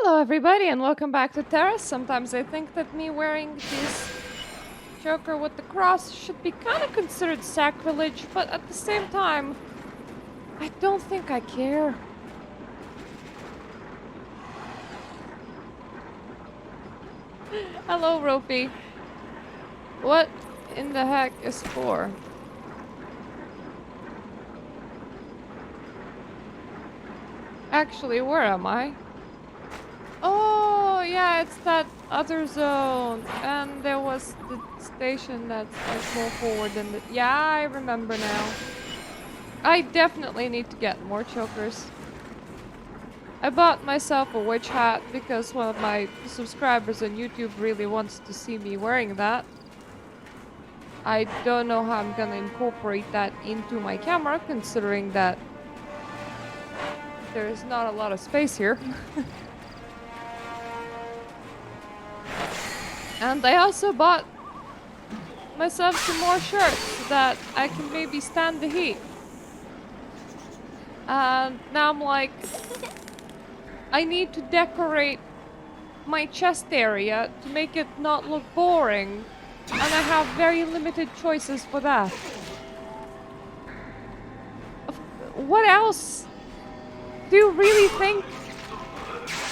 Hello, everybody, and welcome back to Tera. Sometimes I think that me wearing this choker with the cross should be kind of considered sacrilege, but at the same time, I don't think I care. Hello, Ropey. What in the heck is for? Actually, where am I? Oh, yeah, it's that other zone. And there was the station that's like more forward than the... Yeah, I remember now. I definitely need to get more chokers. I bought myself a witch hat because one of my subscribers on YouTube really wants to see me wearing that. I don't know how I'm gonna incorporate that into my camera, considering that there's not a lot of space here. And I also bought myself some more shirts so that I can maybe stand the heat. And now I'm like, I need to decorate my chest area to make it not look boring. And I have very limited choices for that. What else? Do you really think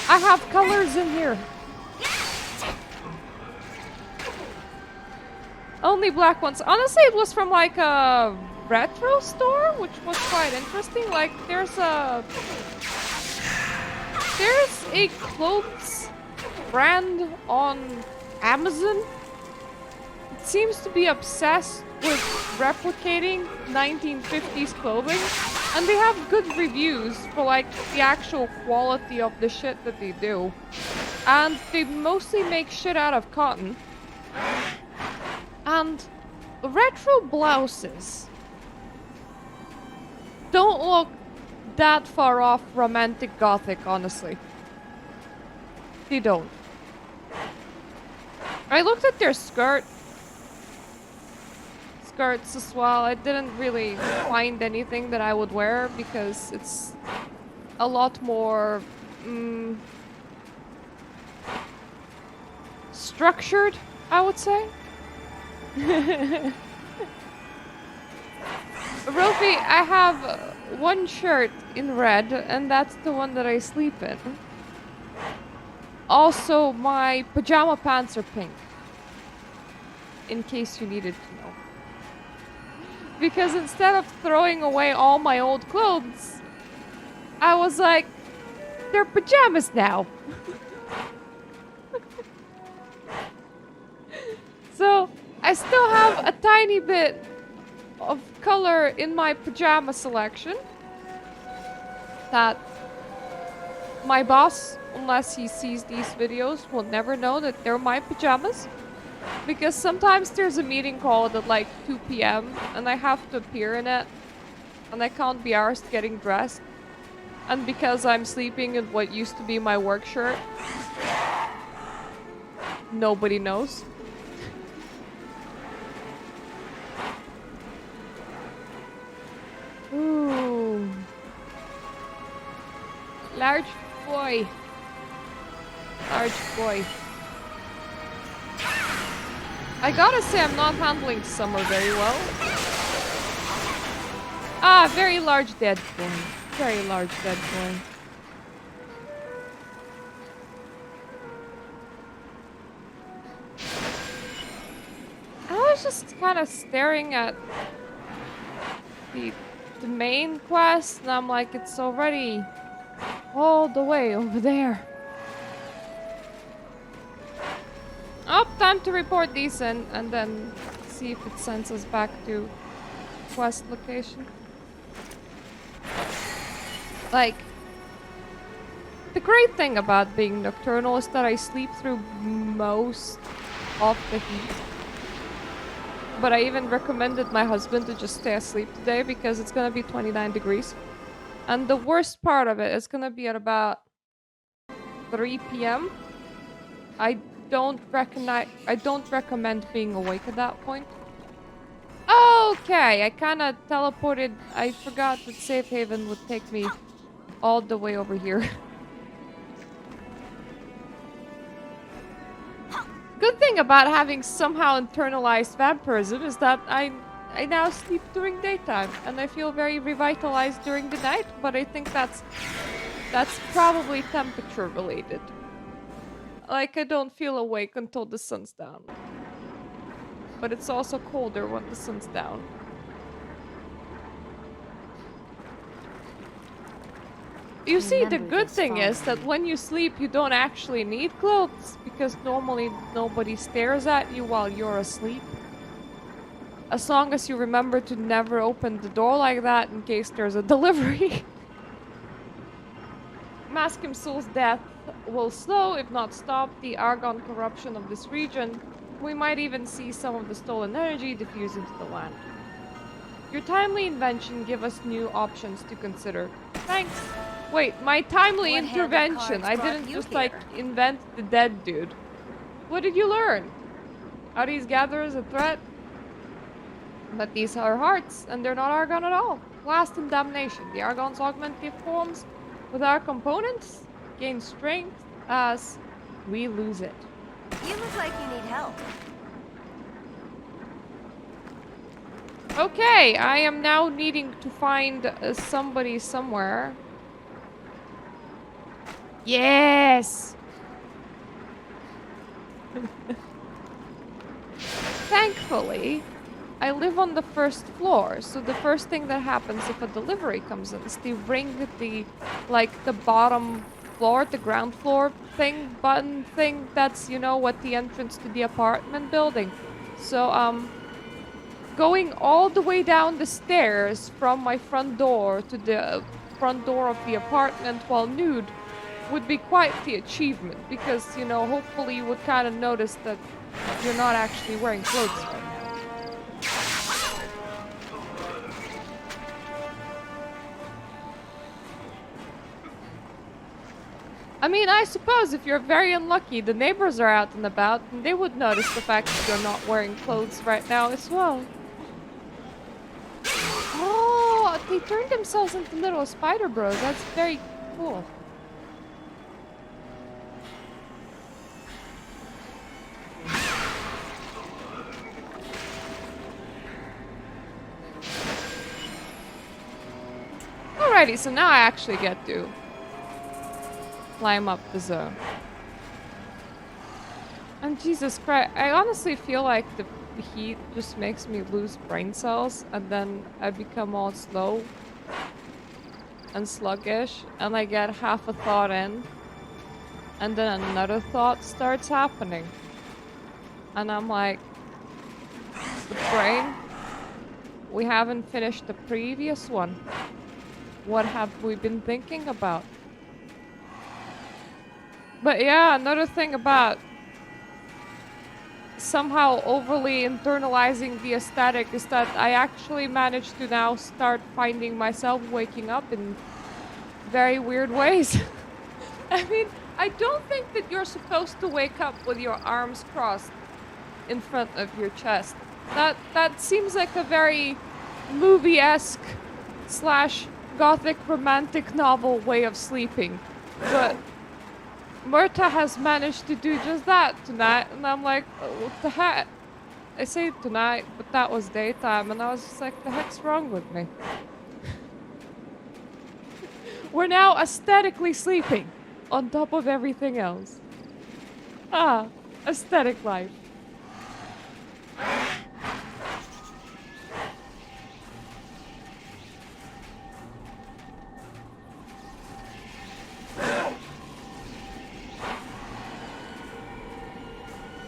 I have colors in here? Only black ones. Honestly, it was from like a retro store, which was quite interesting. Like, there's a clothes brand on Amazon. It seems to be obsessed with replicating 1950s clothing, and they have good reviews for like the actual quality of the shit that they do. And they mostly make shit out of cotton. And retro blouses don't look that far off romantic gothic, honestly. They don't. I looked at their skirts as well. I didn't really find anything that I would wear because it's a lot more structured, I would say. Rofi, I have one shirt in red, and that's the one that I sleep in. Also, my pajama pants are pink. In case you needed to know. Because instead of throwing away all my old clothes, I was like, they're pajamas now. So, I still have a tiny bit of color in my pajama selection that my boss, unless he sees these videos, will never know that they're my pajamas. Because sometimes there's a meeting called at like 2 p.m. and I have to appear in it. And I can't be arsed getting dressed. And because I'm sleeping in what used to be my work shirt, nobody knows. Ooh. Large boy. Large boy. I gotta say I'm not handling summer very well. Ah, very large dead boy. Very large dead boy. I was just kind of staring at the main quest, and I'm like, it's already all the way over there. Oh, time to report these and then see if it sends us back to quest location. Like, the great thing about being nocturnal is that I sleep through most of the heat. But I even recommended my husband to just stay asleep today because it's gonna be 29 degrees. And the worst part of it is gonna be at about 3 p.m. I don't recommend being awake at that point. Okay, I kinda teleported. I forgot that safe haven would take me all the way over here. good thing about having somehow internalized vampirism is that I now sleep during daytime and I feel very revitalized during the night, but I think that's probably temperature related. Like, I don't feel awake until the sun's down. But it's also colder when the sun's down. You see, the good thing is that when you sleep, you don't actually need clothes, because normally nobody stares at you while you're asleep. As long as you remember to never open the door like that in case there's a delivery. Maskim Soul's death will slow, if not stop, the argon corruption of this region. We might even see some of the stolen energy diffuse into the land. Your timely invention give us new options to consider. Thanks. Wait, my timely intervention. I didn't just like invent the dead dude. What did you learn? Are these gatherers a threat? But these are hearts, and they're not argon at all. Blast and damnation. The argon's augmented forms with our components gain strength as we lose it. You look like you need help. Okay, I am now needing to find somebody somewhere. Yes! Thankfully, I live on the first floor, so the first thing that happens if a delivery comes in is they ring the, like, the bottom floor, the ground floor thing, button thing, that's, you know, what the entrance to the apartment building. So, going all the way down the stairs from my front door to the front door of the apartment while nude would be quite the achievement, because, you know, hopefully you would kind of notice that you're not actually wearing clothes right now. I mean, I suppose if you're very unlucky, the neighbors are out and about, and they would notice the fact that you're not wearing clothes right now as well. Oh, they turned themselves into little spider bros. That's very cool. Alrighty, so now I actually get to climb up the zone. And Jesus Christ, I honestly feel like the heat just makes me lose brain cells, and then I become all slow and sluggish, and I get half a thought in, and then another thought starts happening. And I'm like, the brain, we haven't finished the previous one. What have we been thinking about? But yeah, another thing about somehow overly internalizing the aesthetic is that I actually managed to now start finding myself waking up in very weird ways. I mean, I don't think that you're supposed to wake up with your arms crossed in front of your chest. That seems like a very movie-esque / gothic romantic novel way of sleeping. But Murta has managed to do just that tonight, and I'm like, oh, what the heck? I say tonight, but that was daytime, and I was just like, the heck's wrong with me? We're now aesthetically sleeping on top of everything else. Ah, aesthetic life.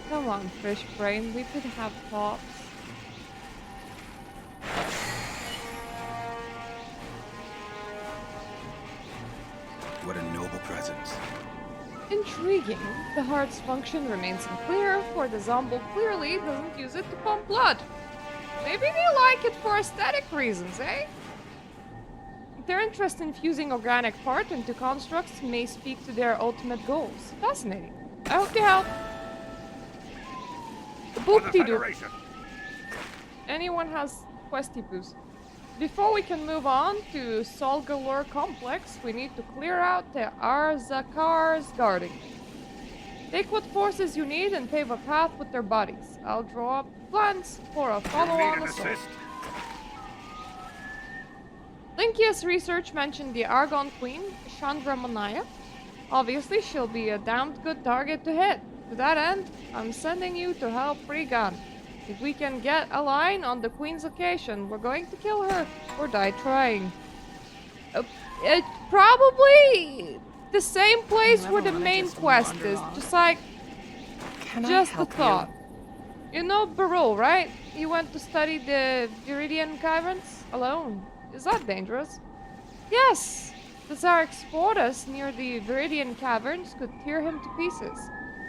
Come on, fish brain, we could have thoughts. What a noble presence. Intriguing. The heart's function remains unclear, for the zombie clearly doesn't use it to pump blood. Maybe they like it for aesthetic reasons, eh? Their interest in fusing organic part into constructs may speak to their ultimate goals. Fascinating. I hope they help. Boop-de-doo. Anyone has questy boos. Before we can move on to Solgalore Complex, we need to clear out the Arzakar's guarding. Take what forces you need and pave a path with their bodies. I'll draw up plans for a follow-on assault. Lynkia's research mentioned the Argon Queen, Chandra Manaya. Obviously, she'll be a damned good target to hit. To that end, I'm sending you to help Regan. If we can get a line on the Queen's location, we're going to kill her or die trying. It's probably the same place where the main quest is. Just like, just a thought. You know Barul, right? He went to study the Viridian Caverns alone. Is that dangerous? Yes! The Zarek Sportus near the Viridian Caverns could tear him to pieces.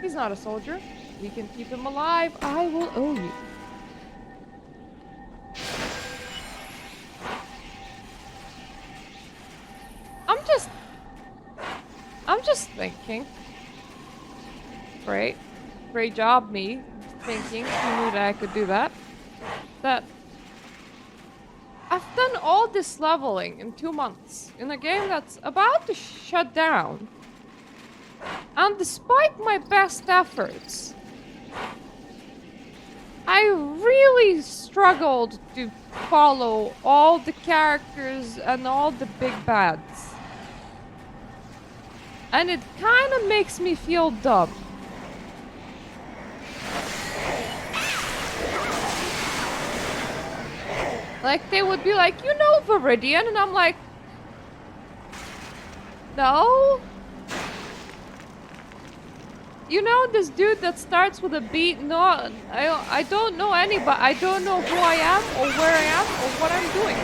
He's not a soldier. We can keep him alive. I will owe you. I'm just thinking. Great. Great job, me. Thinking. You knew that I could do that. That I've done all this leveling in 2 months in a game that's about to shut down. And despite my best efforts, I really struggled to follow all the characters and all the big bads. And it kind of makes me feel dumb. Like, they would be like, you know Viridian? And I'm like, no. You know this dude that starts with a beat? No, I don't know anybody. I don't know who I am or where I am or what I'm doing.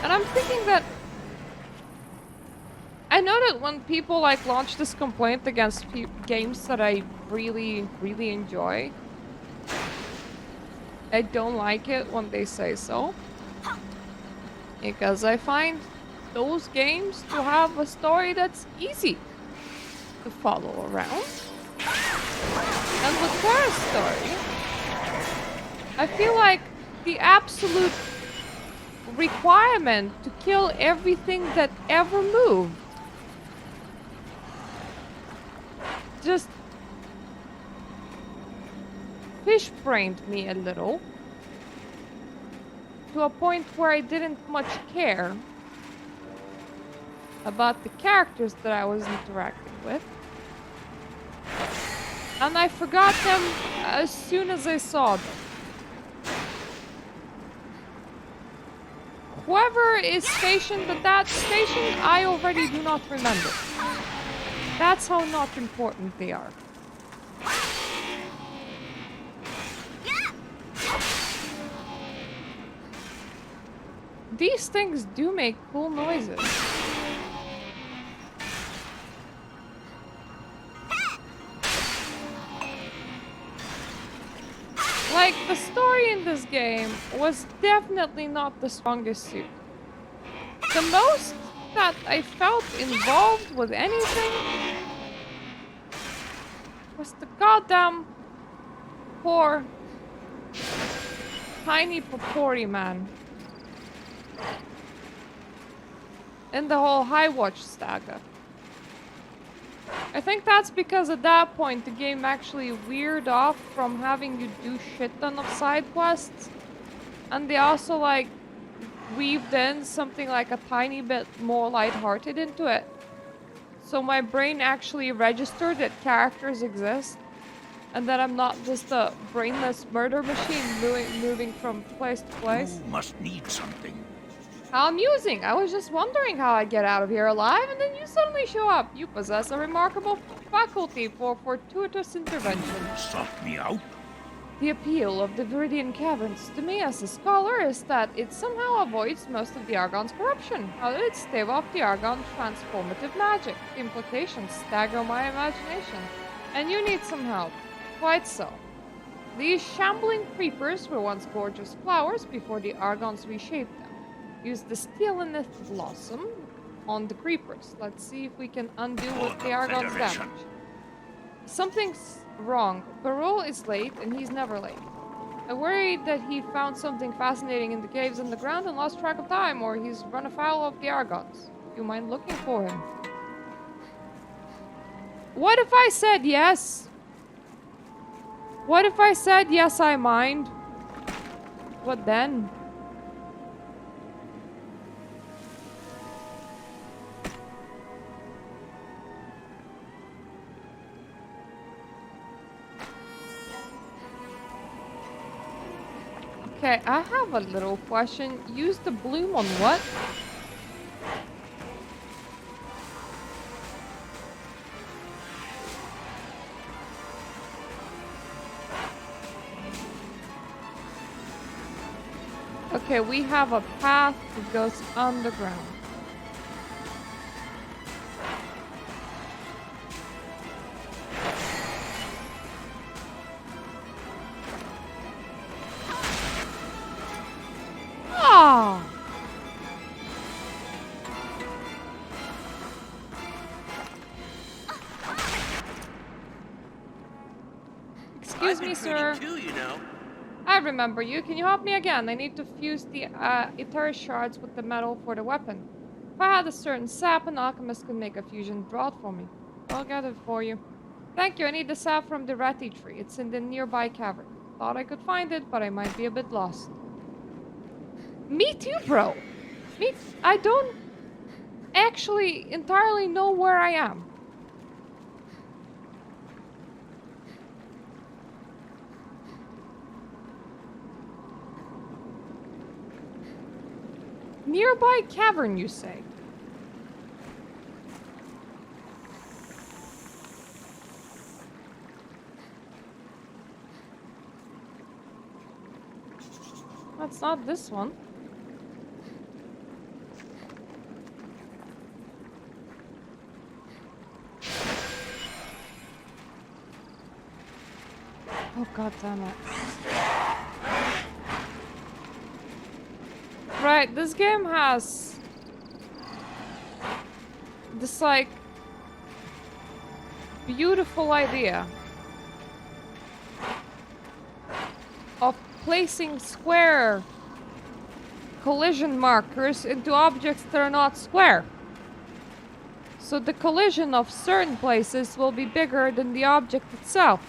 And I'm thinking that I know that when people like launch this complaint against games that I really, really enjoy, I don't like it when they say so. Because I find those games to have a story that's easy to follow around. And with Tera's story, I feel like the absolute requirement to kill everything that ever moved just fish-brained me a little. To a point where I didn't much care about the characters that I was interacting with. And I forgot them as soon as I saw them. Whoever is stationed at that station, I already do not remember. That's how not important they are. These things do make cool noises. Like, the story in this game was definitely not the strongest suit. The most that I felt involved with anything was the goddamn poor tiny Popori man. In the whole High Watch saga. I think that's because at that point the game actually veered off from having you do shit ton of side quests. And they also like weaved in something like a tiny bit more lighthearted into it. So my brain actually registered that characters exist. And that I'm not just a brainless murder machine moving from place to place. You must need something. How amusing! I was just wondering how I'd get out of here alive, and then you suddenly show up. You possess a remarkable faculty for fortuitous intervention. You sought me out? The appeal of the Viridian Caverns to me as a scholar is that it somehow avoids most of the Argon's corruption. How did it stave off the Argon transformative magic? The implications stagger my imagination. And you need some help. Quite so. These shambling creepers were once gorgeous flowers before the Argons reshaped them. Use the Steelineth Blossom on the creepers. Let's see if we can undo what the Argon's damage. Something's wrong. Barul is late, and he's never late. I worried that he found something fascinating in the caves underground and lost track of time, or he's run afoul of the Argons. Do you mind looking for him? What if I said yes? What if I said, yes, I mind? What then? Okay, I have a little question. Use the bloom on what? Okay, we have a path that goes underground. Ah! Excuse me, sir. Too, you know. I remember you. Can you help me again? I need to fuse the Tera shards with the metal for the weapon. If I had a certain sap, an alchemist could make a fusion draught for me. I'll get it for you. Thank you. I need the sap from the ratty tree. It's in the nearby cavern. Thought I could find it, but I might be a bit lost. Me too, bro. I don't actually entirely know where I am. Nearby cavern, you say? That's not this one. Oh, god damn it. Right, this game has this, like, beautiful idea of placing square collision markers into objects that are not square. So the collision of certain places will be bigger than the object itself.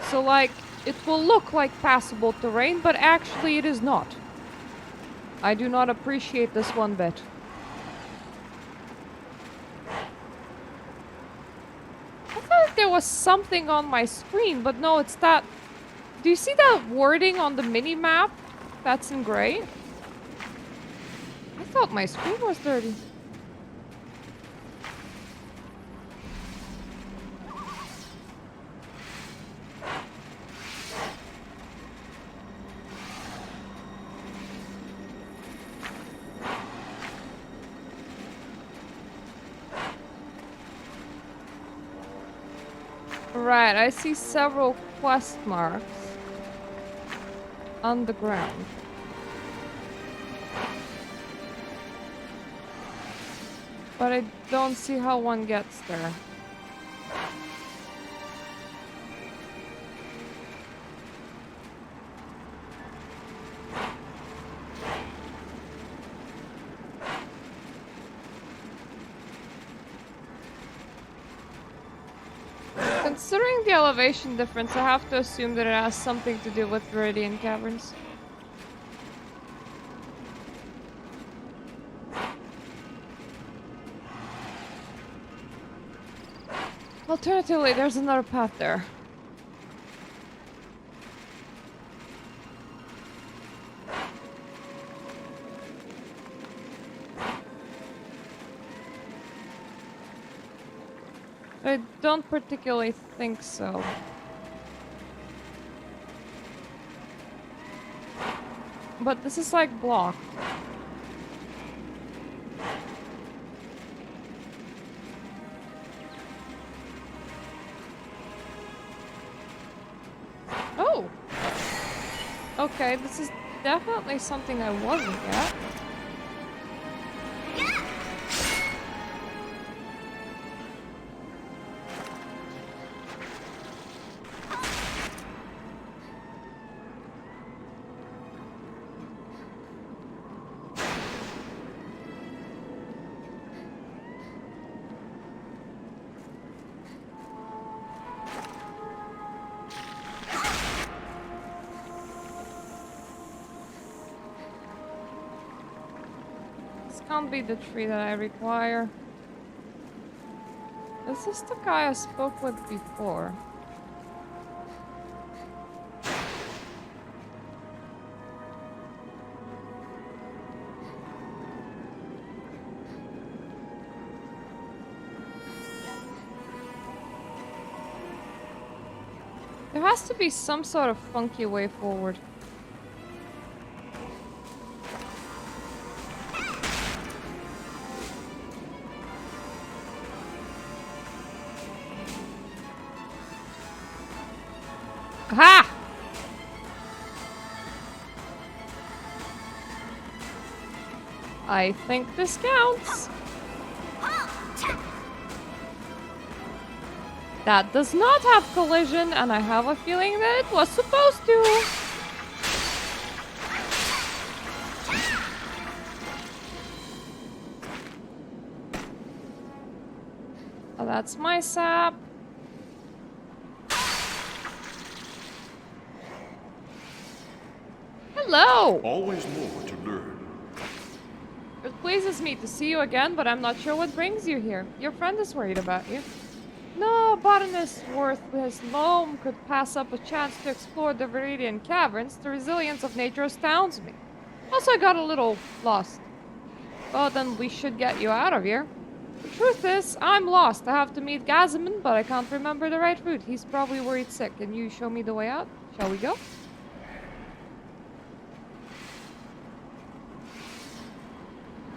So, like, it will look like passable terrain, but actually it is not. I do not appreciate this one bit. I thought there was something on my screen, but no, it's that... Do you see that wording on the mini-map? That's in gray? I thought my screen was dirty. Right, I see several quest marks on the ground. But I don't see how one gets there. Considering the elevation difference, I have to assume that it has something to do with Viridian Caverns. Alternatively, there's another path there. I don't particularly think so. But this is like blocked. Oh! Okay, this is definitely something I wasn't at. can't be the tree that I require. Is this the guy I spoke with before? There has to be some sort of funky way forward. Aha! I think this counts. That does not have collision, and I have a feeling that it was supposed to. Oh, that's my sap. Hello! Always more to learn. It pleases me to see you again, but I'm not sure what brings you here. Your friend is worried about you. No botanist worth his loam could pass up a chance to explore the Viridian caverns. The resilience of nature astounds me. Also, I got a little lost. Well, then we should get you out of here. The truth is, I'm lost. I have to meet Gazamin, but I can't remember the right route. He's probably worried sick. Can you show me the way out? Shall we go?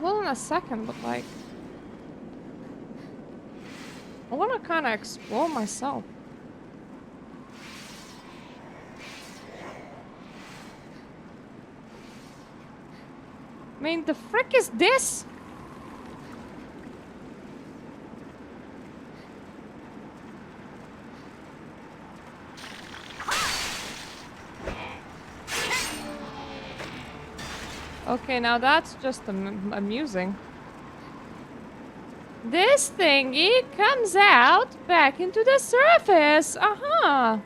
Well, in a second, but like... I want to kind of explore myself. I mean, the frick is this? Okay, now that's just amusing. This thingy comes out back into the surface. Uh-huh.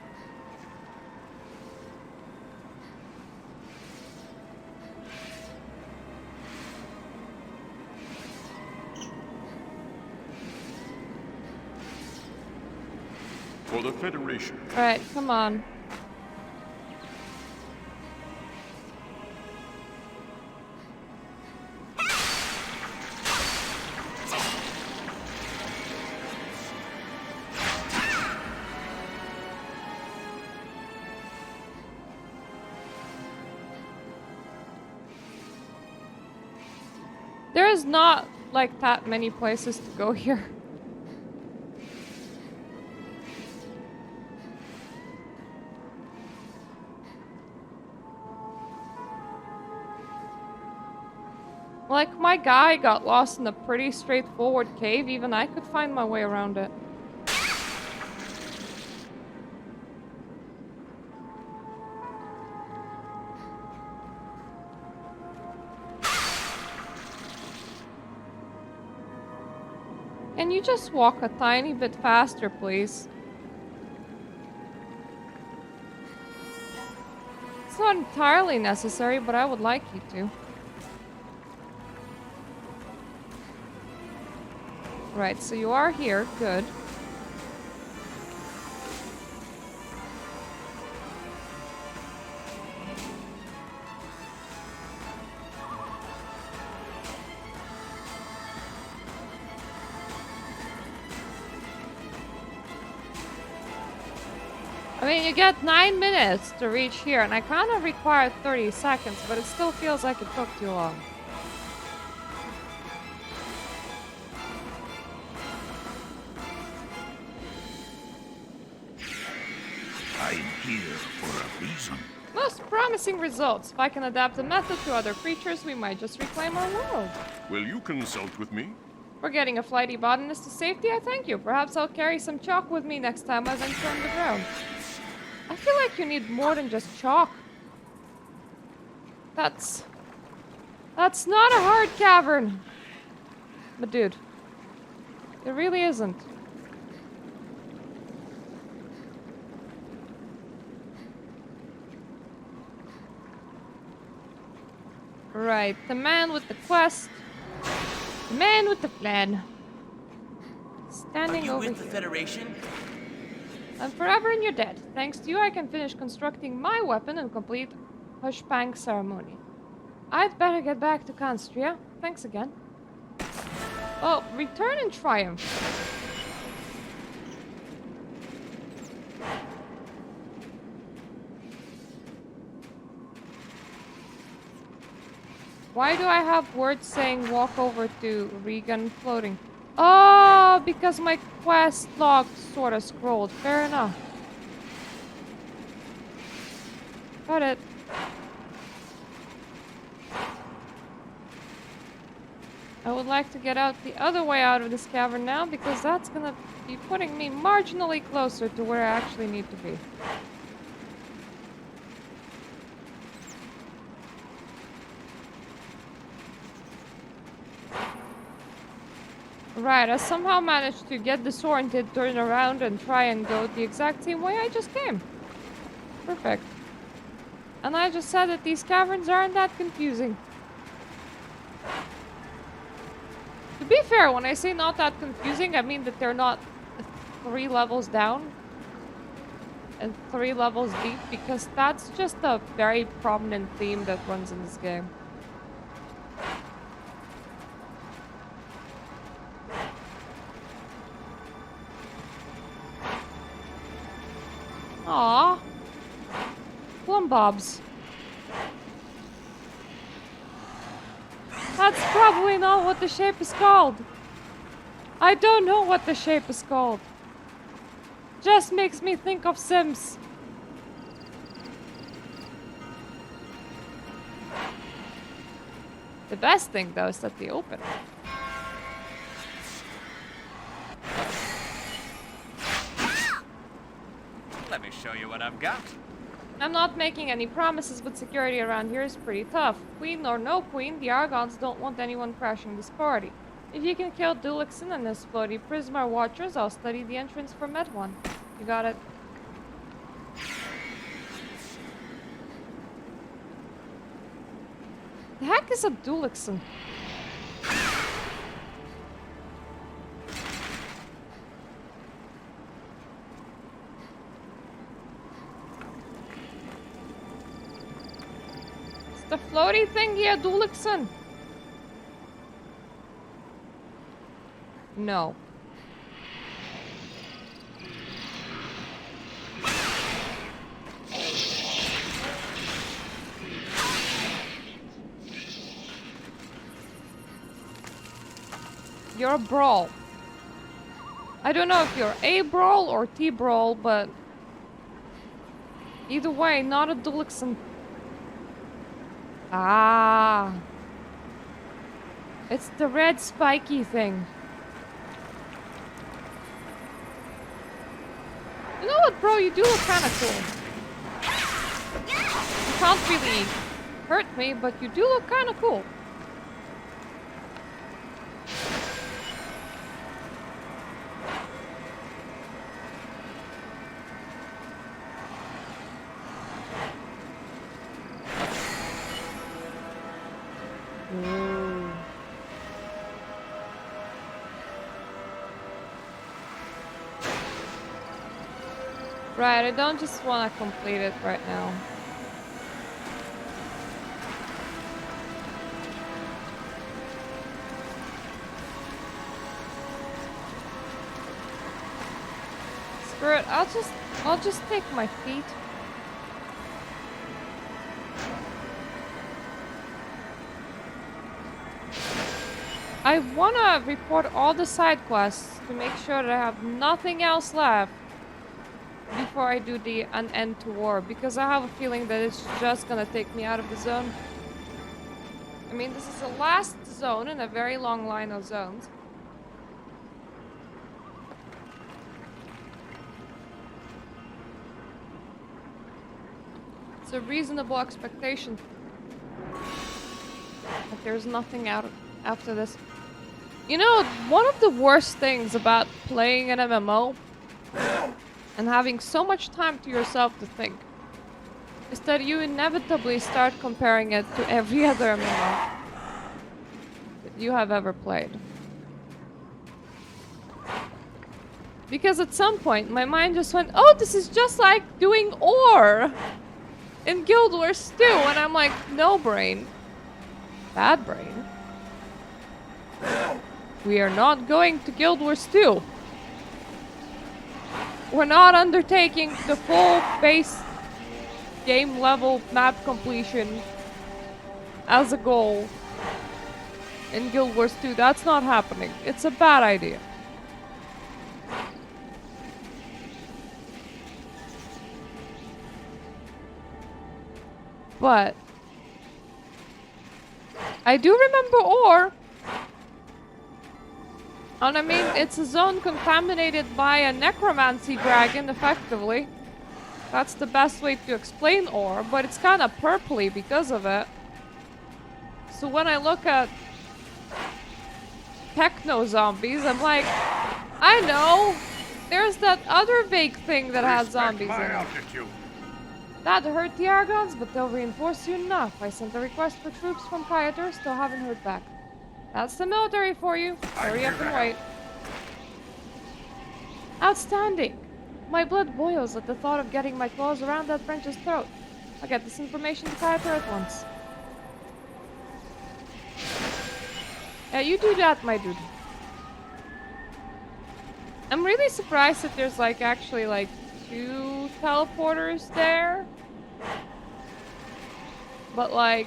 For the Federation. Right, come on. There is not, like, that many places to go here. Like, my guy got lost in a pretty straightforward cave. Even I could find my way around it. Can you just walk a tiny bit faster, please? It's not entirely necessary, but I would like you to. Right, so you are here. Good. I mean, you get 9 minutes to reach here, and I kind of required 30 seconds, but it still feels like it took too long. I'm here for a reason. Most promising results. If I can adapt the method to other creatures, we might just reclaim our world. Will you consult with me? For getting a flighty botanist to safety, I thank you. Perhaps I'll carry some chalk with me next time I venture underground. I feel like you need more than just chalk. That's not a hard cavern. But dude, it really isn't. Right, the man with the quest Man with the plan. Standing Are you over with the here. Federation? I'm forever in your debt. Thanks to you, I can finish constructing my weapon and complete Hushpang ceremony. I'd better get back to Constria. Thanks again. Oh, return in triumph. Why do I have words saying walk over to Regan floating? Oh, because my quest log sort of scrolled. Fair enough. Got it. I would like to get out the other way out of this cavern now because that's gonna be putting me marginally closer to where I actually need to be. Right, I somehow managed to get the Soren to turn around and try and go the exact same way I just came. Perfect. And I just said that these caverns aren't that confusing. To be fair, when I say not that confusing, I mean that they're not 3 levels down and 3 levels deep, because that's just a very prominent theme that runs in this game. Aww. Plum bobs. That's probably not what the shape is called. I don't know what the shape is called. Just makes me think of Sims. The best thing though is that they open. Let me show you what I've got. I'm not making any promises, but security around here is pretty tough. Queen or no queen, the Argons don't want anyone crashing this party. If you can kill Dulixon and his floaty Prismar Watchers, I'll study the entrance for Med 1. You got it. The heck is a Dulixon? The floaty thing here, Dulixon? No. You're a brawl. I don't know if you're a brawl or T-brawl, but either way, not a Dulixon. Ah. It's the red spiky thing. You know what, bro? You do look kind of cool. You can't really hurt me, but you do look kind of cool. Right, I don't just want to complete it right now. Screw it, I'll just take my feet. I wanna report all the side quests to make sure that I have nothing else left before I do an end to war, because I have a feeling that it's just gonna take me out of the zone. I mean, this is the last zone in a very long line of zones. It's a reasonable expectation that there's nothing out after this. You know, one of the worst things about playing an MMO and having so much time to yourself to think is that you inevitably start comparing it to every other MMO. you have ever played. Because at some point, my mind just went, oh, this is just like doing ore in Guild Wars 2. And I'm like, no, brain. Bad brain. We are not going to Guild Wars 2. We're not undertaking the full base game level map completion as a goal in Guild Wars 2. That's not happening. It's a bad idea. But I do remember ore. And I mean, it's a zone contaminated by a necromancy dragon, effectively. That's the best way to explain ore, but it's kind of purpley because of it. So when I look at techno zombies, I'm like, I know! There's that other vague thing that has zombies in it. That hurt the Argons, but they'll reinforce soon enough. I sent a request for troops from Kyator, still haven't heard back. That's the military for you. Hurry up and wait. Outstanding! My blood boils at the thought of getting my claws around that French's throat. I'll get this information to Kyator at once. Yeah, you do that, my dude. I'm really surprised that there's like actually like 2 teleporters there. But like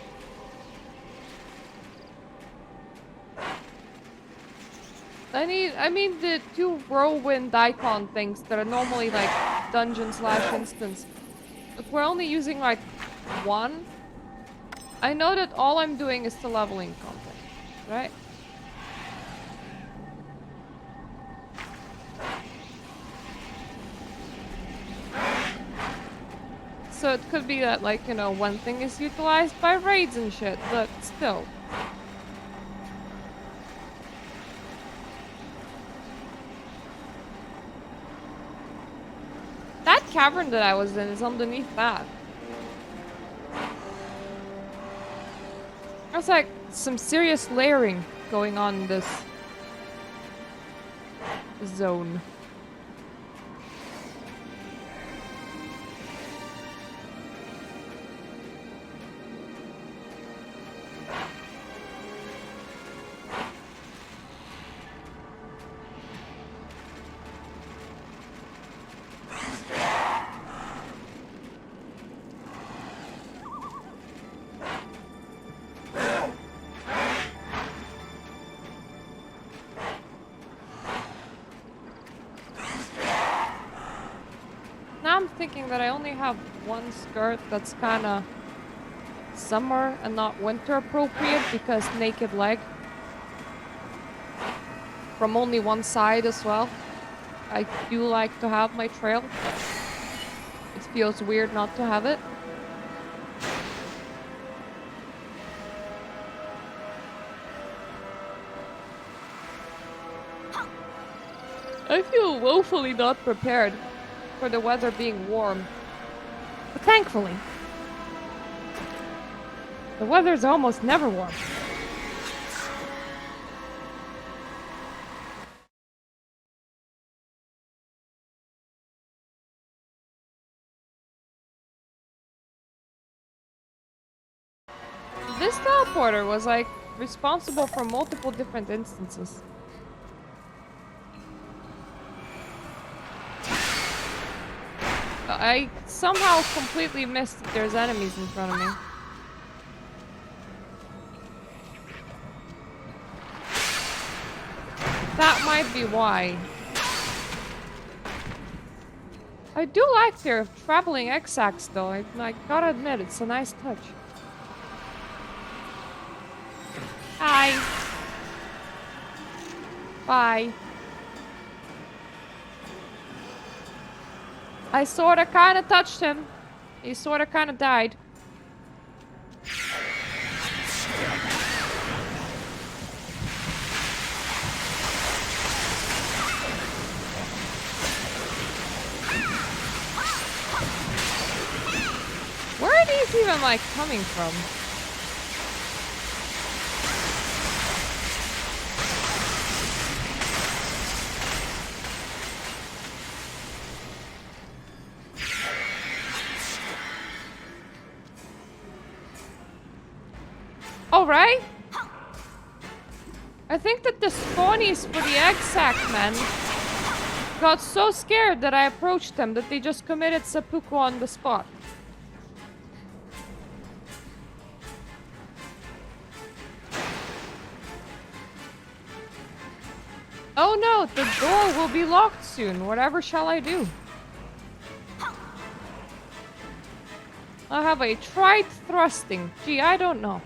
I mean the 2 whirlwind icon things that are normally like dungeon/instance. If we're only using like 1, I know that all I'm doing is the leveling content, right? So it could be that, like, you know, one thing is utilized by raids and shit, but still. That cavern that I was in is underneath that. There's like some serious layering going on in this zone. Thinking that I only have 1 skirt that's kind of summer and not winter appropriate because naked leg from only one side as well. I do like to have my trail. It feels weird not to have it. I feel woefully not prepared for the weather being warm. But thankfully, the weather's almost never warm. This teleporter was like responsible for multiple different instances. I somehow completely missed that there's enemies in front of me. That might be why. I do like their traveling X-Axe though, I gotta admit, it's a nice touch. Hi. Bye. I sorta kinda touched him. He sorta kinda died. Where are these even like coming from? right? I think that the spawnies for the egg sack men got so scared that I approached them that they just committed seppuku on the spot. Oh no, the door will be locked soon. Whatever shall I do? I have a tried thrusting. Gee, I don't know.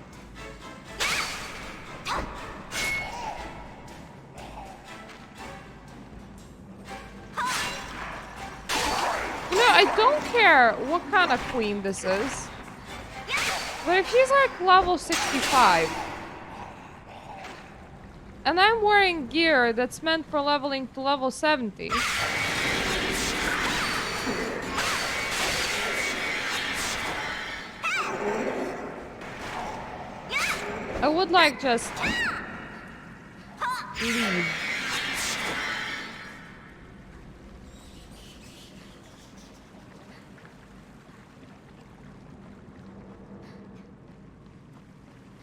You know, I don't care what kind of queen this is. But if she's like level 65, and I'm wearing gear that's meant for leveling to level 70, I would like just leave.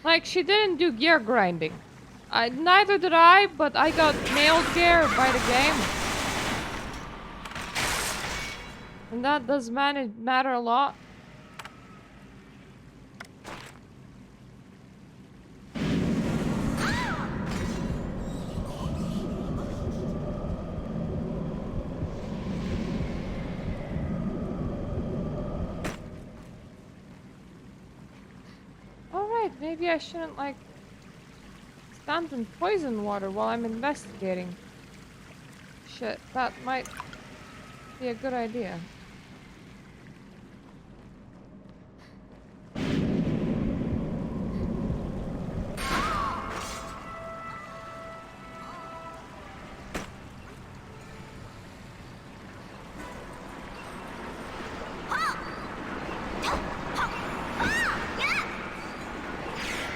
Like, she didn't do gear grinding. Neither did I, but I got nailed gear by the game. And that does matter a lot. Alright, maybe I shouldn't, like, stand in poison water while I'm investigating. Shit, that might be a good idea.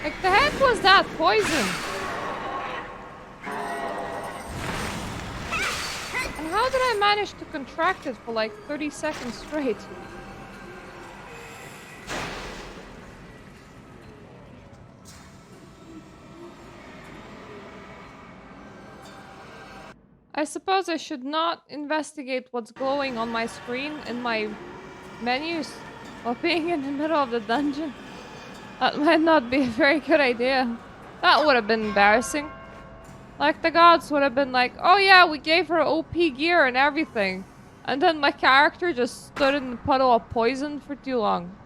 Like, the heck was that poison? And how did I manage to contract it for like 30 seconds straight? I suppose I should not investigate what's glowing on my screen in my menus while being in the middle of the dungeon. That might not be a very good idea. That would have been embarrassing. Like, the gods would have been like, oh yeah, we gave her OP gear and everything. And then my character just stood in the puddle of poison for too long.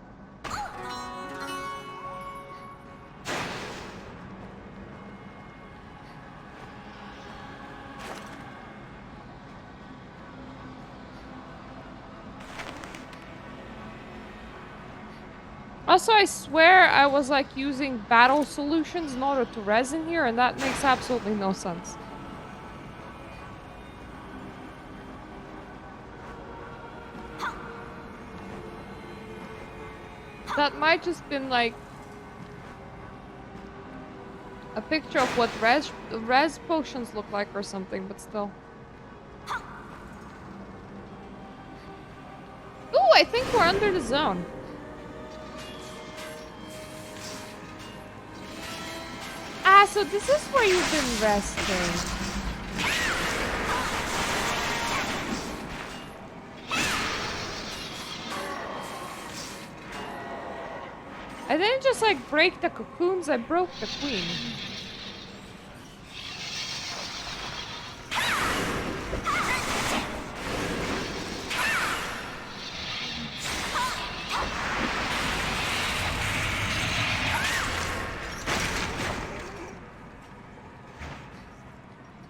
Also, I swear I was like using battle solutions in order to res in here, and that makes absolutely no sense. That might just been like a picture of what res potions look like or something, but still. Ooh, I think we're under the zone. Ah, so this is where you've been resting. I didn't just like break the cocoons, I broke the queen.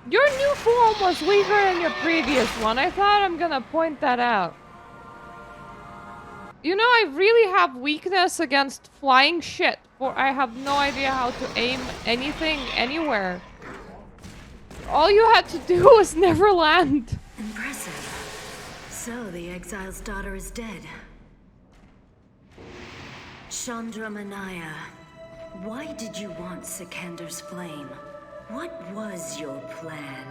Your new form was weaker than your previous one. I thought I'm gonna point that out. You know, I really have weakness against flying shit, for I have no idea how to aim anything anywhere. All you had to do was never land. Impressive. So the exile's daughter is dead. Chandra Manaya, why did you want Sikander's flame? What was your plan?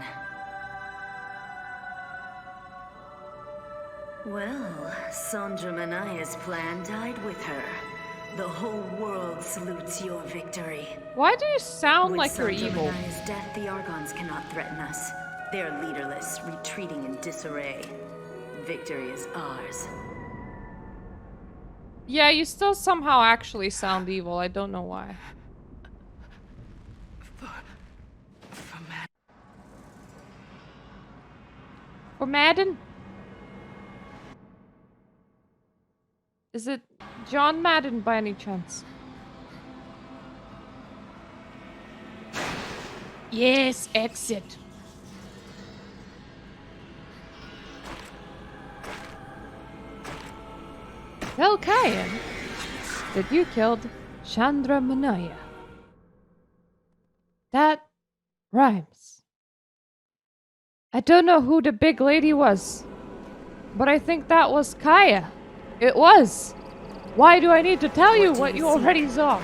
Well, Chandra Manaya's plan died with her. The whole world salutes your victory. Why do you sound With like you're Sandra evil? Manaya's death, the Argons cannot threaten us. They're leaderless, retreating in disarray. Victory is ours. Yeah, you still somehow actually sound evil. I don't know why. For Madden? Is it John Madden by any chance? Yes, exit. Tell Kyan that you killed Chandra Manaya. That rhymes. I don't know who the big lady was, but I think that was Kaya. It was. Why do I need to tell you what you already saw?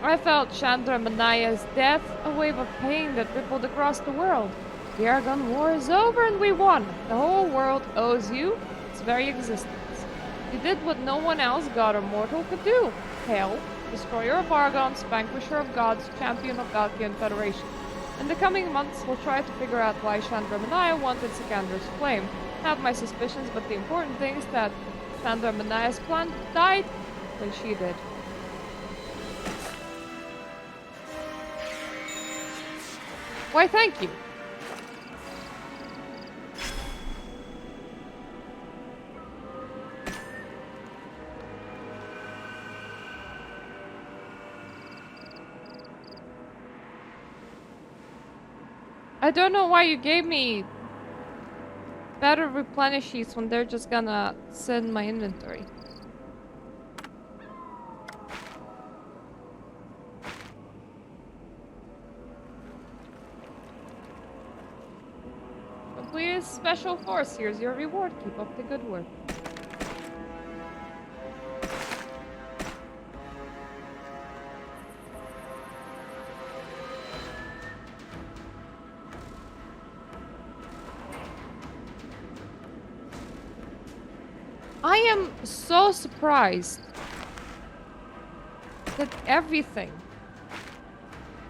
I felt Chandra Manaya's death, a wave of pain that rippled across the world. The Argon War is over and we won. The whole world owes you its very existence. You did what no one else, god or mortal, could do. Hail, destroyer of Argons, vanquisher of gods, champion of Valkyrian Federation. In the coming months, we'll try to figure out why Chandra Manaya wanted Sikander's flame. I have my suspicions, but the important thing is that Chandra Manaya's plan died when she did. Why, thank you. I don't know why you gave me better replenish sheets when they're just gonna sit in my inventory. Completed special force. Here's your reward. Keep up the good work. I am so surprised that everything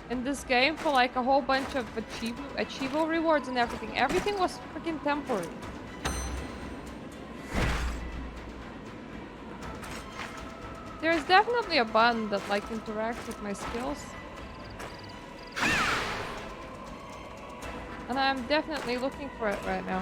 in this game, for like a whole bunch of achievable rewards and everything was freaking temporary. There's definitely a button that like interacts with my skills. And I'm definitely looking for it right now.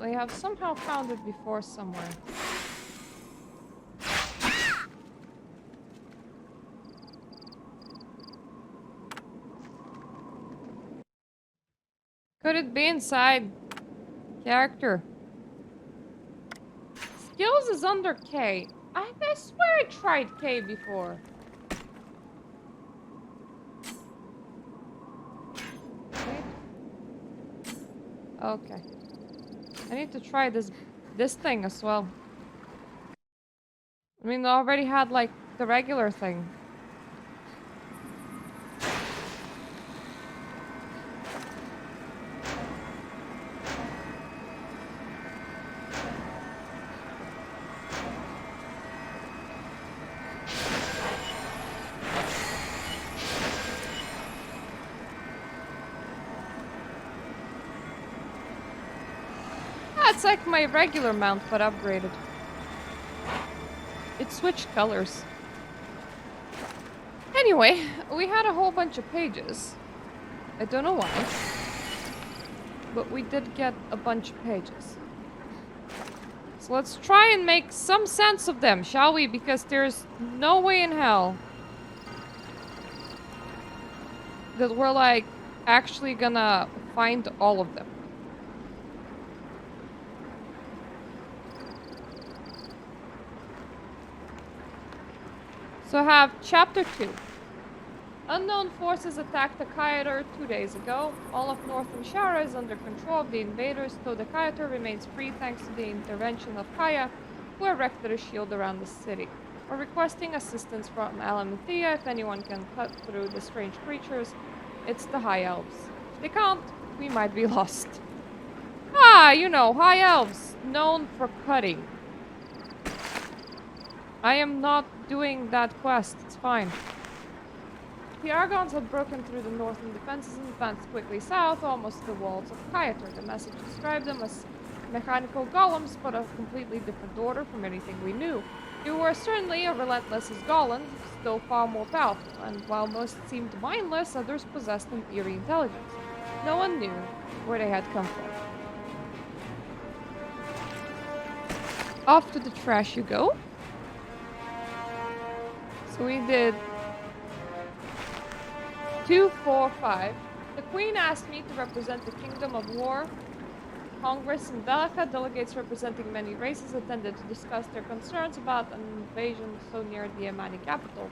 I have somehow found it before somewhere. Could it be inside character? Skills is under K. I swear I tried K before. Wait. Okay. I need to try this thing as well. I mean, I already had like the regular thing. It's like my regular mount, but upgraded. It switched colors. Anyway, we had a whole bunch of pages. I don't know why. But we did get a bunch of pages. So let's try and make some sense of them, shall we? Because there's no way in hell that we're like actually gonna find all of them. So I have chapter 2. Unknown forces attacked the Kyator 2 days ago. All of northern Shara is under control of the invaders, though the Kyator remains free thanks to the intervention of Kaya, who erected a shield around the city. We're requesting assistance from Alamanthea. If anyone can cut through the strange creatures, it's the High Elves. If they can't, we might be lost. Ah, you know, High Elves, known for cutting. I am not doing that quest, it's fine. The Argons had broken through the northern defenses and advanced quickly south, almost to the walls of Kyator. The message described them as mechanical golems, but of completely different order from anything we knew. They were certainly as relentless as golems, still far more powerful, and while most seemed mindless, others possessed in theory intelligence. No one knew where they had come from. Off to the trash you go. So we did 2, 4, 5. The Queen asked me to represent the Kingdom of War. Congress in Velika, delegates representing many races attended to discuss their concerns about an invasion so near the Yemeni capital.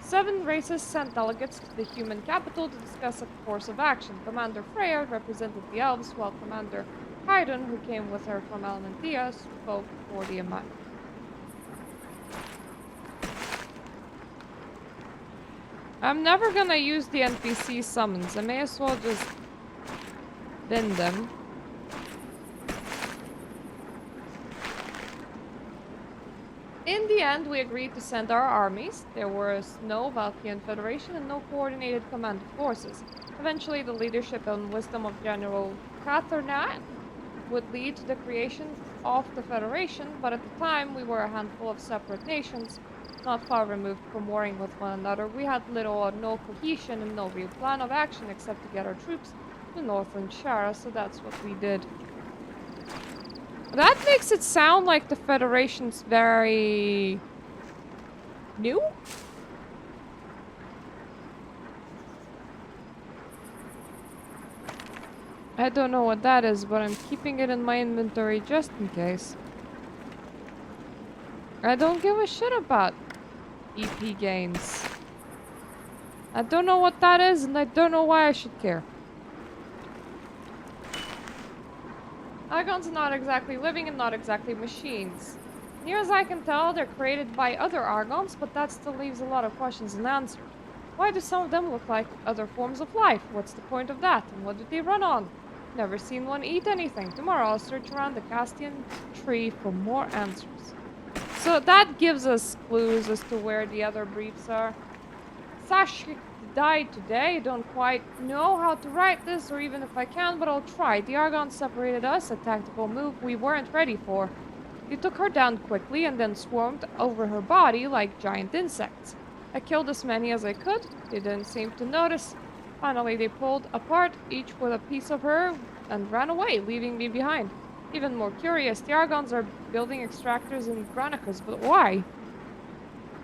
7 races sent delegates to the human capital to discuss a course of action. Commander Freya represented the elves, while Commander Haydn, who came with her from Almanthea, spoke for the Yemeni. I'm never gonna use the NPC summons. I may as well just bend them. In the end, we agreed to send our armies. There was no Valkyrian Federation and no coordinated command of forces. Eventually, the leadership and wisdom of General Kathernat would lead to the creation of the Federation, but at the time, we were a handful of separate nations, not far removed from warring with one another. We had little or no cohesion and no real plan of action except to get our troops to northern Shara, so that's what we did. That makes it sound like the Federation's very new? I don't know what that is, but I'm keeping it in my inventory just in case. I don't give a shit about EP gains. I don't know what that is, and I don't know why I should care. Argons are not exactly living and not exactly machines. Near as I can tell, they're created by other Argons, but that still leaves a lot of questions unanswered. Why do some of them look like other forms of life? What's the point of that? And what do they run on? Never seen one eat anything. Tomorrow I'll search around the Castian tree for more answers. So that gives us clues as to where the other briefs are. Sashik died today. Don't quite know how to write this, or even if I can, but I'll try. The Argons separated us, a tactical move we weren't ready for. They took her down quickly and then swarmed over her body like giant insects. I killed as many as I could. They didn't seem to notice. Finally, they pulled apart, each with a piece of her, and ran away, leaving me behind. Even more curious, the Argons are building extractors in Granicus, but why?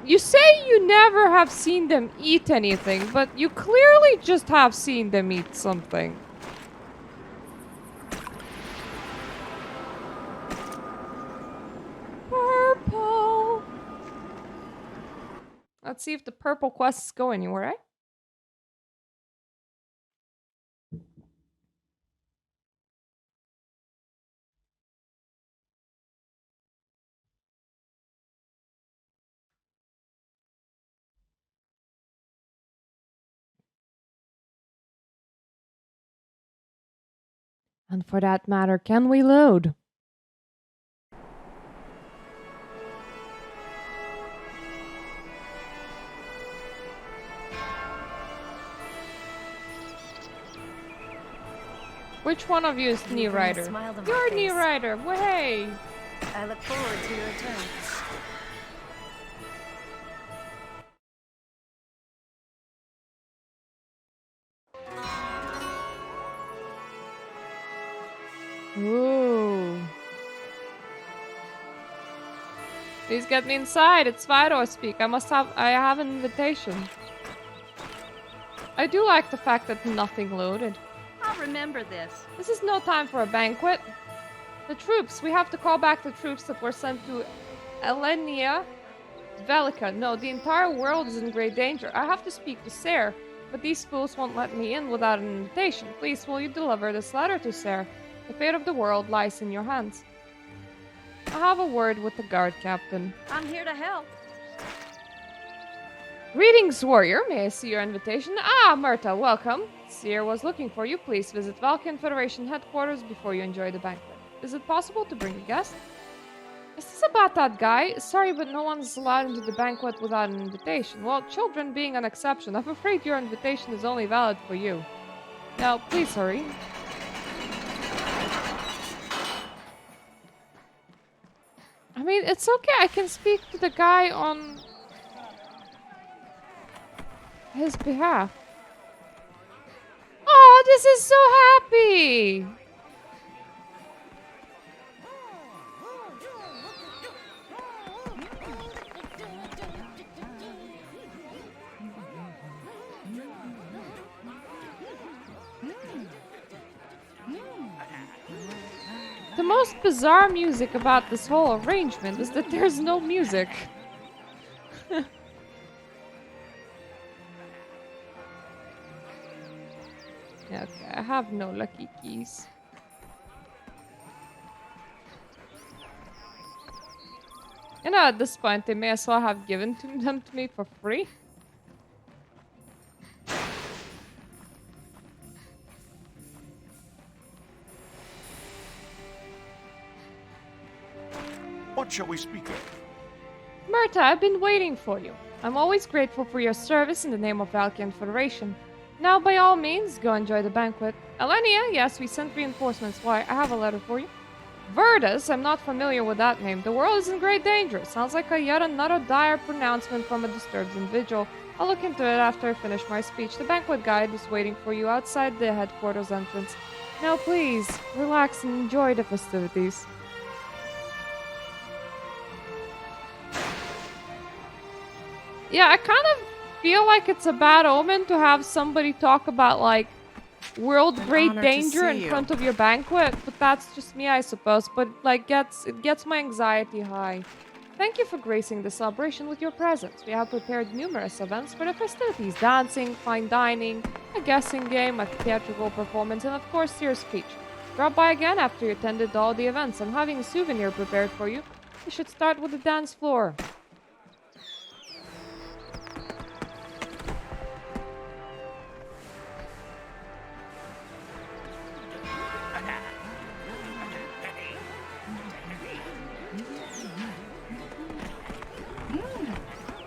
You say you never have seen them eat anything, but you clearly just have seen them eat something. Purple. Let's see if the purple quests go anywhere, eh? And for that matter, can we load? Which one of you is You Knee bring a Rider? smile to my You're Knee face. Rider. Way. I look forward to your return. Ooh. Please get me inside. It's Vidor speak. I have an invitation. I do like the fact that nothing loaded. I'll remember this. This is no time for a banquet. The troops. We have to call back the troops that were sent to Elenia, Velika. No, the entire world is in great danger. I have to speak to Ser. but these fools won't let me in without an invitation. Please, will you deliver this letter to Sarah? The fate of the world lies in your hands. I have a word with the guard captain. I'm here to help. Greetings, warrior. May I see your invitation? Ah, Myrta, welcome. Seer was looking for you. Please visit Valkian Federation headquarters before you enjoy the banquet. Is it possible to bring a guest? Is this about that guy? Sorry, but no one's allowed into the banquet without an invitation. Well, children being an exception, I'm afraid your invitation is only valid for you. Now, please hurry. I mean, it's okay. I can speak to the guy on his behalf. Oh, this is so happy! The most bizarre music about this whole arrangement is that there's no music. Okay, I have no lucky keys. You know, at this point, they may as well have given them to me for free. What shall we speak of? Myrta, I've been waiting for you. I'm always grateful for your service in the name of Valkian Federation. Now, by all means, go enjoy the banquet. Elenia, yes, we sent reinforcements. Why, I have a letter for you. Verdus, I'm not familiar with that name. The world is in great danger. Sounds like yet another dire pronouncement from a disturbed individual. I'll look into it after I finish my speech. The banquet guide is waiting for you outside the headquarters entrance. Now, please, relax and enjoy the festivities. Yeah, I kind of feel like it's a bad omen to have somebody talk about, like, world great danger in front of your banquet, but that's just me, I suppose. But, like, it gets my anxiety high. Thank you for gracing the celebration with your presence. We have prepared numerous events for the festivities: dancing, fine dining, a guessing game, a theatrical performance, and of course your speech. Drop by again after you attended all the events. I'm having a souvenir prepared for you. You should start with the dance floor.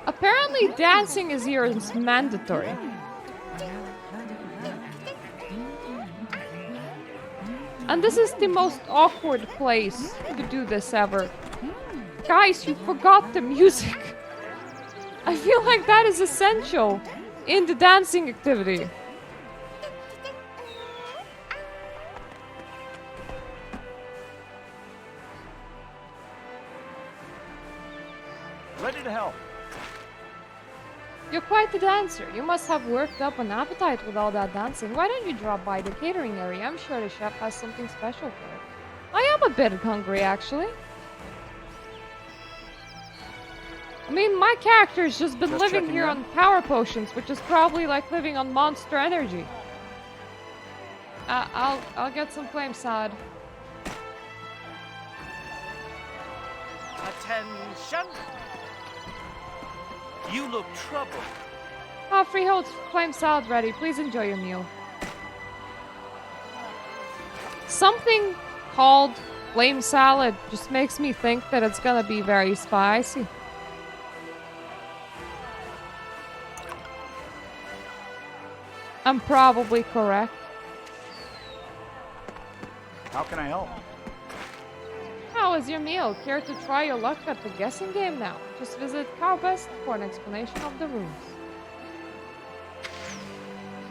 Apparently dancing is here is mandatory. And this is the most awkward place to do this ever. Guys, you forgot the music. I feel like that is essential in the dancing activity. Ready to help. You're quite the dancer. You must have worked up an appetite with all that dancing. Why don't you drop by the catering area? I'm sure the chef has something special for it. I am a bit hungry, actually. I mean, my character's just been living here on power potions, which is probably like living on monster energy. I'll get some flame salad. Attention! You look troubled. Freehold flame salad ready. Please enjoy your meal. Something called flame salad just makes me think that it's gonna be very spicy. I'm probably correct. How can I help? How is your meal? Care to try your luck at the guessing game now? Just visit Cowbest for an explanation of the rules.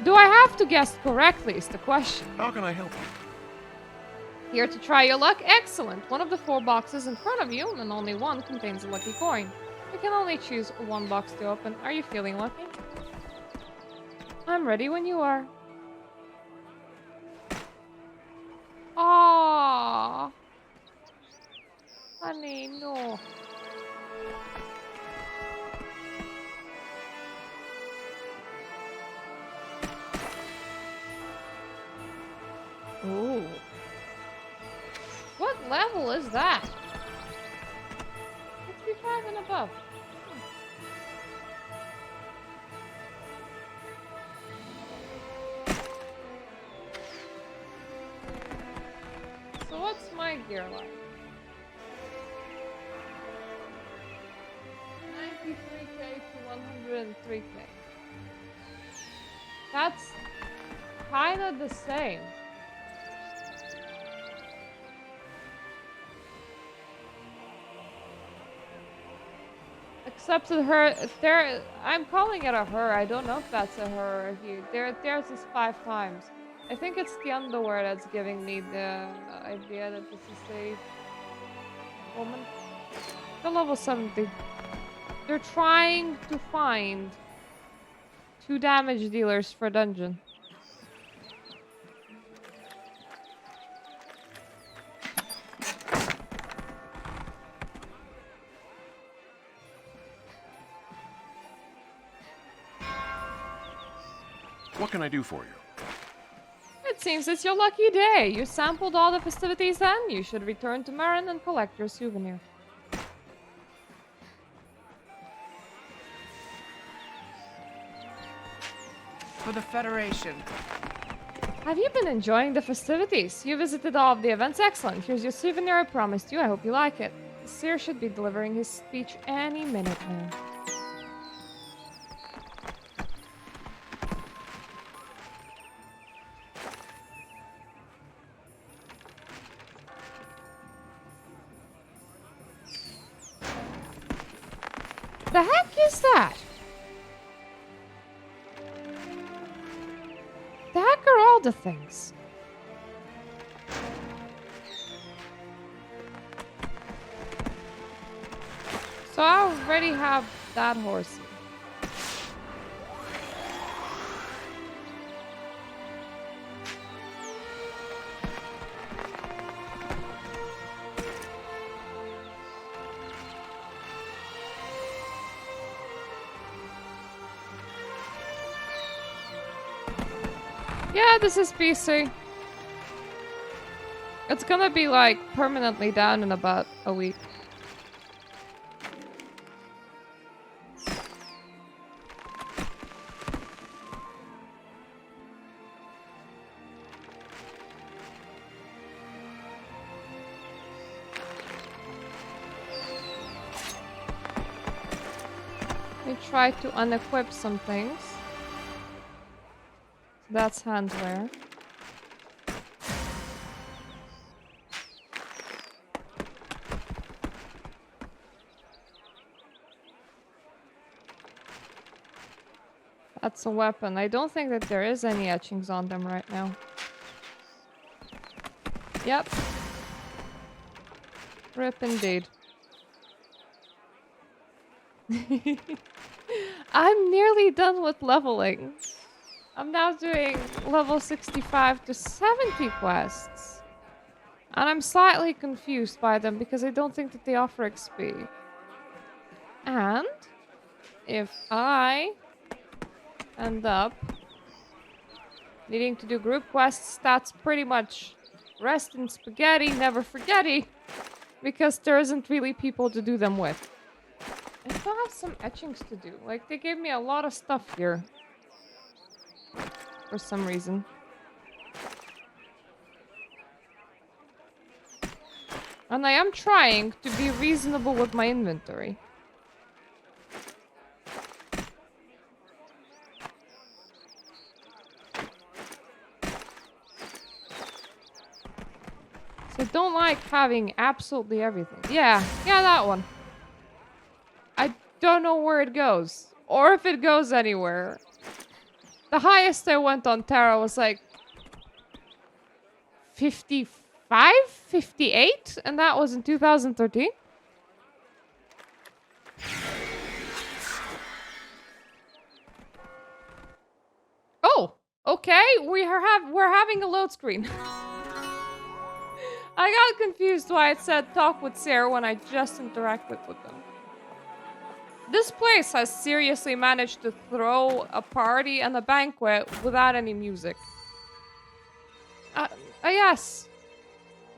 Do I have to guess correctly is the question. How can I help you? Here to try your luck? Excellent. One of the 4 boxes in front of you, and only one, contains a lucky coin. You can only choose one box to open. Are you feeling lucky? I'm ready when you are. Aww. Honey, no. Ooh. What level is that? 65 and above. So what's my gear like? 93k to 103k. That's kinda the same. Except that her, there, I'm calling it a her. I don't know if that's a her or he. Theirs is 5 times. I think it's the underwear that's giving me the idea that this is a woman. The level 70. They're trying to find 2 damage dealers for dungeon. What can I do for you? It seems it's your lucky day. You sampled all the festivities then. You should return to Marin and collect your souvenir. For the Federation. Have you been enjoying the festivities? You visited all of the events. Excellent. Here's your souvenir I promised you. I hope you like it. Seer should be delivering his speech any minute now. The heck is that? The heck are all the things? So I already have that horse. Yeah, this is PC. It's gonna be like permanently down in about a week. We try to unequip some things. That's handwear. That's a weapon. I don't think that there is any etchings on them right now. Yep. Rip indeed. I'm nearly done with leveling. I'm now doing level 65 to 70 quests. And I'm slightly confused by them because I don't think that they offer XP. And if I end up needing to do group quests, that's pretty much rest in spaghetti, never forgetty, because there isn't really people to do them with. I still have some etchings to do. Like, they gave me a lot of stuff here. For some reason. And I am trying to be reasonable with my inventory. So I don't like having absolutely everything. Yeah, that one. I don't know where it goes. Or if it goes anywhere. The highest I went on Tera was like 55, 58, and that was in 2013. Oh, okay. We're having a load screen. I got confused why it said talk with Sarah when I just interacted with them. This place has seriously managed to throw a party and a banquet without any music. Yes.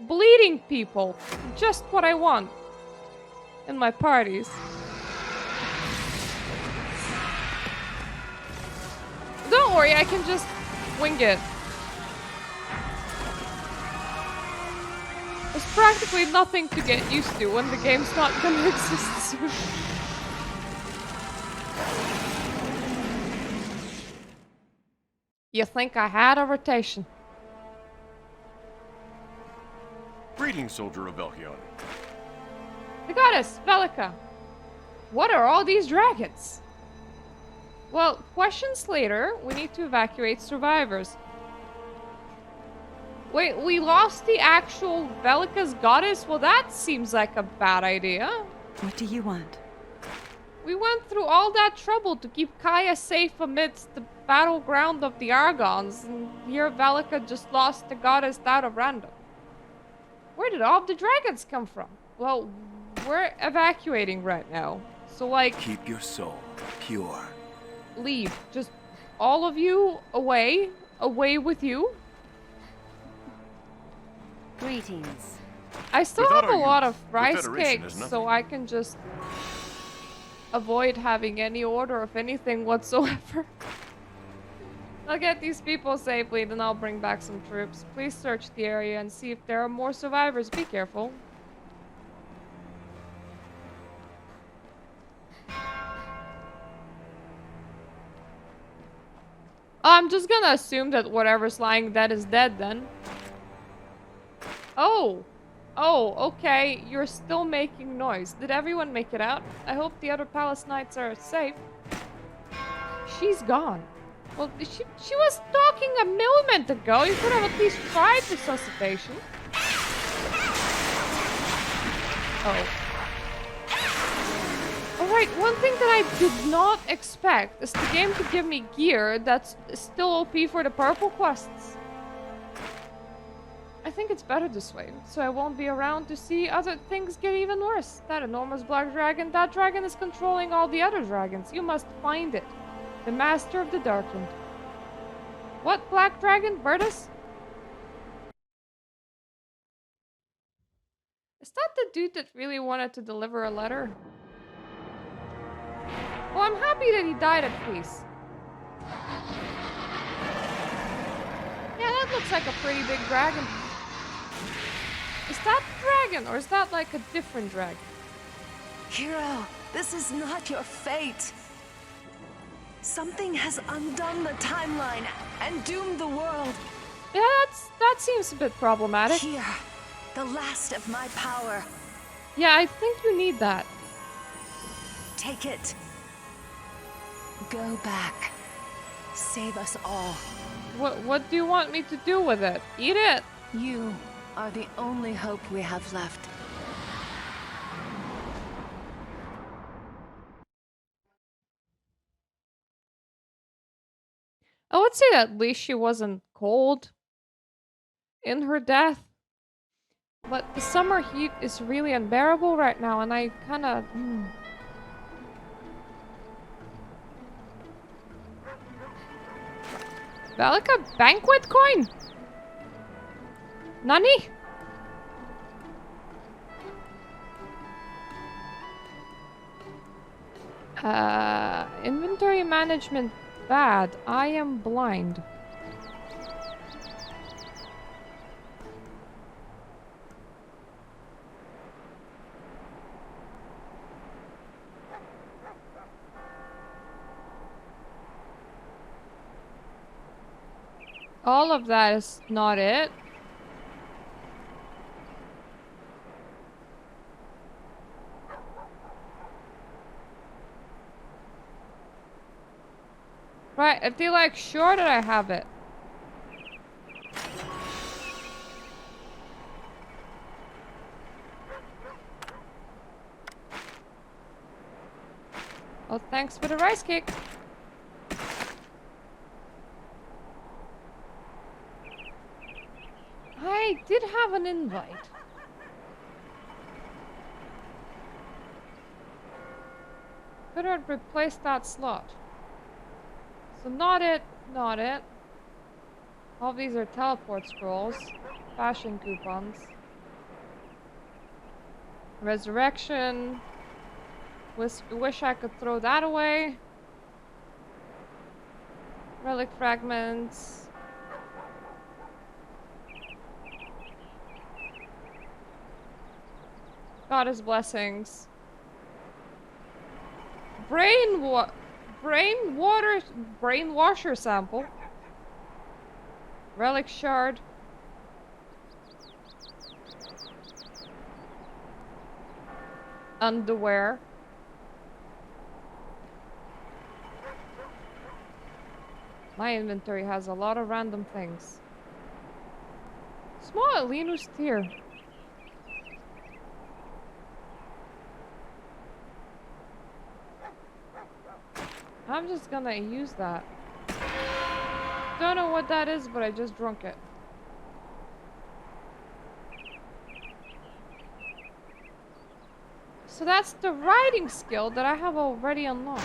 Bleeding people. Just what I want. In my parties. Don't worry, I can just wing it. There's practically nothing to get used to when the game's not gonna exist soon. You think I had a rotation? Greetings, soldier of Velkion. The goddess, Velika. What are all these dragons? Well, questions later, we need to evacuate survivors. Wait, we lost the actual Velika's goddess? Well, that seems like a bad idea. What do you want? We went through all that trouble to keep Kaya safe amidst the battleground of the Argons, and here Velika just lost the goddess out of random. Where did all the dragons come from? Well, we're evacuating right now. So, like... Keep your soul pure. Leave. Just all of you away. Away with you. Greetings. I still Without have a our lot youth, of the rice Federation is cakes, nothing. so I can just avoid having any order of anything whatsoever. I'll get these people safely, then I'll bring back some troops. Please search the area and see if there are more survivors. Be careful. I'm just gonna assume that whatever's lying dead is dead then. Oh. Oh, okay. You're still making noise. Did everyone make it out? I hope the other palace knights are safe. She's gone. Well, she was talking a moment ago. You could have at least tried resuscitation. Oh. Alright, one thing that I did not expect is the game to give me gear that's still OP for the purple quests. I think it's better this way, so I won't be around to see other things get even worse. That enormous black dragon, that dragon is controlling all the other dragons. You must find it. The master of the Darkland. What black dragon? Bertus? Is that the dude that really wanted to deliver a letter? Well, I'm happy that he died at peace. Yeah, that looks like a pretty big dragon. Is that the dragon, or is that like a different dragon? Hero, this is not your fate. Something has undone the timeline and doomed the world. Yeah, that seems a bit problematic. Here, the last of my power. Yeah, I think you need that. Take it. Go back. Save us all. What do you want me to do with it? Eat it? You are the only hope we have left. I would say that at least she wasn't cold in her death. But the summer heat is really unbearable right now, and I kinda... Velika banquet coin? Nani? Inventory management bad. I am blind. All of that is not it. Right, I feel like sure that I have it. Oh, thanks for the rice cake. I did have an invite. Could have replaced that slot. So not it, not it. All these are teleport scrolls. Fashion coupons. Resurrection. Wish I could throw that away. Relic fragments. Goddess blessings. Brainwasher sample. Relic shard. Underwear. My inventory has a lot of random things. Small Linus tier. I'm just gonna use that. Don't know what that is, but I just drunk it. So that's the writing skill that I have already unlocked.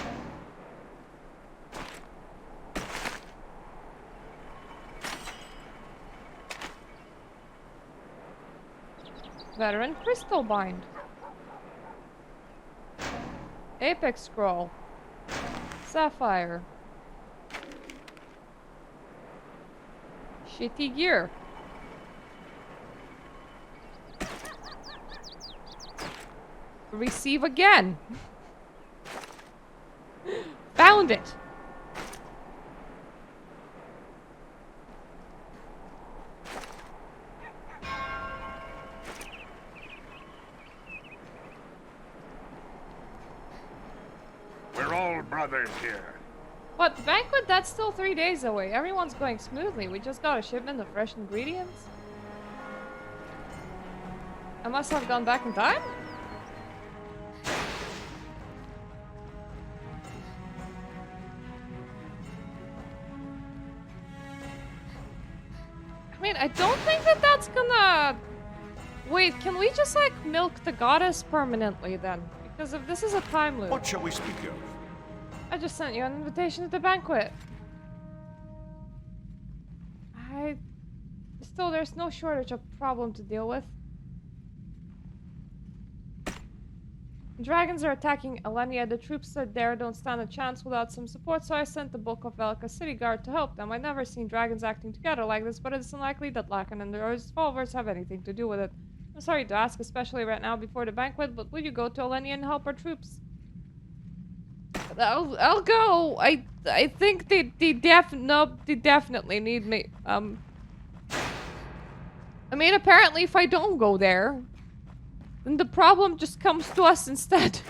Veteran Crystal Bind. Apex Scroll. Sapphire. Shitty gear. Receive again. Found it. We're all brothers here. What, the banquet? That's still 3 days away. Everyone's going smoothly. We just got a shipment of fresh ingredients. I must have gone back in time? I mean, I don't think that that's gonna... Wait, can we just, like, milk the goddess permanently, then? Because if this is a time loop... What shall we speak of? I just sent you an invitation to the banquet. Still, there's no shortage of problem to deal with. Dragons are attacking Elenia. The troops there don't stand a chance without some support, so I sent the bulk of Velka's city guard to help them. I've never seen dragons acting together like this, but it's unlikely that Lacan and his followers have anything to do with it. I'm sorry to ask, especially right now before the banquet, but will you go to Elenia and help our troops? I'll go. I think they definitely need me. I mean, apparently, if I don't go there, then the problem just comes to us instead.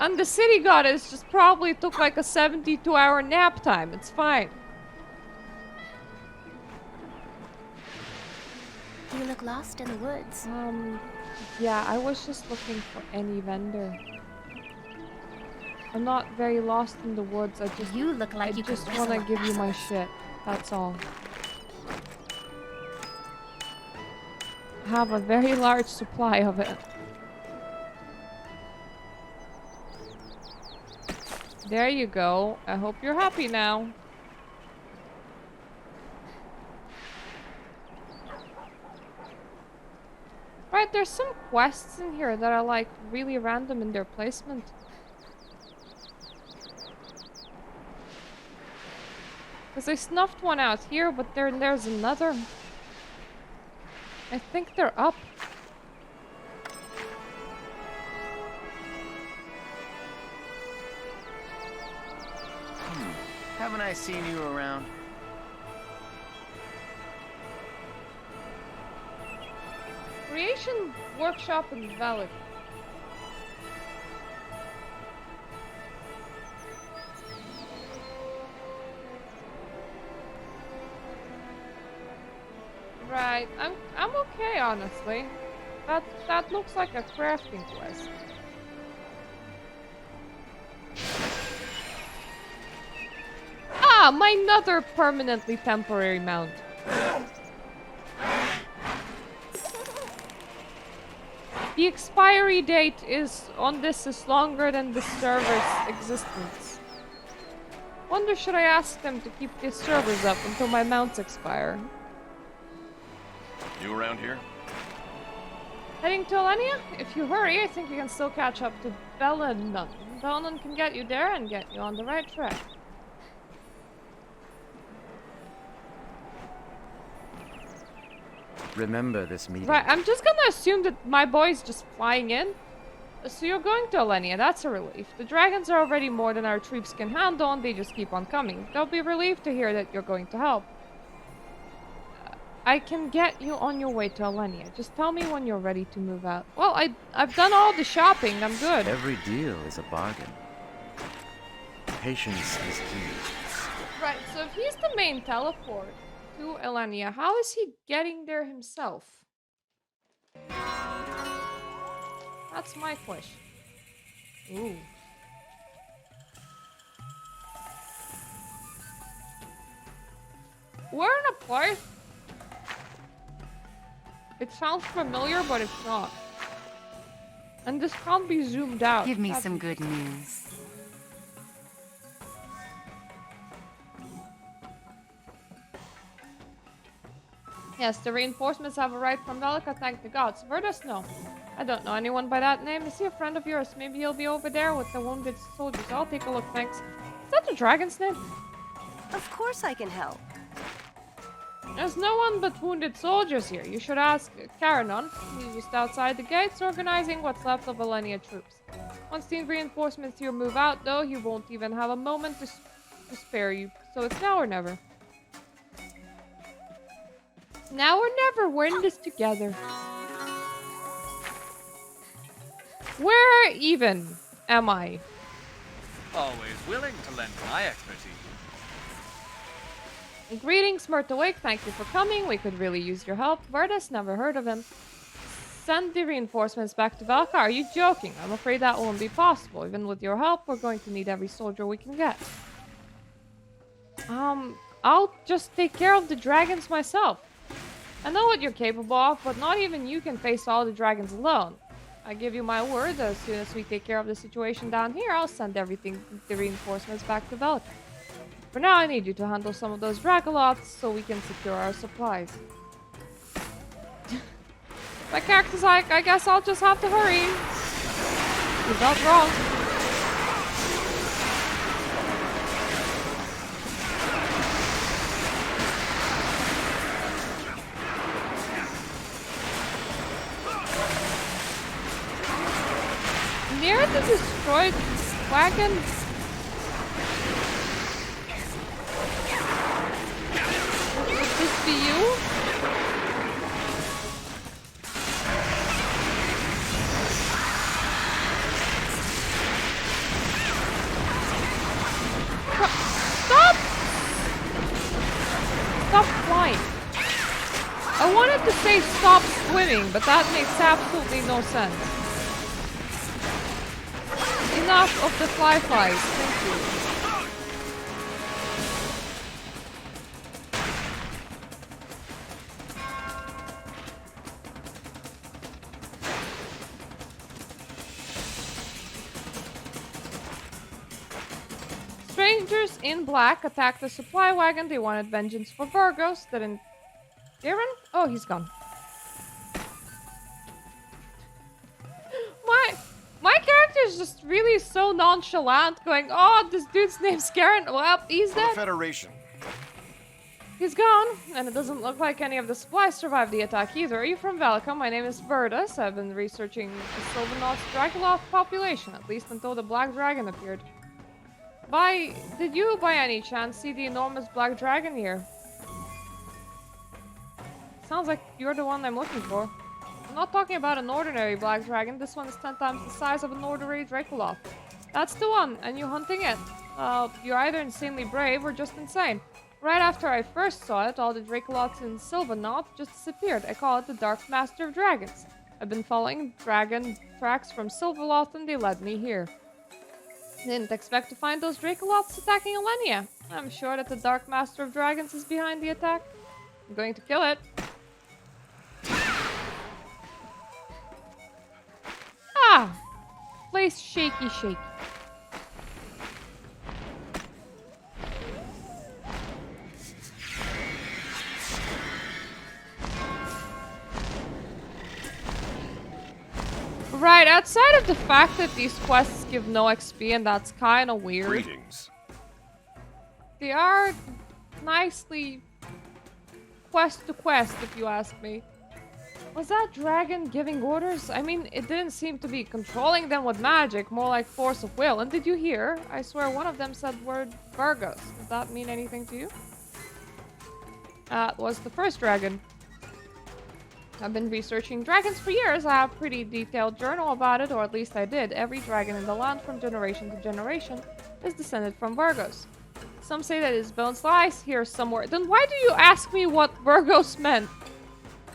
And the city goddess just probably took like a 72-hour nap time. It's fine. You look lost in the woods. Yeah, I was just looking for any vendor. I'm not very lost in the woods. You look like you just could want to wrestle give you my basilisk. shit. That's all. I have a very large supply of it. There you go. I hope you're happy now. Right, there's some quests in here that are like really random in their placement. Because I snuffed one out here, but there's another. I think they're up. Haven't I seen you around? Creation workshop in Valid. Right, I'm okay, honestly. That looks like a crafting quest. Ah, my another permanently temporary mount. The expiry date is on this is longer than the server's existence. What wonder should I ask them to keep these servers up until my mounts expire? You around here? Heading to Alenia? If you hurry, I think you can still catch up to Bellenon. Bellenon can get you there and get you on the right track. Remember this meeting. Right, I'm just gonna assume that my boy's just flying in. So you're going to Alenia, that's a relief. The dragons are already more than our troops can handle and they just keep on coming. They'll be relieved to hear that you're going to help. I can get you on your way to Alenia. Just tell me when you're ready to move out. Well, I've done all the shopping, I'm good. Every deal is a bargain. Patience is key. Right, so if he's the main teleport to Alenia, how is he getting there himself? That's my question. Ooh. We're in a place. It sounds familiar, but it's not. And this can't be zoomed out. Give me some good news. Yes, the reinforcements have arrived from Velika, thank the gods. Vertus, no. I don't know anyone by that name. Is he a friend of yours? Maybe he'll be over there with the wounded soldiers. I'll take a look, thanks. Is that the dragon's name? Of course I can help. There's no one but wounded soldiers here. You should ask Karanon. He's just outside the gates organizing what's left of Alenia troops. Once the reinforcements here move out, though, he won't even have a moment to spare you. So it's now or never. Now or never, we're in this together. Where even am I? Always willing to lend my expertise. Greetings, Murtawake. Thank you for coming. We could really use your help. Vertus, never heard of him. Send the reinforcements back to Valka. Are you joking? I'm afraid that won't be possible. Even with your help, we're going to need every soldier we can get. I'll just take care of the dragons myself. I know what you're capable of, but not even you can face all the dragons alone. I give you my word, as soon as we take care of the situation down here, I'll send everything, the reinforcements back to Velka. For now, I need you to handle some of those Dragoloths so we can secure our supplies. My character's like, I guess I'll just have to hurry. He's not wrong. Near the destroyed wagon. Would this be you? Stop! Stop flying. I wanted to say stop swimming, but that makes absolutely no sense. Enough of the flies, thank you. Strangers in black attacked the supply wagon. They wanted vengeance for Burgos. Didn't... Aaron? Oh, he's gone. My character is just really so nonchalant, going, oh, this dude's name's Garen. Well, he's dead. Federation. He's gone, and it doesn't look like any of the supplies survived the attack either. Are you from Velka? My name is Vertus. I've been researching the Sylvanot's Dracula population, at least until the Black Dragon appeared. Did you, by any chance, see the enormous Black Dragon here? Sounds like you're the one I'm looking for. I'm not talking about an ordinary Black Dragon. This one is 10 times the size of an ordinary Dracula. That's the one, and you hunting it. You're either insanely brave or just insane. Right after I first saw it, all the Dracolots in Sylvanot just disappeared. I call it the Dark Master of Dragons. I've been following dragon tracks from Sylvanot and they led me here. Didn't expect to find those Dracolots attacking Alenia. I'm sure that the Dark Master of Dragons is behind the attack. I'm going to kill it. Ah! Place shaky shaky. Right, outside of the fact that these quests give no XP and that's kind of weird. Greetings. They are nicely quest to quest, if you ask me. Was that dragon giving orders? I mean, it didn't seem to be controlling them with magic, more like force of will. And did you hear? I swear one of them said word Virgos. Does that mean anything to you? That was the first dragon. I've been researching dragons for years. I have a pretty detailed journal about it, or at least I did. Every dragon in the land from generation to generation is descended from Virgos. Some say that his bones lies here somewhere. Then why do you ask me what Virgos meant?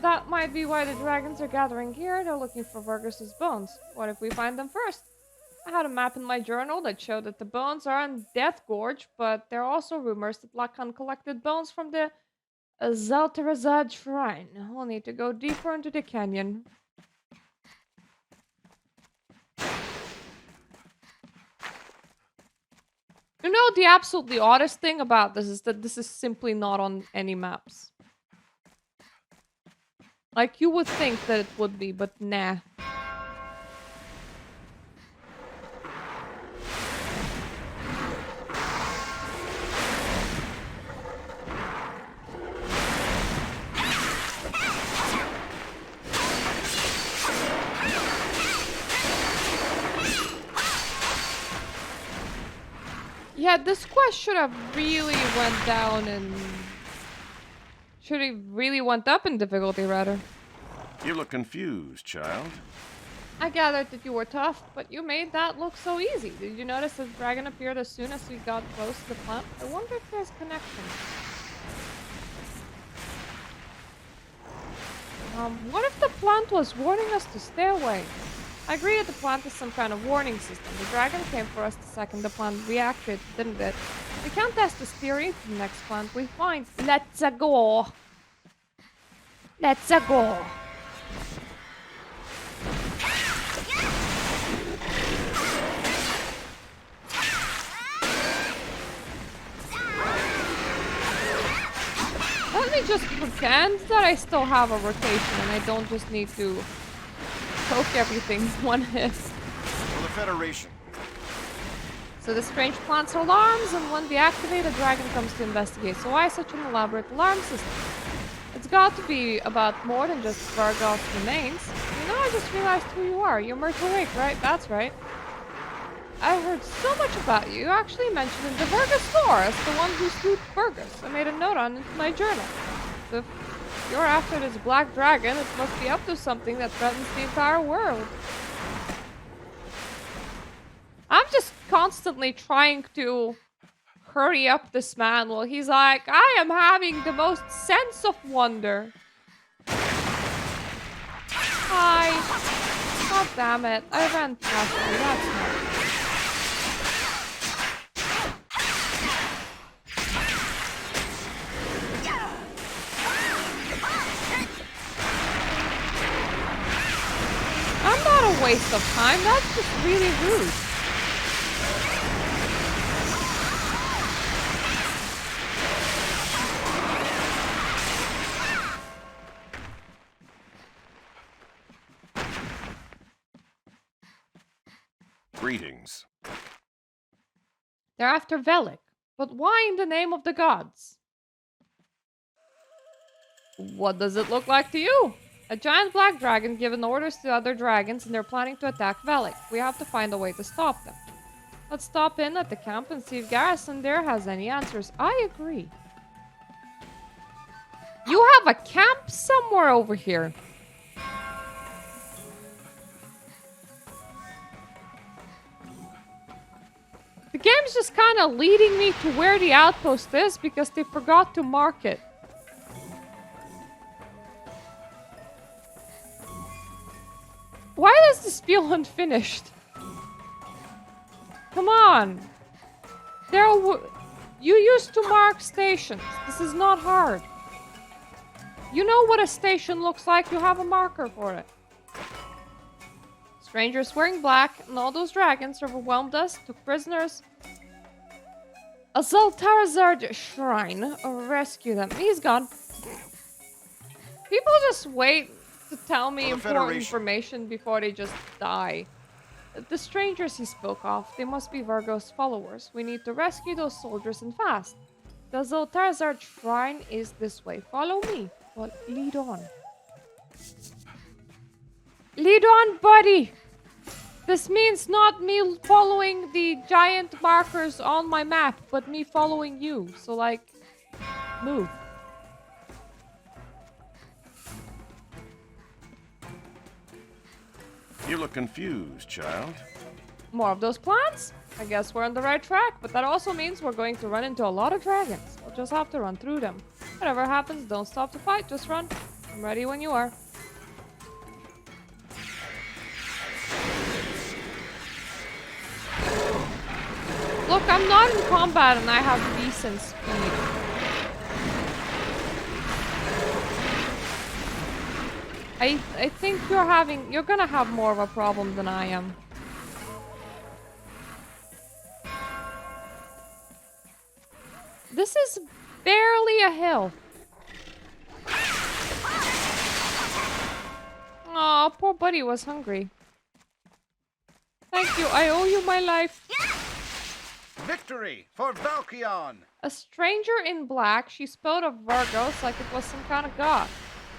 That might be why the dragons are gathering here. They're looking for Virgos' bones. What if we find them first? I had a map in my journal that showed that the bones are in Death Gorge, but there are also rumors that lack uncollected bones from the Zaltarazad Shrine. We'll need to go deeper into the canyon. You know, the absolutely oddest thing about this is that this is simply not on any maps. Like, you would think that it would be, but nah. Yeah, this quest should have really went down and... should have really went up in difficulty, rather. You look confused, child. I gathered that you were tough, but you made that look so easy. Did you notice the dragon appeared as soon as we got close to the plant? I wonder if there's connection. What if the plant was warning us to stay away? I agree that the plant is some kind of warning system. The dragon came for us the second the plant reacted, didn't it? We can't test this theory to the next plant we find. Let's go. Let's go. Let me just pretend that I still have a rotation and I don't just need to poke everything in one hit. For the Federation. So the strange plants are alarms, and when they activate, a dragon comes to investigate. So why such an elaborate alarm system? It's got to be about more than just Vargos remains. You know, I just realized who you are. You're Myrtle Wake, right? That's right. I heard so much about you. You actually mentioned in the Virgus lore as the one who slew Virgus. I made a note on it in my journal. So if you're after this black dragon, it must be up to something that threatens the entire world. I'm just constantly trying to hurry up this man while he's like, I am having the most sense of wonder. Hi. God damn it. I ran past you. That's not. I'm not a waste of time. That's just really rude. Greetings. They're after Velik. But why in the name of the gods? What does it look like to you? A giant black dragon given orders to other dragons and they're planning to attack Velik. We have to find a way to stop them. Let's stop in at the camp and see if Garrison there has any answers. I agree. You have a camp somewhere over here. The game's just kind of leading me to where the outpost is because they forgot to mark it. Why does this feel unfinished? Come on. You used to mark stations. This is not hard. You know what a station looks like. You have a marker for it. Strangers wearing black and all those dragons overwhelmed us, took prisoners. A Zaltarazard shrine. Rescue them. He's gone. People just wait to tell me For the important Federation. information before they just die. The strangers he spoke of, they must be Virgo's followers. We need to rescue those soldiers and fast. The Zoltarzar shrine is this way. Follow me. Well, lead on. Lead on, buddy! This means not me following the giant markers on my map, but me following you. So, like, move. You look confused, child. More of those plants? I guess we're on the right track, but that also means we're going to run into a lot of dragons. We'll just have to run through them. Whatever happens, don't stop to fight, just run. I'm ready when you are. Look, I'm not in combat and I have decent speed. I think you're gonna have more of a problem than I am. This is barely a hill. Aw, poor buddy was hungry. Thank you, I owe you my life. Victory for Valkion! A stranger in black, she spoke of Virgos like it was some kind of god.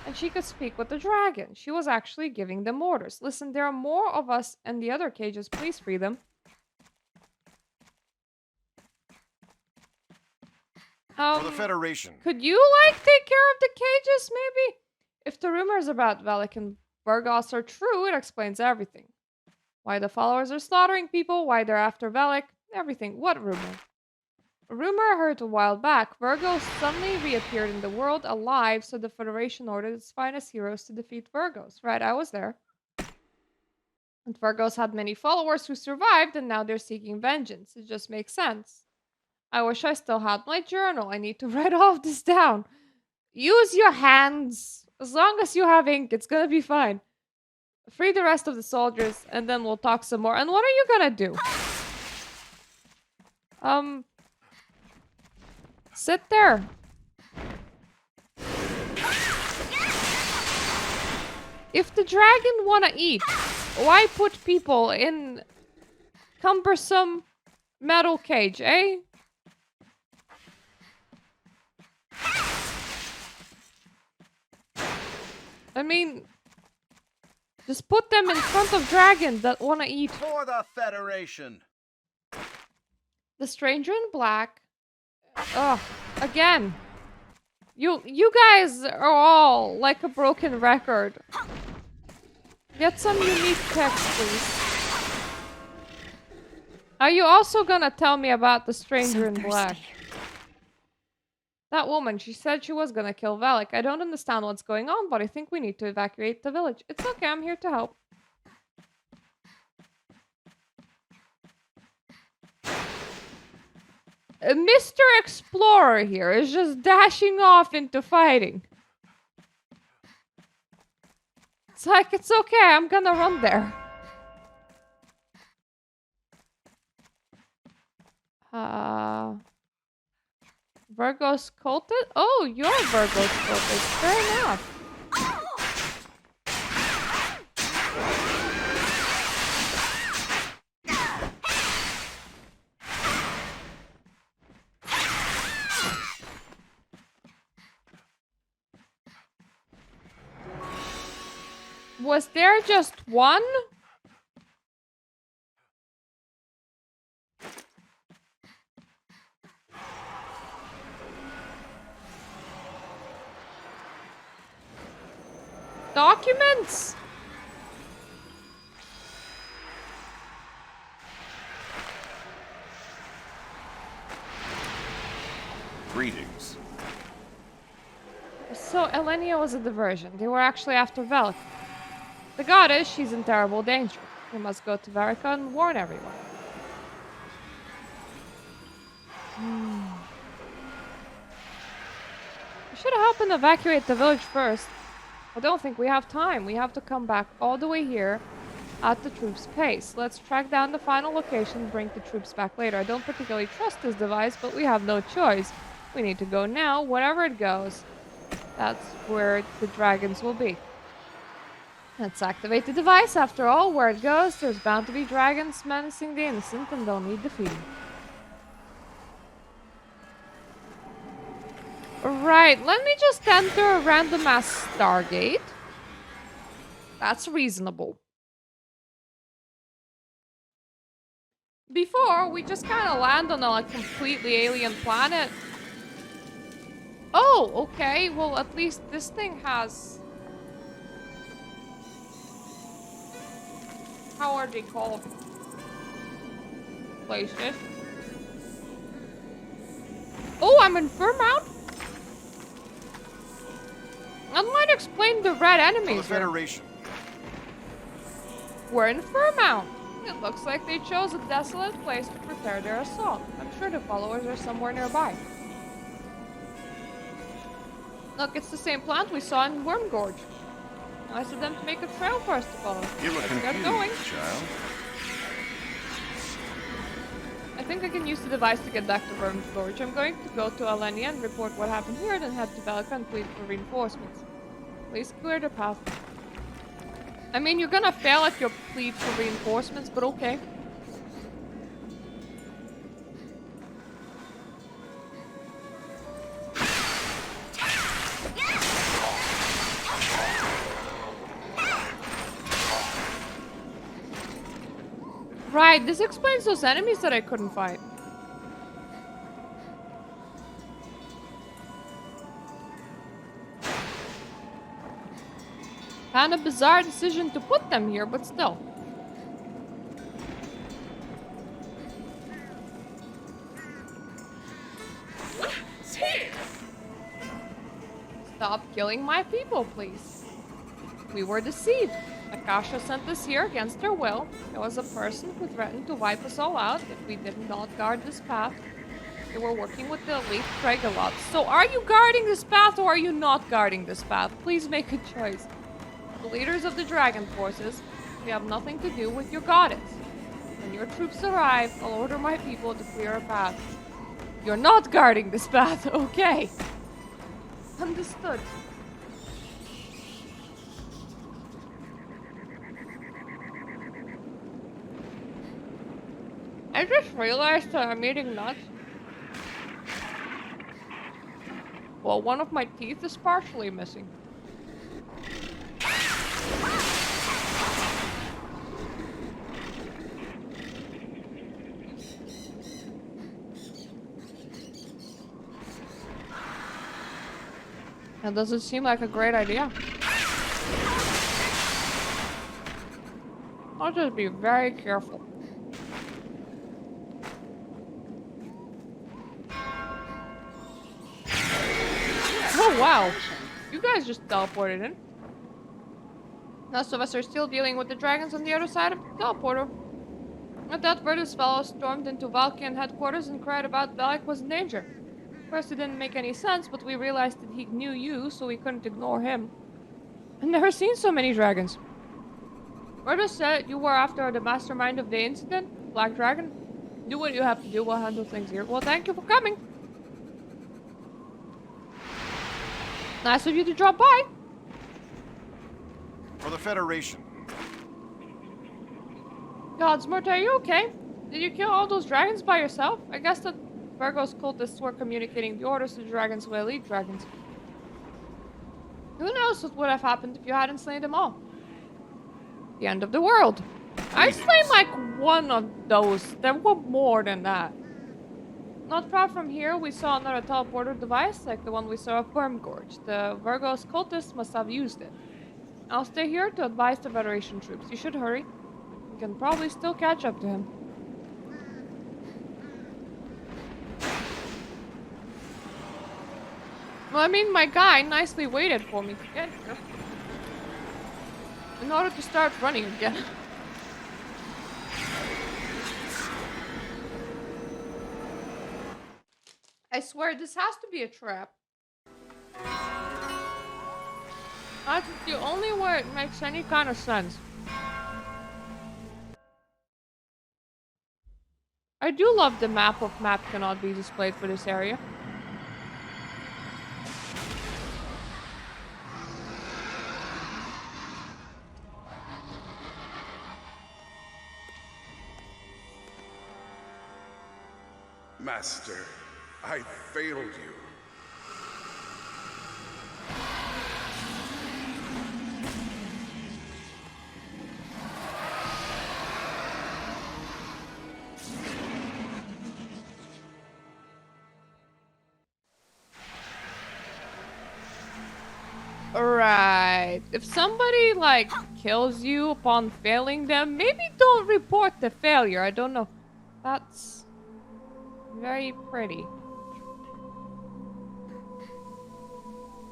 And she could speak with the dragon. She was actually giving them orders. Listen, there are more of us in the other cages. Please free them. For the Federation. Could you, like, take care of the cages, maybe? If the rumors about Velik and Virgos are true, it explains everything. Why the followers are slaughtering people, why they're after Velik, everything. What rumor? A rumor I heard a while back. Virgos suddenly reappeared in the world alive, so the Federation ordered its finest heroes to defeat Virgos. Right, I was there. And Virgos had many followers who survived, and now they're seeking vengeance. It just makes sense. I wish I still had my journal. I need to write all of this down. Use your hands. As long as you have ink, it's gonna be fine. Free the rest of the soldiers, and then we'll talk some more. And what are you gonna do? Sit there. If the dragon wanna eat, why put people in cumbersome metal cage, eh? I mean, just put them in front of dragons that wanna eat. For the Federation! The stranger in black. Ugh, again. You guys are all like a broken record. Get some unique text, please. Are you also gonna tell me about the stranger in black? That woman, she said she was gonna kill Velik. I don't understand what's going on, but I think we need to evacuate the village. It's okay, I'm here to help. Mr. Explorer here is just dashing off into fighting. It's like, it's okay, I'm gonna run there. Virgo's cultist? Oh, you're Virgo's cultist. Fair enough. Was there just one? Documents? Greetings. So Elenia was a diversion. They were actually after Velik. The goddess, she's in terrible danger. We must go to Verica and warn everyone. We should have helped and evacuate the village first. I don't think we have time. We have to come back all the way here at the troops' pace. Let's track down the final location and bring the troops back later. I don't particularly trust this device, but we have no choice. We need to go now. Wherever it goes, that's where the dragons will be. Let's activate the device. After all, where it goes, there's bound to be dragons menacing the innocent and they'll need defeating. Right, let me just enter a random ass Stargate. That's reasonable. Before, we just kind of land on a like, completely alien planet. Oh, okay. Well, at least this thing has... How are they called? Places. Oh, I'm in Fairmount? That might explain the red enemies. For the Federation. We're in Fairmount. It looks like they chose a desolate place to prepare their assault. I'm sure the followers are somewhere nearby. Look, it's the same plant we saw in Worm Gorge. Nice of them to make a trail for us to follow. You look Let's get confused, going. child. I think I can use the device to get back to Worm Gorge. I'm going to go to Alenia and report what happened here, then head to Belka and plead for reinforcements. Please clear the path. I mean, you're gonna fail at your plea for reinforcements, but okay. Right, this explains those enemies that I couldn't fight. Kind of bizarre decision to put them here, but still. Stop killing my people, please. We were deceived. Akasha sent us here against her will. There was a person who threatened to wipe us all out if we did not guard this path. They were working with the elite Tregalots. So are you guarding this path or are you not guarding this path? Please make a choice. The leaders of the dragon forces, we have nothing to do with your goddess. When your troops arrive, I'll order my people to clear a path. You're not guarding this path, okay. Understood. I just realized that I'm eating nuts. Well, one of my teeth is partially missing. That doesn't seem like a great idea. I'll just be very careful. Oh wow, you guys just teleported in. Most of us are still dealing with the dragons on the other side of the teleporter. At that, Virtus fellow stormed into Valkian headquarters and cried about Belek was in danger. First it didn't make any sense, but we realized that he knew you, so we couldn't ignore him. I've never seen so many dragons. Virtus said you were after the mastermind of the incident, Black Dragon. Do what you have to do, we'll handle things here. Well, thank you for coming. Nice of you to drop by. For the Federation. Godsmart, are you okay? Did you kill all those dragons by yourself? I guess that Virgo's cultists were communicating the orders to the dragons with elite dragons. Who knows what would have happened if you hadn't slain them all? The end of the world. I slain like one of those. There were more than that. Not far from here, we saw another teleporter device, like the one we saw at Worm Gorge. The Virgo's cultists must have used it. I'll stay here to advise the Federation troops. You should hurry. You can probably still catch up to him. Well, I mean, my guy nicely waited for me to get here. In order to start running again. I swear, this has to be a trap. That's the only way it makes any kind of sense. I do love the map of map cannot be displayed for this area. Master, I failed you. Right. If somebody, like, kills you upon failing them, maybe don't report the failure. I don't know. That's very pretty.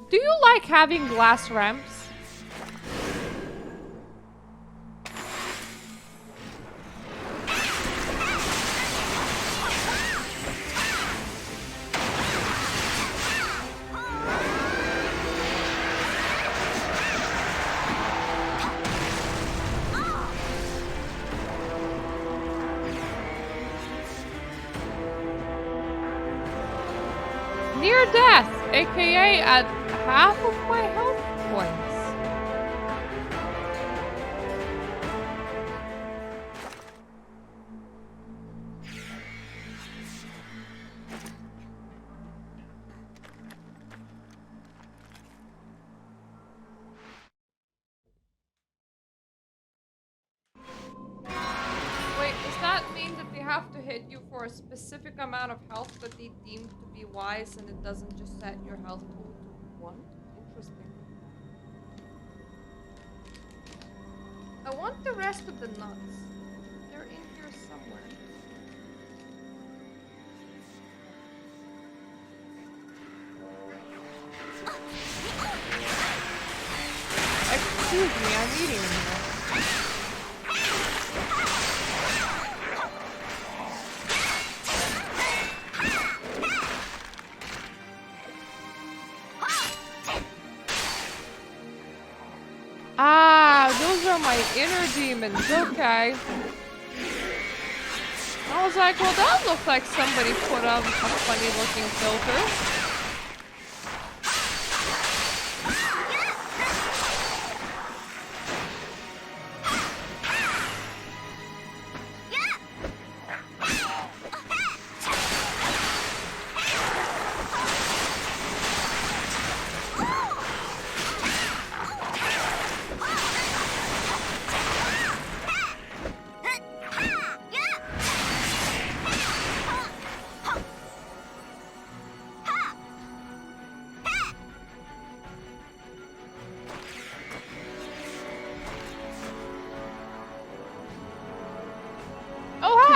Do you like having glass ramps? Near death, aka at half of my health points. Wait, does that mean that they have to hit you for a specific amount of health that they deem to be wise and it doesn't just set your health pool to 1? Interesting. I want the rest of the nuts. They're in here somewhere. Excuse me, I'm eating them. Ah, those are my inner demons, okay. I was like, well, that looks like somebody put on a funny looking filter.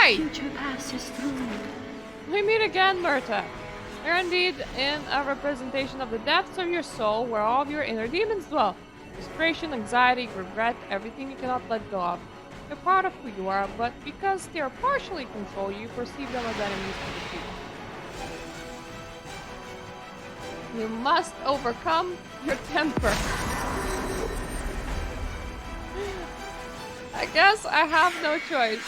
Future passes through. We meet again, Myrta. You're indeed in a representation of the depths of your soul, where all of your inner demons dwell. Frustration, anxiety, regret, everything you cannot let go of. You're part of who you are, but because they are partially control you, perceive them as enemies to defeat. You must overcome your temper. I guess I have no choice.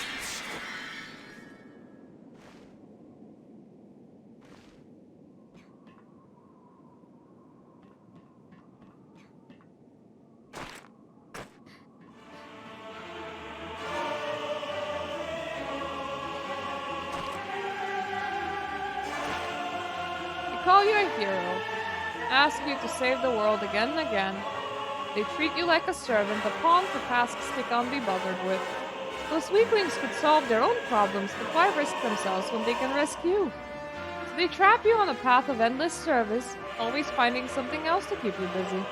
Call you a hero, ask you to save the world again and again. They treat you like a servant, a pawn for tasks they can't be bothered with. Those weaklings could solve their own problems, but why risk themselves when they can rescue you? So they trap you on a path of endless service, always finding something else to keep you busy.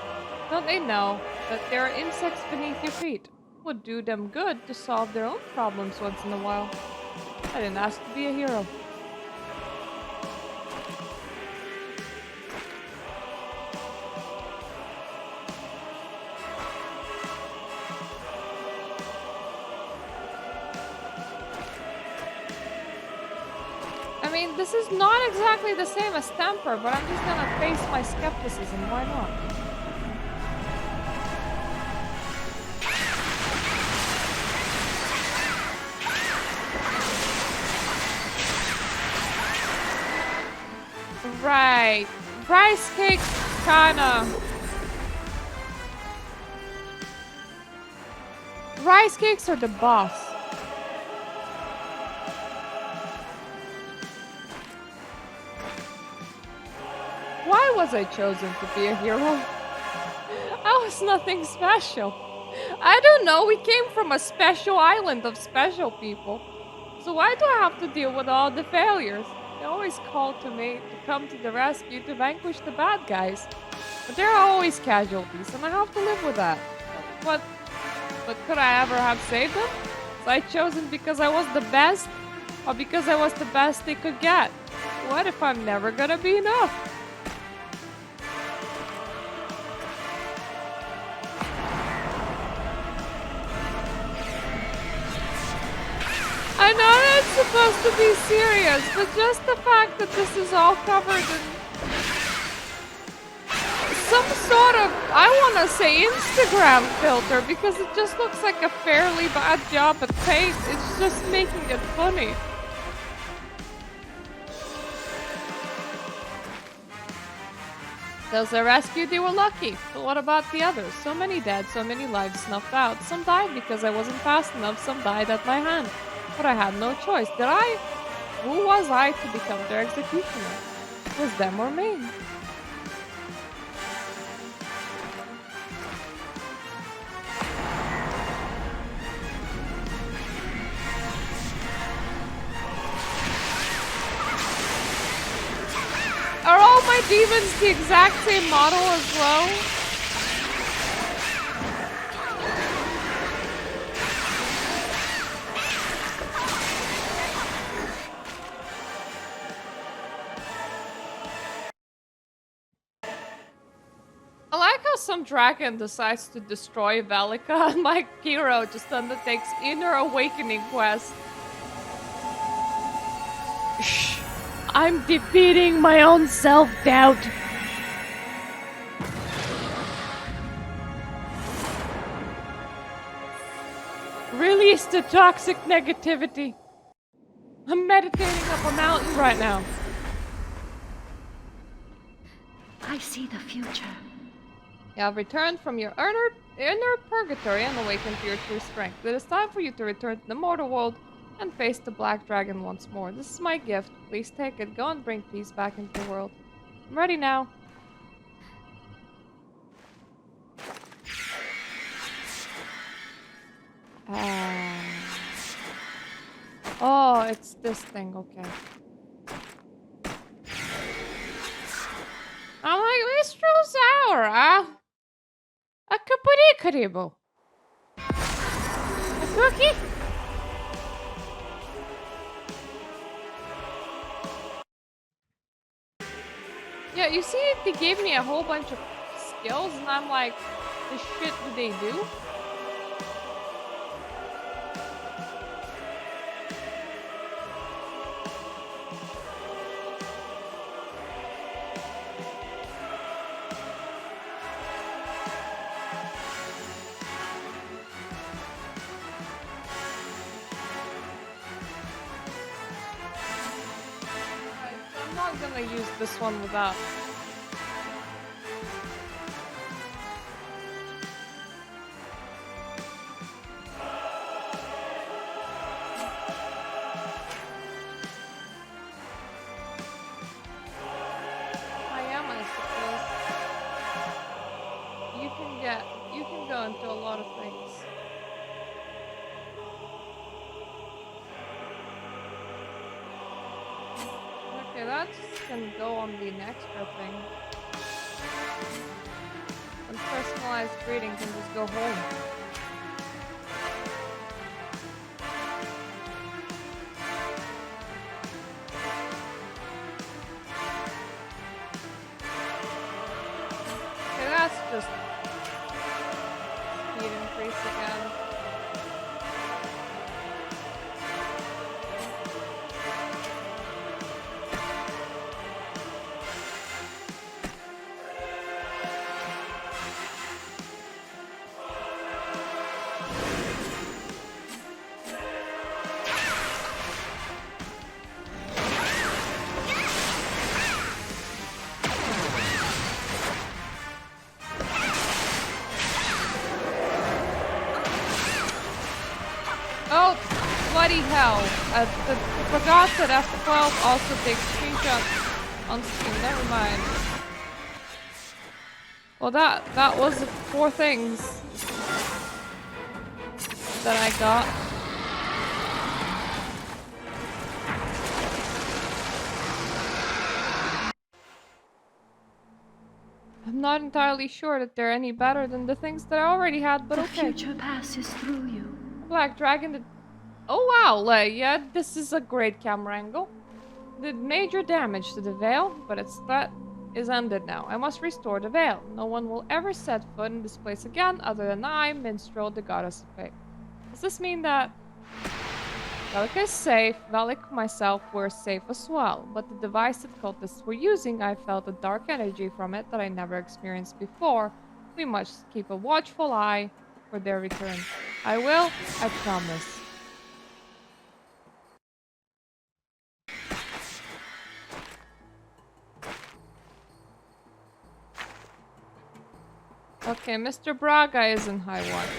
Don't they know that there are insects beneath your feet? It would do them good to solve their own problems once in a while. I didn't ask to be a hero. I mean, this is not exactly the same as temper, but I'm just gonna face my skepticism. Why not? Right. Rice cakes, kinda. Rice cakes are the boss. was I chosen to be a hero? I was nothing special. I don't know, we came from a special island of special people. So why do I have to deal with all the failures? They always call to me to come to the rescue to vanquish the bad guys. But there are always casualties, and I have to live with that. But could I ever have saved them? Was I chosen because I was the best? Or because I was the best they could get? What if I'm never gonna be enough? I know it's supposed to be serious, but just the fact that this is all covered in some sort of, I want to say Instagram filter, because it just looks like a fairly bad job at paint. It's just making it funny. Those I rescued, they were lucky. But what about the others? So many dead, so many lives snuffed out. Some died because I wasn't fast enough, some died at my hand. But I had no choice. Did I? Who was I to become their executioner? Was them or me? Are all my demons the exact same model as well? I like how some dragon decides to destroy Velika and my hero just undertakes inner awakening quest. Shh. I'm defeating my own self-doubt. Release the toxic negativity. I'm meditating up a mountain right now. I see the future. You have returned from your inner purgatory and awakened to your true strength. It is time for you to return to the mortal world and face the black dragon once more. This is my gift. Please take it. Go and bring peace back into the world. I'm ready now. Oh, it's this thing. Okay. I'm like, Mistral Sour, a kapurikaribu. A cookie? Yeah, you see, they gave me a whole bunch of skills, and I'm like, the shit do they do? I'm not gonna use this one without. I am, I suppose. You can go into a lot of things. Okay, that can go on the extra thing. And personalized greeting can just go home. Okay, that's just speed increase again. Oh, bloody hell. Forgot that F12 also takes screenshots on Steam. Never mind. Well, that was the 4 things that I got. I'm not entirely sure that they're any better than the things that I already had, but The okay. future passes through you. Black Dragon did... Oh wow, yeah, this is a great camera angle. Did major damage to the veil, but its threat is ended now. I must restore the veil. No one will ever set foot in this place again other than I, Minstrel, the goddess of fate. Does this mean that Velik is safe? Velik, myself, were safe as well, but the device that cultists were using, I felt a dark energy from it that I never experienced before. We must keep a watchful eye for their return. I will, I promise. Okay, Mr. Braga is in high water.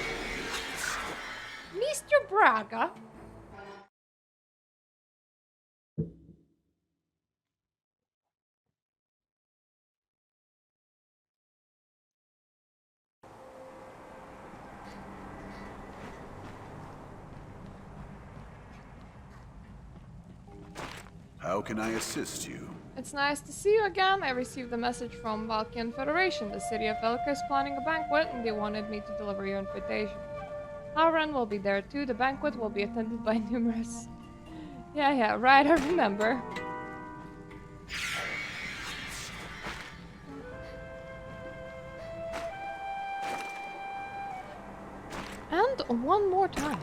Mr. Braga? How can I assist you? It's nice to see you again. I received a message from Valkian Federation. The city of Velka is planning a banquet and they wanted me to deliver your invitation. Halran will be there too. The banquet will be attended by numerous... Yeah, right, I remember. And one more time.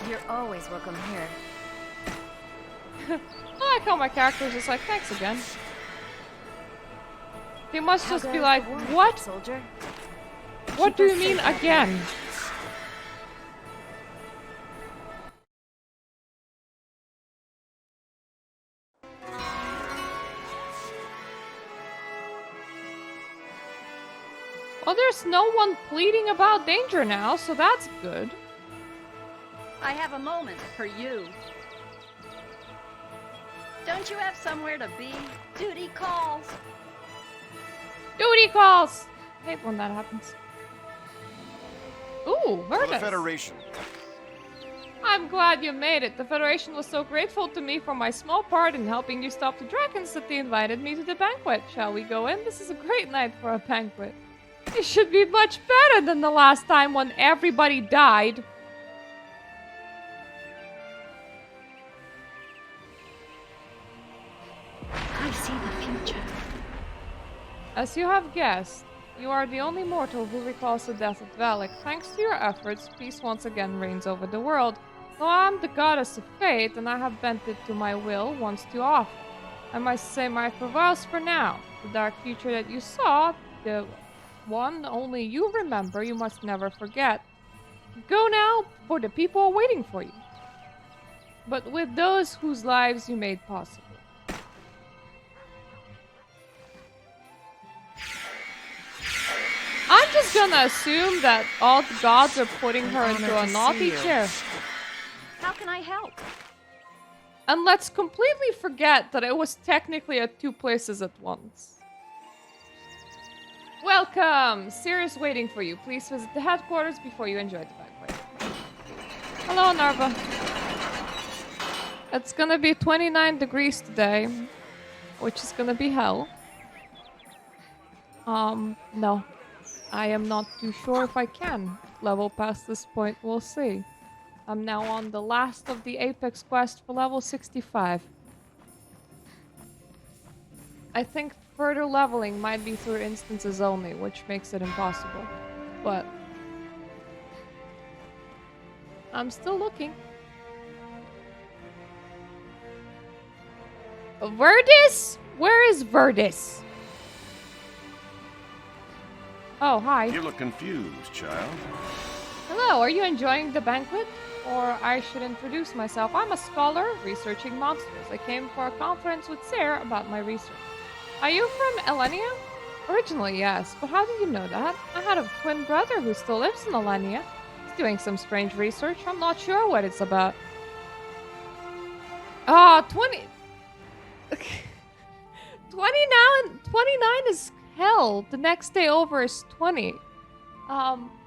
You're always welcome here. I like how my character is just like, thanks again. They must just be like, what? Soldier? What do you mean again? Well, there's no one pleading about danger now, so that's good. I have a moment for you. Don't you have somewhere to be? Duty calls. Duty calls! I hate when that happens. Ooh, For the Virtus. Federation. I'm glad you made it. The Federation was so grateful to me for my small part in helping you stop the dragons that they invited me to the banquet. Shall we go in? This is a great night for a banquet. It should be much better than the last time when everybody died. I see the future. As you have guessed, you are the only mortal who recalls the death of Velik. Thanks to your efforts, peace once again reigns over the world. Though I am the goddess of fate, and I have bent it to my will once too often. I must say my farewells for now. The dark future that you saw, the one only you remember, you must never forget. Go now, for the people are waiting for you. But with those whose lives you made possible. I'm just gonna assume that all the gods are putting her into a naughty chair. How can I help? And let's completely forget that it was technically at 2 places at once. Welcome! Seer is waiting for you. Please visit the headquarters before you enjoy the banquet. Hello, Narva. It's gonna be 29 degrees today, which is gonna be hell. No. I am not too sure if I can level past this point. We'll see. I'm now on the last of the Apex quest for level 65. I think further leveling might be through instances only, which makes it impossible. But I'm still looking. Verdis? Where is Verdis? Oh, hi. You look confused, child. Hello, are you enjoying the banquet? Or I should introduce myself. I'm a scholar researching monsters. I came for a conference with Tera about my research. Are you from Elenia? Originally, yes, but how did you know that? I had a twin brother who still lives in Elenia. He's doing some strange research. I'm not sure what it's about. Ah, 20... 29 is hell. The next day over is 20.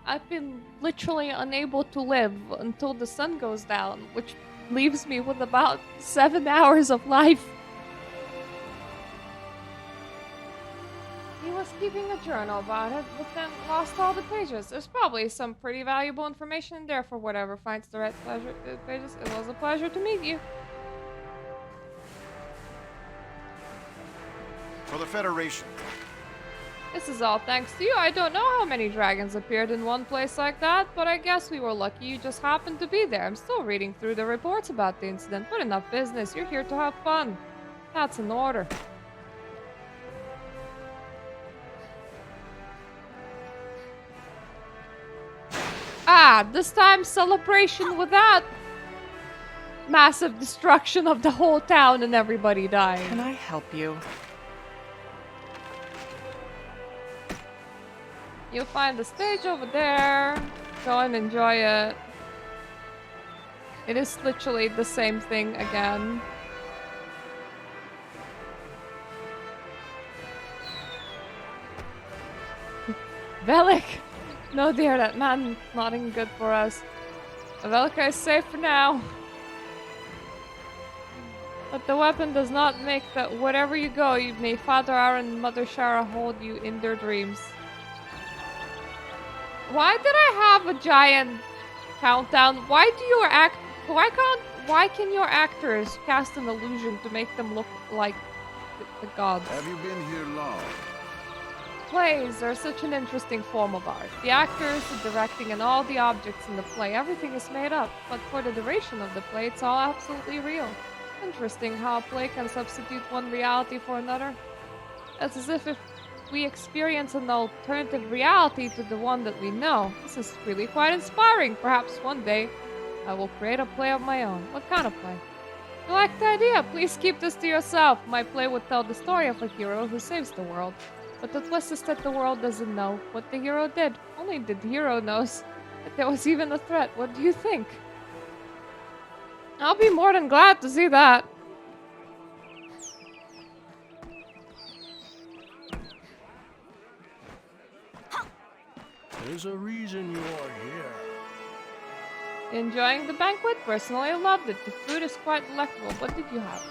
I've been literally unable to live until the sun goes down, which leaves me with about 7 hours of life. He was keeping a journal about it, but then lost all the pages. There's probably some pretty valuable information in there for whatever finds the right pages. It was a pleasure to meet you. For the Federation. This is all thanks to you. I don't know how many dragons appeared in one place like that, but I guess we were lucky you just happened to be there. I'm still reading through the reports about the incident, but enough business. You're here to have fun. That's in order. Ah, this time celebration without massive destruction of the whole town and everybody dying. Can I help you? You'll find the stage over there. Go and enjoy it. It is literally the same thing again. Velik! No dear, that man not in good for us. Velka is safe for now. But the weapon does not make that wherever you go, may Father Aaron and Mother Shara hold you in their dreams. Why did I have a giant countdown? Why can your actors cast an illusion to make them look like the gods? Have you been here long? Plays are such an interesting form of art. The actors, the directing, and all the objects in the play, everything is made up. But for the duration of the play, it's all absolutely real. Interesting how a play can substitute one reality for another. It's as if we experience an alternative reality to the one that we know. This is really quite inspiring. Perhaps one day I will create a play of my own. What kind of play? You like the idea? Please keep this to yourself. My play would tell the story of a hero who saves the world. But the twist is that the world doesn't know what the hero did. Only the hero knows that there was even a threat. What do you think? I'll be more than glad to see that. There's a reason you're here. Enjoying the banquet? Personally, I loved it. The food is quite delectable. What did you have?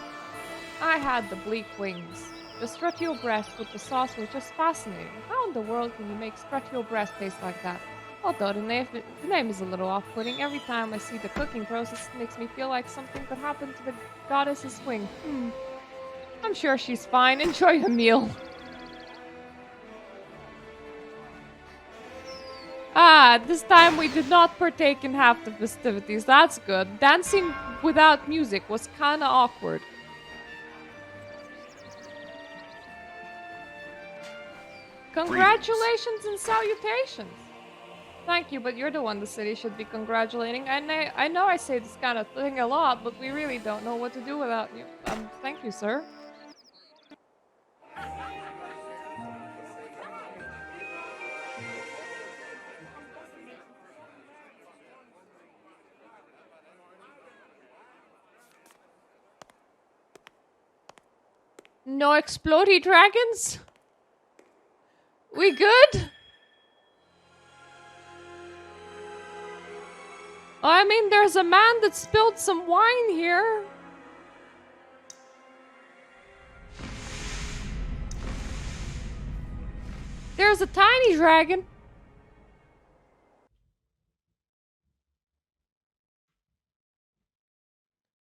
I had the bleak wings. The strutio breast with the sauce was just fascinating. How in the world can you make strutio breast taste like that? Although the name is a little off-putting. Every time I see the cooking process, it makes me feel like something could happen to the goddess's wing. I'm sure she's fine. Enjoy your meal. Ah, this time we did not partake in half the festivities. That's good. Dancing without music was kinda awkward. Congratulations and salutations! Thank you, but you're the one the city should be congratulating. I know I say this kind of thing a lot, but we really don't know what to do without you. Thank you, sir. No explodey dragons? We good? I mean, there's a man that spilled some wine here. There's a tiny dragon.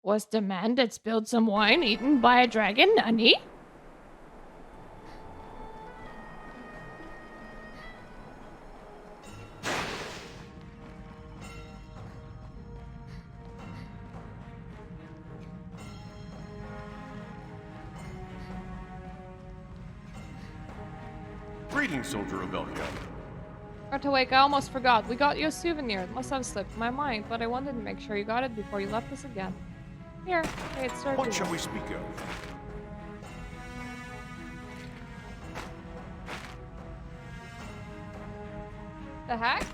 Was the man that spilled some wine eaten by a dragon, Nani? Greetings, soldier of Belka. Wake, I almost forgot. We got you a souvenir. It must have slipped my mind, but I wanted to make sure you got it before you left us again. Here, hey, it's started. What shall we speak of? The heck?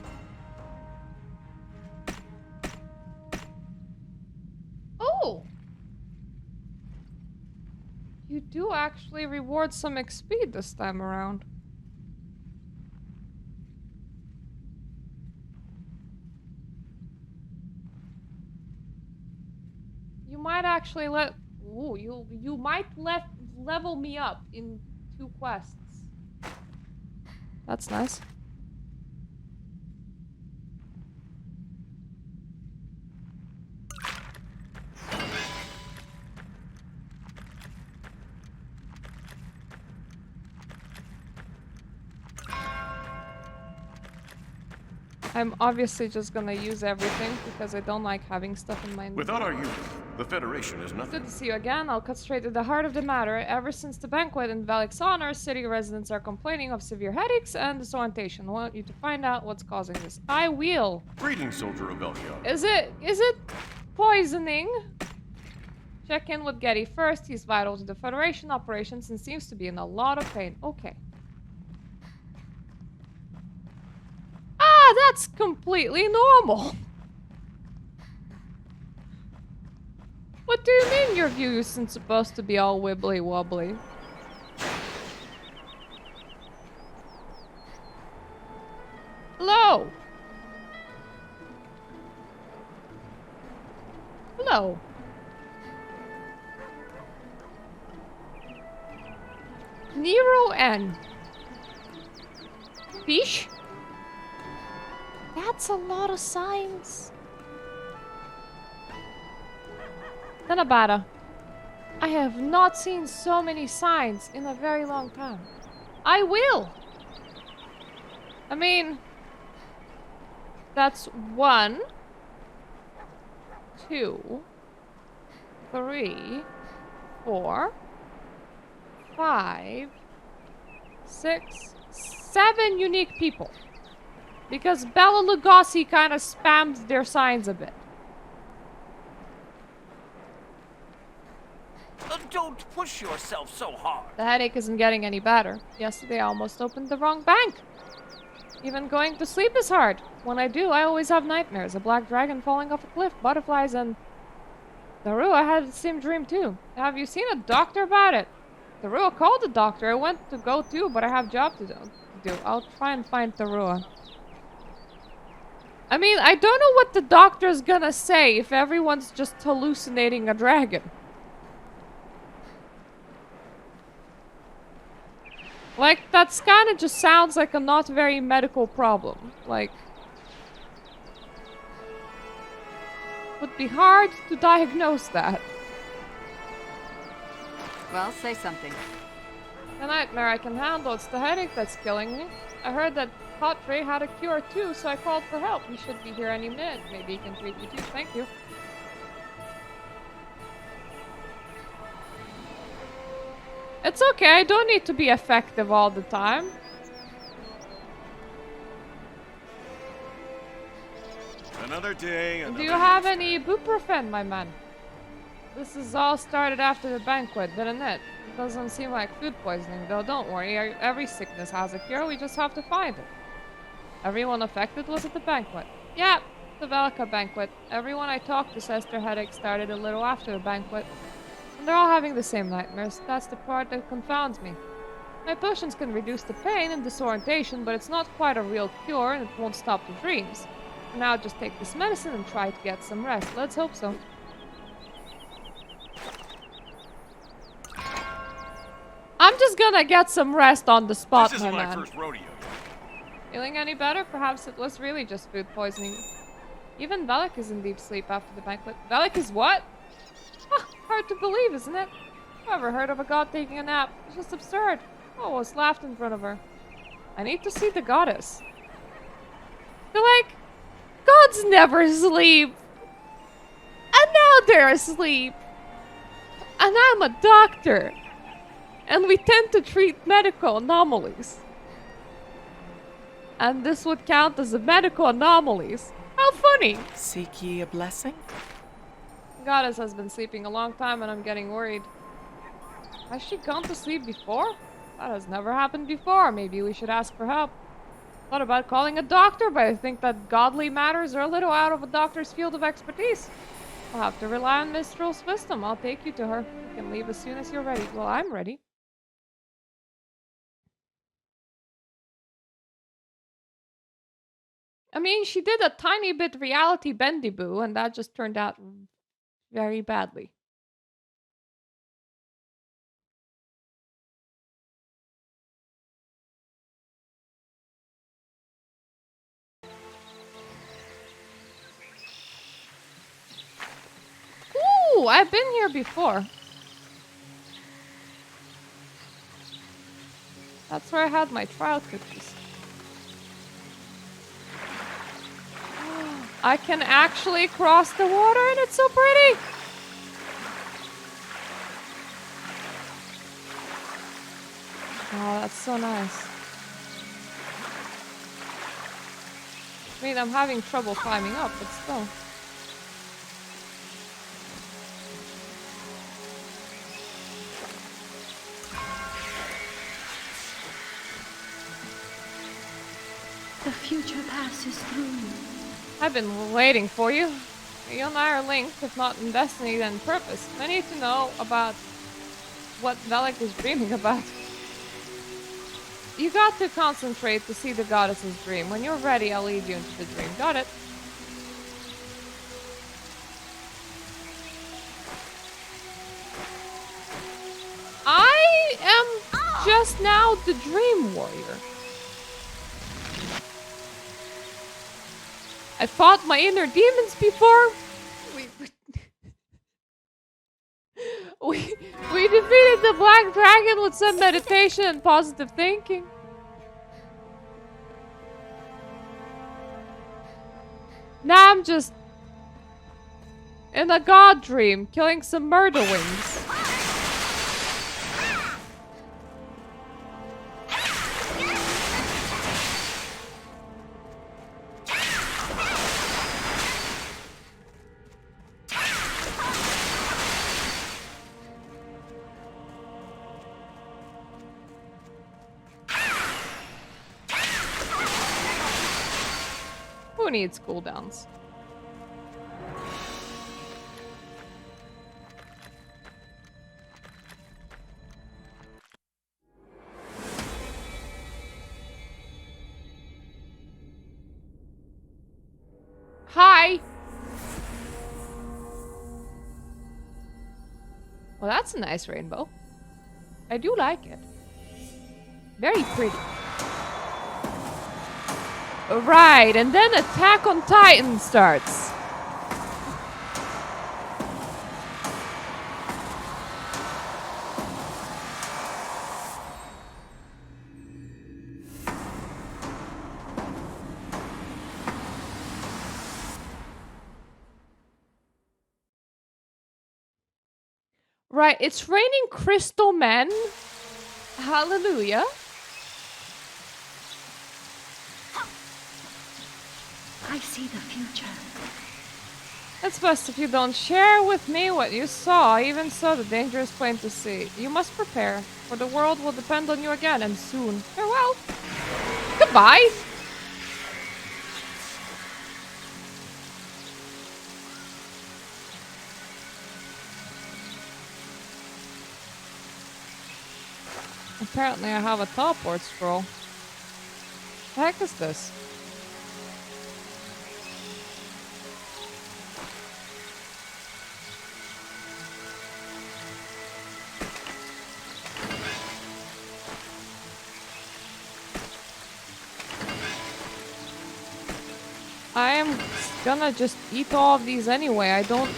Oh! You do actually reward some XP this time around. You might actually let... Ooh, you might level me up in 2 quests. That's nice. I'm obviously just gonna use everything because I don't like having stuff in my inventory. Without our youth, the Federation is nothing. Good to see you again. I'll cut straight to the heart of the matter. Ever since the banquet in Valak's honor, city residents are complaining of severe headaches and disorientation. I want you to find out what's causing this. I will. Greetings, soldier of Velkion. Is it poisoning? Check in with Getty first. He's vital to the Federation operations and seems to be in a lot of pain. Okay. Ah, that's completely normal. What do you mean your view isn't supposed to be all wibbly wobbly? Hello? Hello? Nero N. Fish? That's a lot of signs. Tanabata. I have not seen so many signs in a very long time. I will! I mean... That's 1, 2, 3, 4, 5, 6, 7 unique people. Because Bela Lugosi kind of spams their signs a bit. Don't push yourself so hard. The headache isn't getting any better. Yesterday I almost opened the wrong bank. Even going to sleep is hard. When I do, I always have nightmares. A black dragon falling off a cliff, butterflies, and... Daru, I had the same dream too. Have you seen a doctor about it? Darua called the doctor. I went to go too, but I have job to do. I'll try and find Darua. I mean, I don't know what the doctor's gonna say if everyone's just hallucinating a dragon. Like, that's kind of just sounds like a not very medical problem. Like, would be hard to diagnose that. Well, say something. A nightmare I can handle. It's the headache that's killing me. I heard that Patre had a cure too, so I called for help. He should be here any minute. Maybe he can treat you too. Thank you. It's okay. I don't need to be effective all the time. Another day, Do you have any ibuprofen, my man? This is all started after the banquet, didn't it? It doesn't seem like food poisoning, though. Don't worry. Every sickness has a cure. We just have to find it. Everyone affected was at the banquet. Yeah, the Velka banquet. Everyone I talked to says their headache started a little after the banquet. And they're all having the same nightmares. That's the part that confounds me. My potions can reduce the pain and disorientation, but it's not quite a real cure, and it won't stop the dreams. For now, just take this medicine and try to get some rest. Let's hope so. I'm just gonna get some rest on the spot, This isn't my my man. first rodeo. Feeling any better? Perhaps it was really just food poisoning. Even Velik is in deep sleep after the banquet. Velik is what? Huh, hard to believe, isn't it? Whoever heard of a god taking a nap? It's just absurd. I almost laughed in front of her. I need to see the goddess. They're like, gods never sleep. And now they're asleep. And I'm a doctor. And we tend to treat medical anomalies. And this would count as a medical anomalies. How funny! Seek ye a blessing? Goddess has been sleeping a long time and I'm getting worried. Has she gone to sleep before? That has never happened before. Maybe we should ask for help. Thought about calling a doctor, but I think that godly matters are a little out of a doctor's field of expertise. I'll have to rely on Mistral's wisdom. I'll take you to her. You can leave as soon as you're ready. Well, I'm ready. I mean, she did a tiny bit reality bendy boo, and that just turned out very badly. Ooh, I've been here before. That's where I had my trial cookies. I can actually cross the water and it's so pretty! Oh, that's so nice. I mean, I'm having trouble climbing up, but still. The future passes through you. I've been waiting for you. You and I are linked, if not in destiny, then purpose. I need to know about what Velik is dreaming about. You got to concentrate to see the goddess's dream. When you're ready, I'll lead you into the dream. Got it? I am just now the dream warrior. I fought my inner demons before. We defeated the black dragon with some meditation and positive thinking. Now I'm just in a god dream, killing some murder wings. Who needs cooldowns? Hi! Well, that's a nice rainbow. I do like it. Very pretty. Right, and then Attack on Titan starts. Right, it's raining crystal men. Hallelujah. I see the future. It's best if you don't share with me what you saw. Even so, the danger is plain to see. You must prepare, for the world will depend on you again, and soon. Farewell. Goodbye. Apparently I have a teleport scroll. The heck is this? I am gonna just eat all of these anyway. I don't...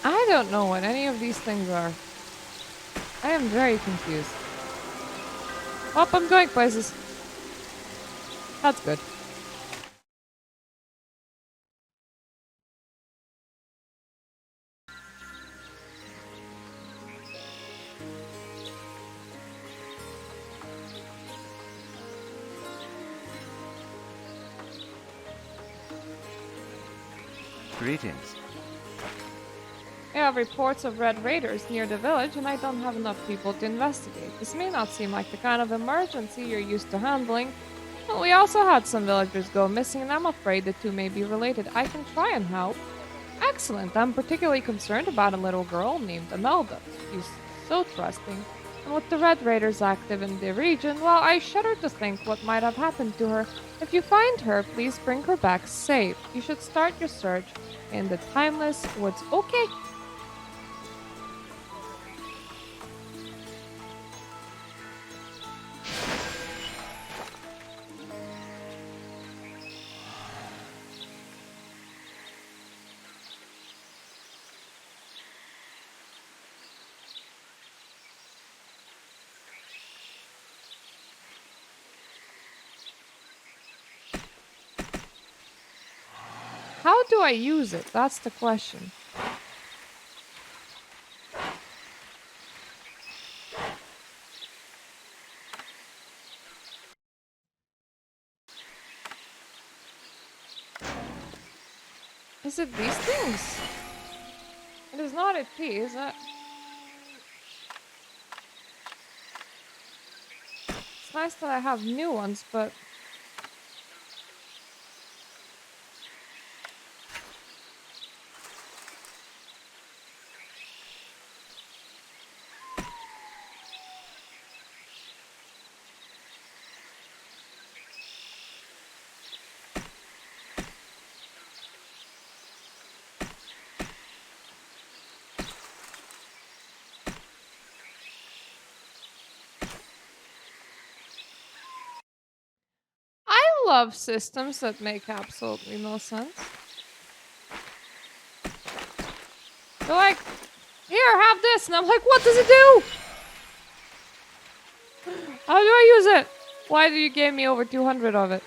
I don't know what any of these things are. I am very confused. Oh, I'm going places. That's good. Greetings. I have reports of Red Raiders near the village, and I don't have enough people to investigate. This may not seem like the kind of emergency you're used to handling, but we also had some villagers go missing, and I'm afraid the two may be related. I can try and help. Excellent. I'm particularly concerned about a little girl named Imelda. She's so trusting. And with the Red Raiders active in the region, well, I shudder to think what might have happened to her. If you find her, please bring her back safe. You should start your search in the Timeless Woods. Okay. How do I use it? That's the question. Is it these things? It is not a P, is it? It's nice that I have new ones, but... I love systems that make absolutely no sense. They're like, here, have this. And I'm like, what does it do? How do I use it? Why do you give me over 200 of it?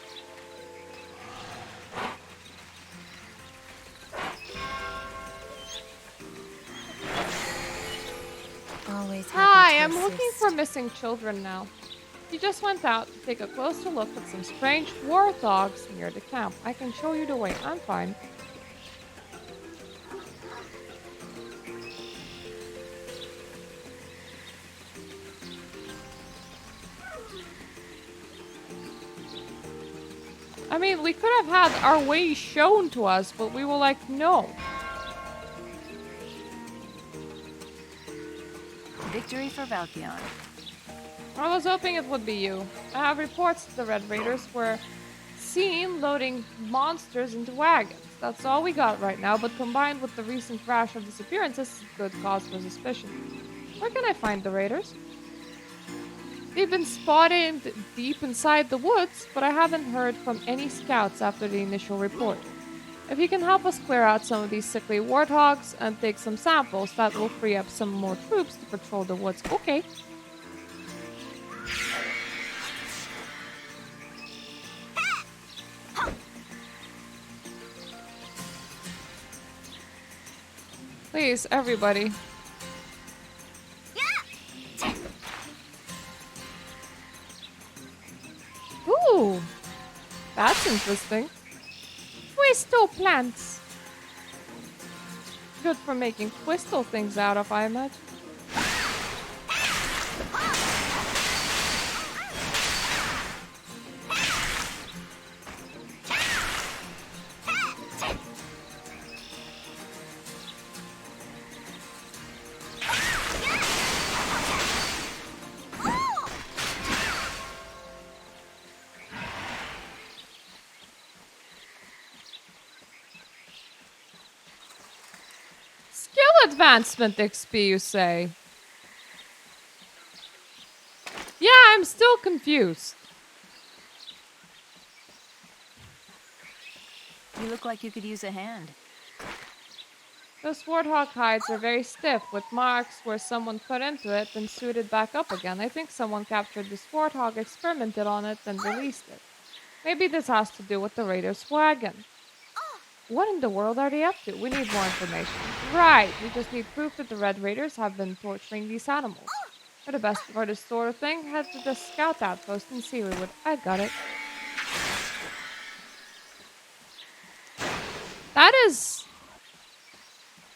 Always happy Hi, to I'm looking assist. for missing children now. You just went out to take a closer look at some strange warthogs near the camp. I can show you the way. I'm fine. I mean, we could have had our way shown to us, but we were like, no. Victory for Valkion. I was hoping it would be you. I have reports that the Red Raiders were seen loading monsters into wagons. That's all we got right now, but combined with the recent rash of disappearances, it's a good cause for suspicion. Where can I find the Raiders? They've been spotted deep inside the woods, but I haven't heard from any scouts after the initial report. If you can help us clear out some of these sickly warthogs and take some samples, that will free up some more troops to patrol the woods. Okay. Please, everybody. Ooh, that's interesting. Crystal plants. Good for making crystal things out of, I imagine. Advancement XP, you say? Yeah, I'm still confused. You look like you could use a hand. The those warthog hides are very stiff, with marks where someone cut into it, then sewed it back up again. I think someone captured this warthog, experimented on it, then released it. Maybe this has to do with the raiders' wagon. What in the world are they up to? We need more information. Right, we just need proof that the Red Raiders have been torturing these animals. For the best for this sort of thing, head to the scout outpost in Sealywood. I got it. That is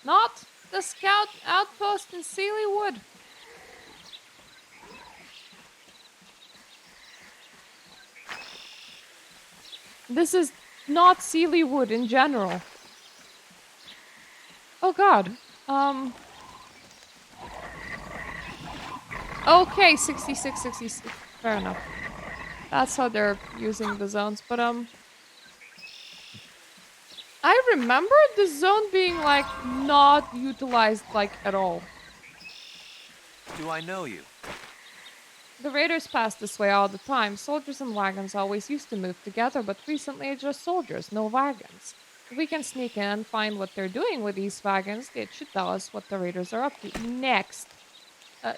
not the scout outpost in Sealywood. This is not Sealywood in general. Oh god. Okay, 66, 66. Fair enough. That's how they're using the zones, but I remember the zone being like not utilized like at all. Do I know you? The raiders pass this way all the time. Soldiers and wagons always used to move together, but recently it's just soldiers, no wagons. If we can sneak in and find what they're doing with these wagons, it should tell us what the raiders are up to. Next,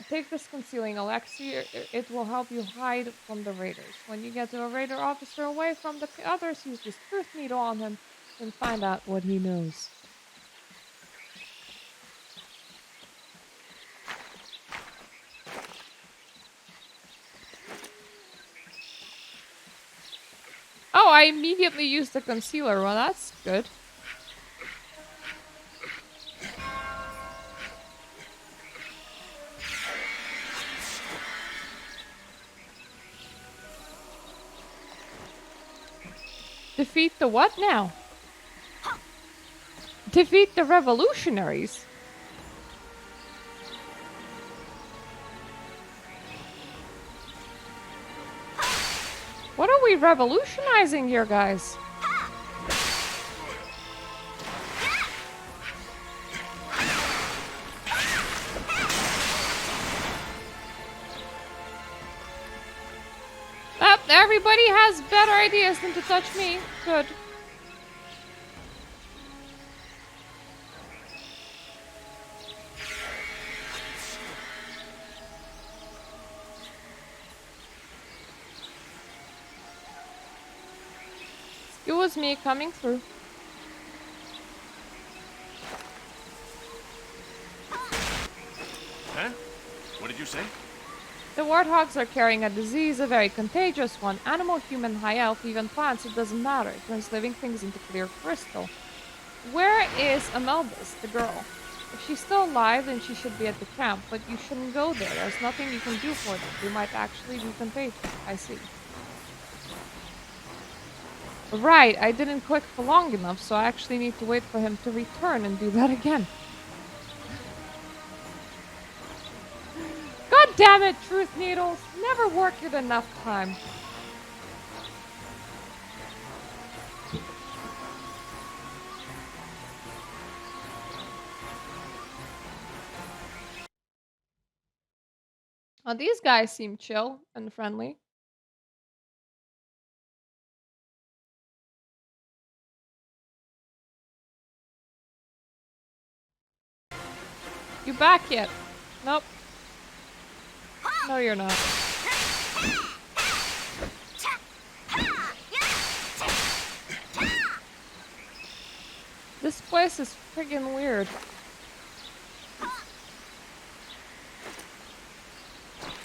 take this concealing elixir. It will help you hide from the raiders. When you get to a raider officer away from the others, use this truth needle on him and find out what he knows. Oh, I immediately used the concealer. Well, that's good. Defeat the what now? Defeat the revolutionaries. What are we revolutionizing here, guys? Everybody has better ideas than to touch me. Good. Excuse me, coming through. Huh? What did you say? The warthogs are carrying a disease, a very contagious one. Animal, human, high elf, even plants, it doesn't matter. It turns living things into clear crystal. Where is Amelbus, the girl? If she's still alive, then she should be at the camp, but you shouldn't go there. There's nothing you can do for them. They might actually be contagious. I see. Right, I didn't click for long enough, so I actually need to wait for him to return and do that again. God damn it, truth needles! Never work it enough time. Oh, these guys seem chill and friendly. You back yet? Nope. No, you're not. This place is friggin' weird.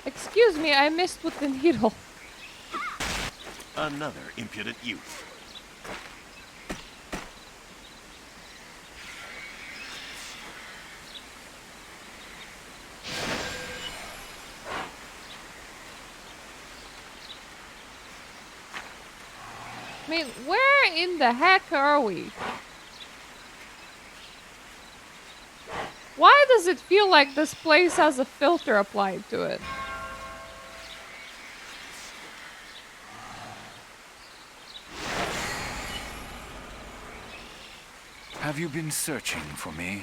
Excuse me, I missed with the needle. Another impudent youth. I mean, where in the heck are we? Why does it feel like this place has a filter applied to it? Have you been searching for me?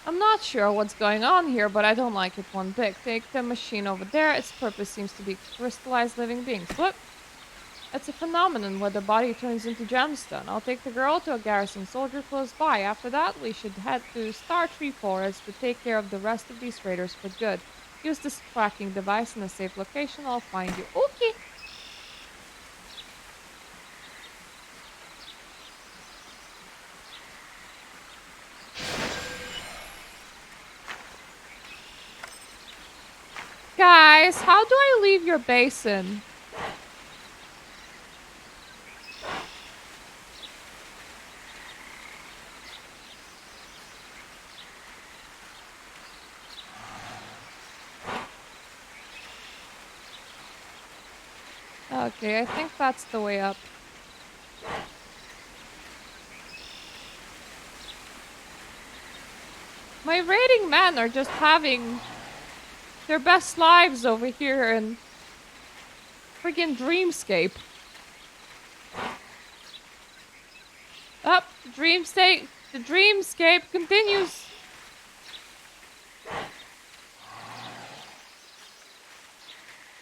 I'm not sure what's going on here, but I don't like it one bit. Take the machine over there. Its purpose seems to be to crystallize living beings. What? It's a phenomenon where the body turns into gemstone. I'll take the girl to a garrison soldier close by. After that, we should head to Star Tree Forest to take care of the rest of these raiders for good. Use this tracking device in a safe location. I'll find you. Okay. Guys, how do I leave your basin? Okay, I think that's the way up. My raiding men are just having their best lives over here in friggin' Dreamscape. Up, the dreamscape continues.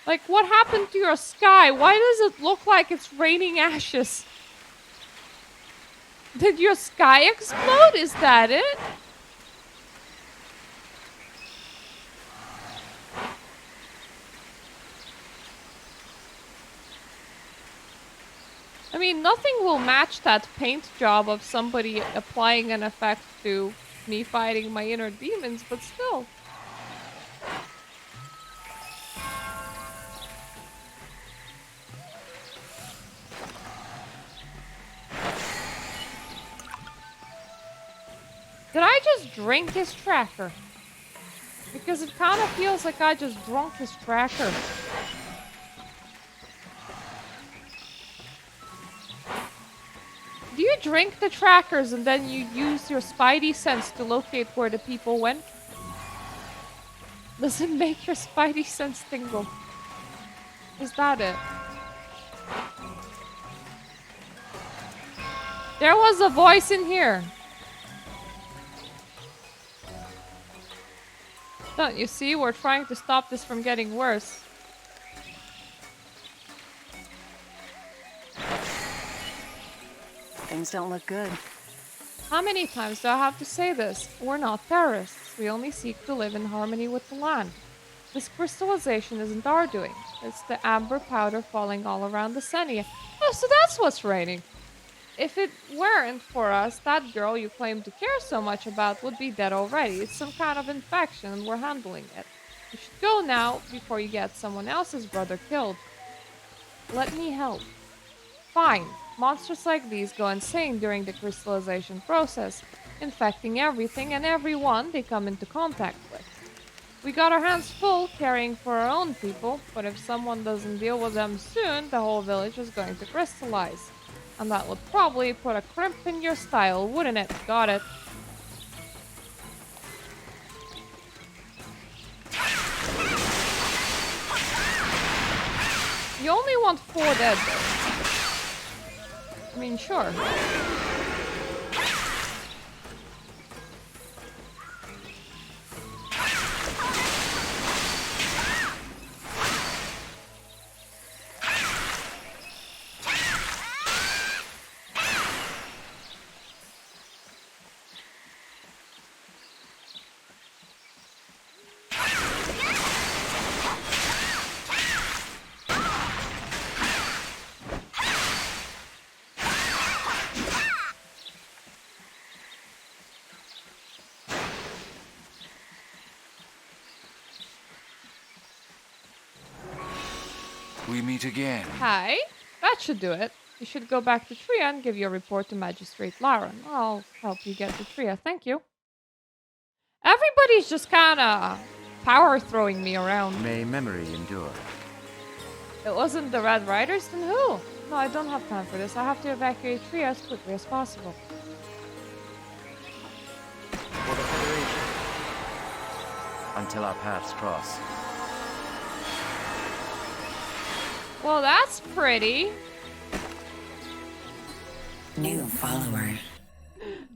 Like, what happened to your sky? Why does it look like it's raining ashes? Did your sky explode? Is that it? I mean, nothing will match that paint job of somebody applying an effect to me fighting my inner demons, but still. Did I just drink his tracker? Because it kind of feels like I just drunk his tracker. Do you drink the trackers and then you use your spidey sense to locate where the people went? Does it make your spidey sense tingle? Is that it? There was a voice in here. Don't you see? We're trying to stop this from getting worse. Things don't look good. How many times do I have to say this? We're not terrorists. We only seek to live in harmony with the land. This crystallization isn't our doing. It's the amber powder falling all around the Senia. Oh, so that's what's raining. If it weren't for us, that girl you claim to care so much about would be dead already. It's some kind of infection and we're handling it. You should go now before you get someone else's brother killed. Let me help. Fine. Monsters like these go insane during the crystallization process, infecting everything and everyone they come into contact with. We got our hands full caring for our own people, but if someone doesn't deal with them soon, the whole village is going to crystallize. And that would probably put a crimp in your style, wouldn't it? Got it. You only want 4 dead, though. I mean, sure. We meet again. Hi. That should do it. You should go back to Tria and give your report to Magistrate Laren. I'll help you get to Tria. Thank you. Everybody's just kind of power throwing me around. May memory endure. It wasn't the Red Riders, then who? No, I don't have time for this. I have to evacuate Tria as quickly as possible. For the Federation. Until our paths cross. Well, that's pretty. New follower.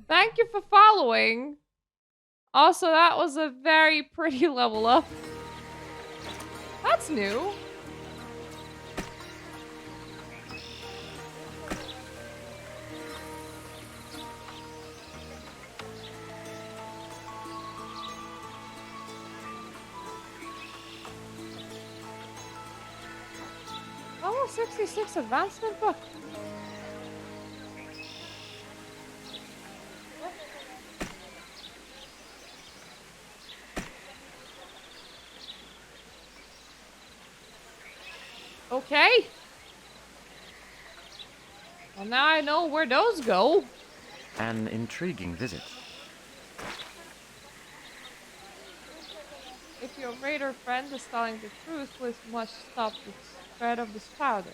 Thank you for following. Also, that was a very pretty level up. That's new. level 66 advancement book. Okay. Well, now I know where those go. An intriguing visit. If your raider friend is telling the truth, we must stop the spread of this powder.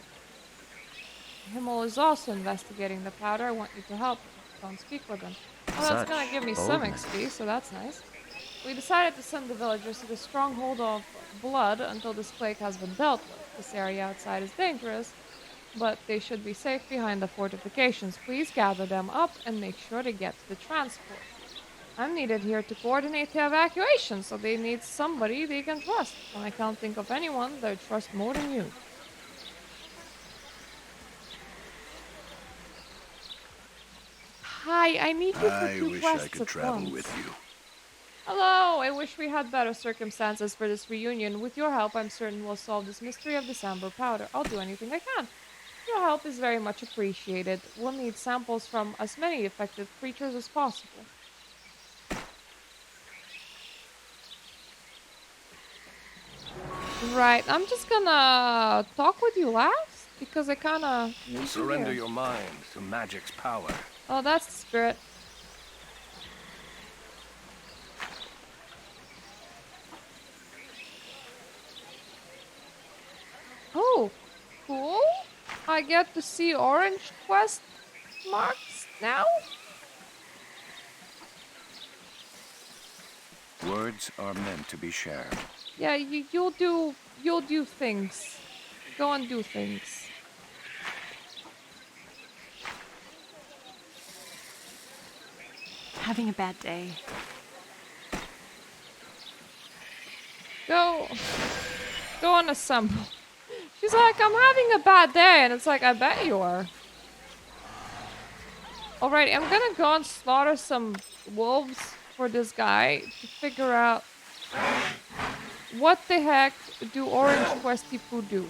Himmel is also investigating the powder. I want you to help him. Don't speak with him. Well, that's gonna give me some boldness. XP, so that's nice. We decided to send the villagers to the stronghold of blood until this plague has been dealt with. This area outside is dangerous, but they should be safe behind the fortifications. Please gather them up and make sure to get to the transport. I'm needed here to coordinate the evacuation, so they need somebody they can trust. And I can't think of anyone they trust more than you. Hi, I need you for I two wish quests I could at travel once. with you. Hello, I wish we had better circumstances for this reunion. With your help, I'm certain we'll solve this mystery of this amber powder. I'll do anything I can. Your help is very much appreciated. We'll need samples from as many affected creatures as possible. Right, I'm just gonna talk with you last because I kinda need Surrender to hear. your mind to magic's power. Oh, that's the spirit. Oh, cool. I get to see orange quest marks now? Words are meant to be shared. Yeah, you'll do things. Go and do things. Having a bad day. Go and assemble. She's like, I'm having a bad day, and it's like, I bet you are. Alright, I'm gonna go and slaughter some wolves for this guy to figure out what the heck do orange questy poo do.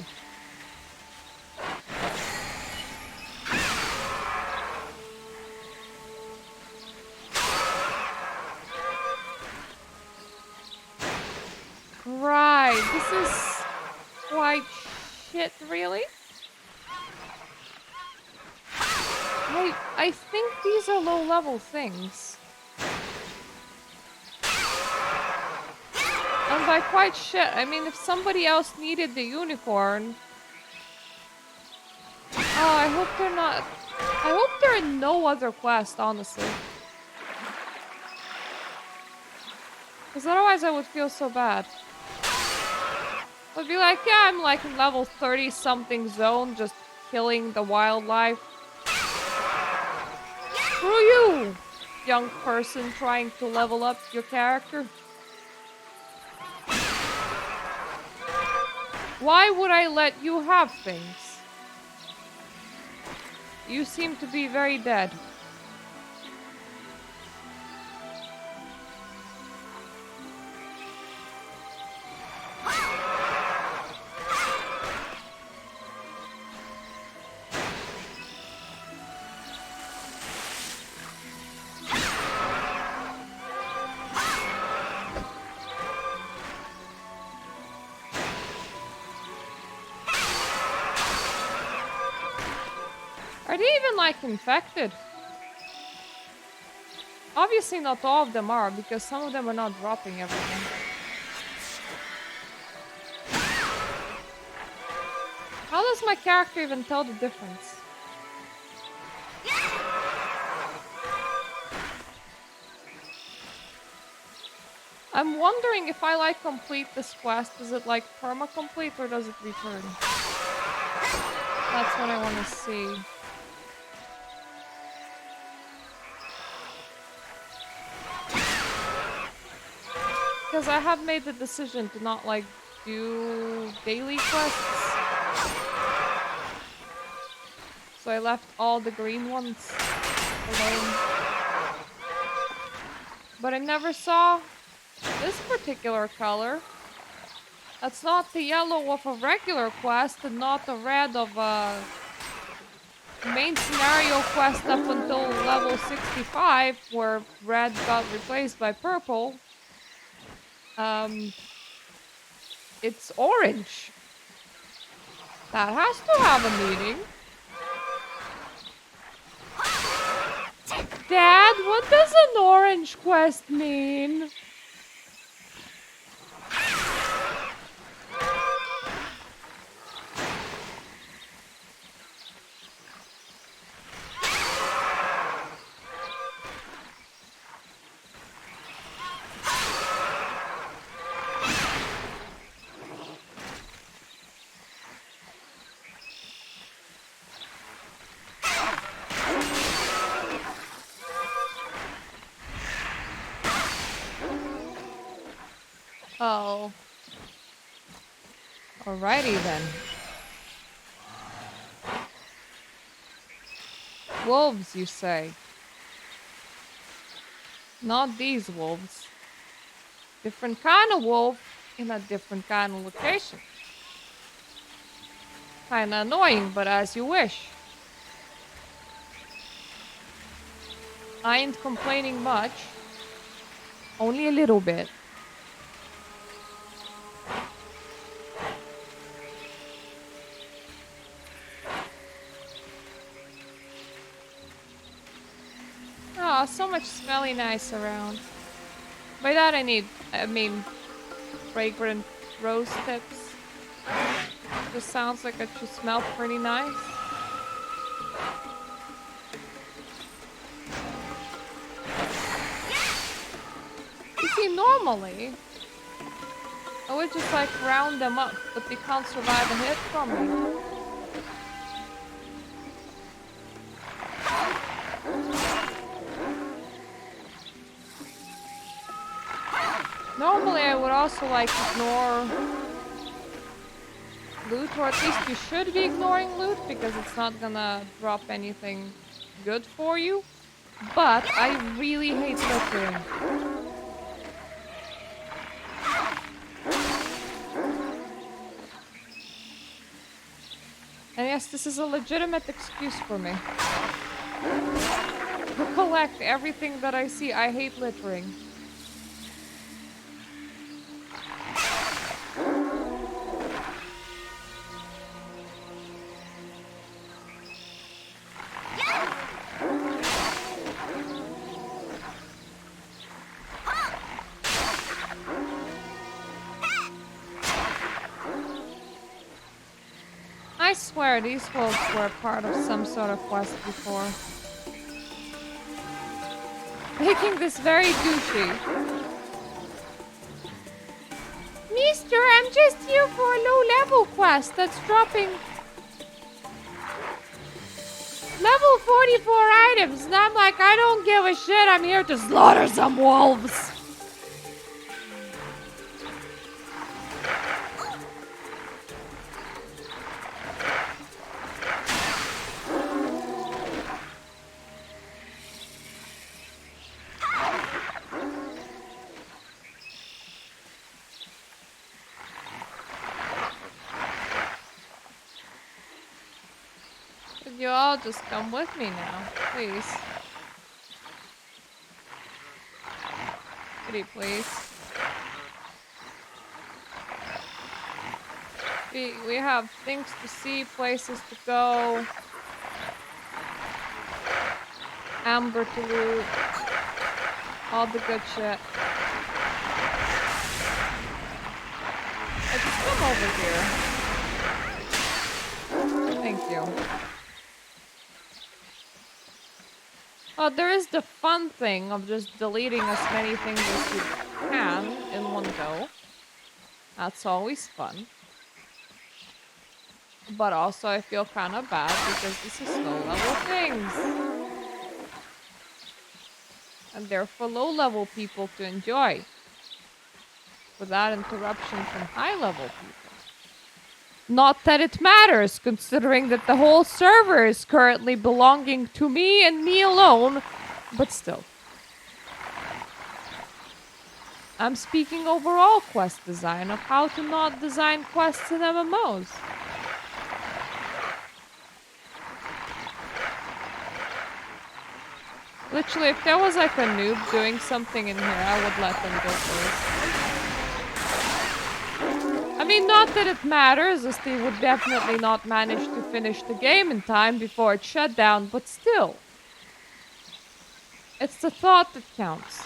Right, this is quite shit, really. I think these are low-level things. And by quite shit, I mean if somebody else needed the unicorn. Oh, I hope they're not. I hope they're in no other quest, honestly. Because otherwise I would feel so bad. I'd be like, yeah, I'm like in level 30 something zone, just killing the wildlife. Screw you, young person trying to level up your character. Why would I let you have things? You seem to be very dead. Are they even like infected? Obviously not all of them are, because some of them are not dropping everything. How does my character even tell the difference? I'm wondering if I like complete this quest, is it like perma-complete or does it return? That's what I want to see. Because I have made the decision to not like do daily quests. So I left all the green ones alone. But I never saw this particular color. That's not the yellow of a regular quest and not the red of a main scenario quest up until level 65 where red got replaced by purple. It's orange. That has to have a meaning. Dad, what does an orange quest mean? Oh. Alrighty then. Wolves, you say? Not these wolves. Different kind of wolf in a different kind of location. Kinda annoying, but as you wish. I ain't complaining much. Only a little bit. Oh, so much smelly nice around. By that I mean fragrant rose tips. Just sounds like it should smell pretty nice. You see, normally I would just like round them up, but they can't survive a hit from me. Normally I would also like ignore loot, or at least you should be ignoring loot because it's not gonna drop anything good for you. But I really hate littering. And yes, this is a legitimate excuse for me. To collect everything that I see. I hate littering. I swear these wolves were part of some sort of quest before. Making this very douchey. Mister, I'm just here for a low-level quest that's dropping level 44 items. And I'm like, I don't give a shit. I'm here to slaughter some wolves. You all just come with me now, please. Pretty please. We have things to see, places to go. Amber to loot. All the good shit. Let's come over here. Thank you. Oh, there is the fun thing of just deleting as many things as you can in one go. That's always fun. But also I feel kind of bad because this is low-level things. And they're for low-level people to enjoy. Without interruption from high-level people. Not that it matters, considering that the whole server is currently belonging to me and me alone, but still. I'm speaking overall quest design of how to not design quests in MMOs. Literally, if there was like a noob doing something in here, I would let them go first. I mean, not that it matters, as they would definitely not manage to finish the game in time before it shut down, but still. It's the thought that counts.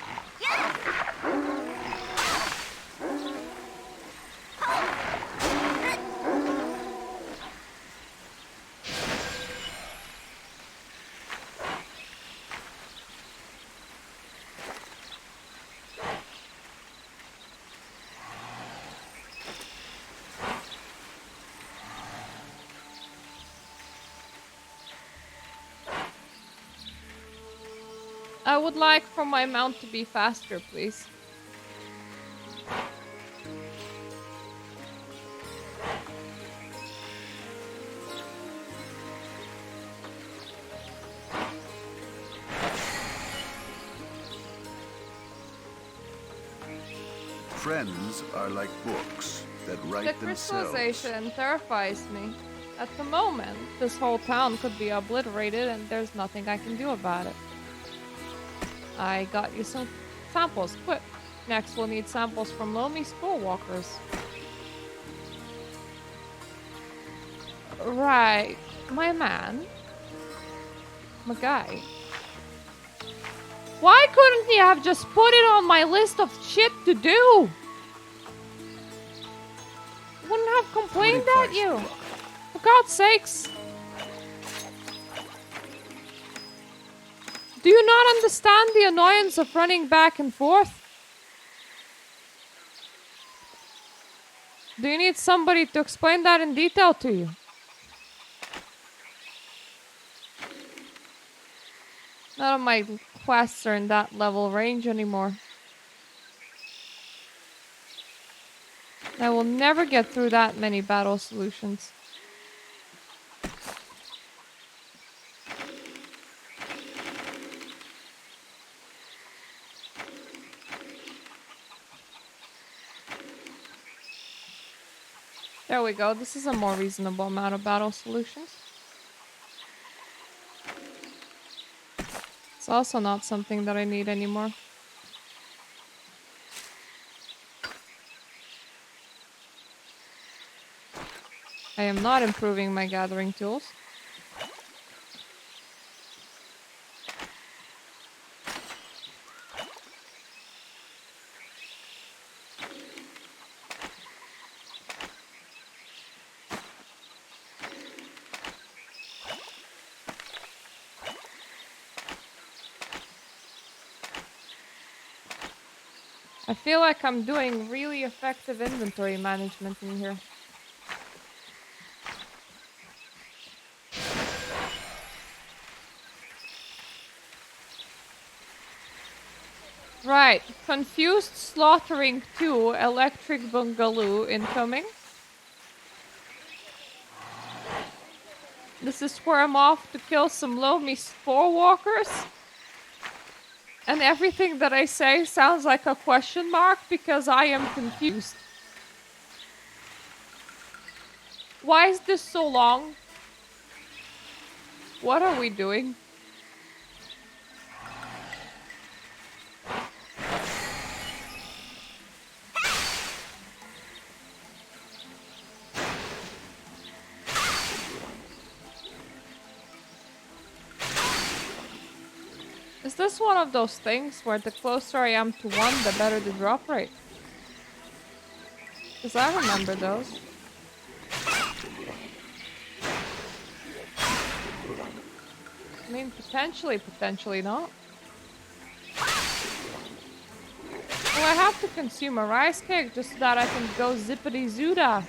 I would like for my mount to be faster, please. Friends are like books that write The themselves. crystallization terrifies me. At the moment, this whole town could be obliterated and there's nothing I can do about it. I got you some samples, quick. Next we'll need samples from Lomi Spurewalkers. Right, my man. My guy. Why couldn't he have just put it on my list of shit to do? Wouldn't have complained at you. For God's sakes. Do you not understand the annoyance of running back and forth? Do you need somebody to explain that in detail to you? None of my quests are in that level range anymore. I will never get through that many battle solutions. There we go. This is a more reasonable amount of battle solutions. It's also not something that I need anymore. I am not improving my gathering tools. I feel like I'm doing really effective inventory management in here. Right, confused slaughtering 2 electric bungaloo incoming. This is where I'm off to kill some Lomi Spurewalkers. And everything that I say sounds like a question mark because I am confused. Why is this so long? What are we doing? Is this one of those things where the closer I am to 1, the better the drop rate? Because I remember those. I mean, potentially not. Oh, I have to consume a rice cake just so that I can go zippity zooda.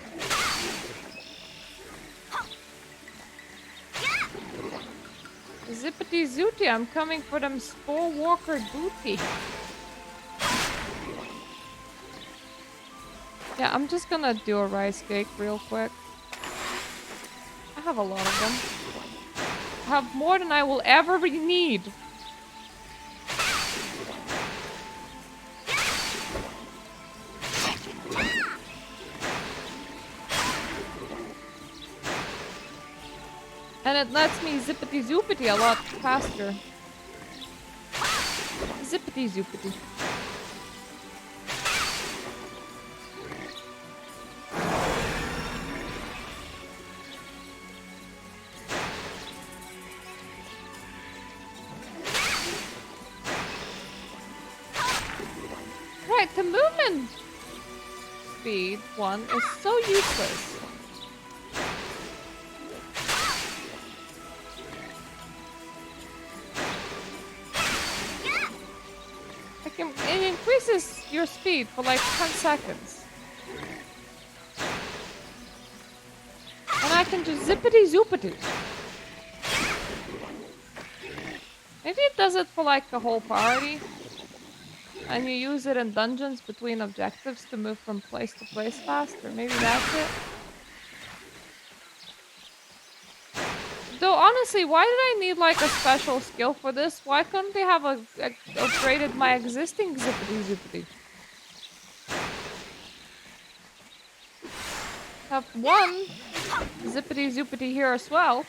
Zippity zooty, I'm coming for them Spurewalker booty. Yeah, I'm just gonna do a rice cake real quick. I have a lot of them. I have more than I will ever need. And it lets me zippity zoopity a lot faster. Zippity zoopity. Right, the movement speed one is so useless. It increases your speed for like 10 seconds. And I can just zippity zoopity. Maybe it does it for like a whole party. And you use it in dungeons between objectives to move from place to place faster. Maybe that's it. Though honestly, why did I need like a special skill for this? Why couldn't they have upgraded my existing zippity zoopity? Have one zippity zoopity here as well.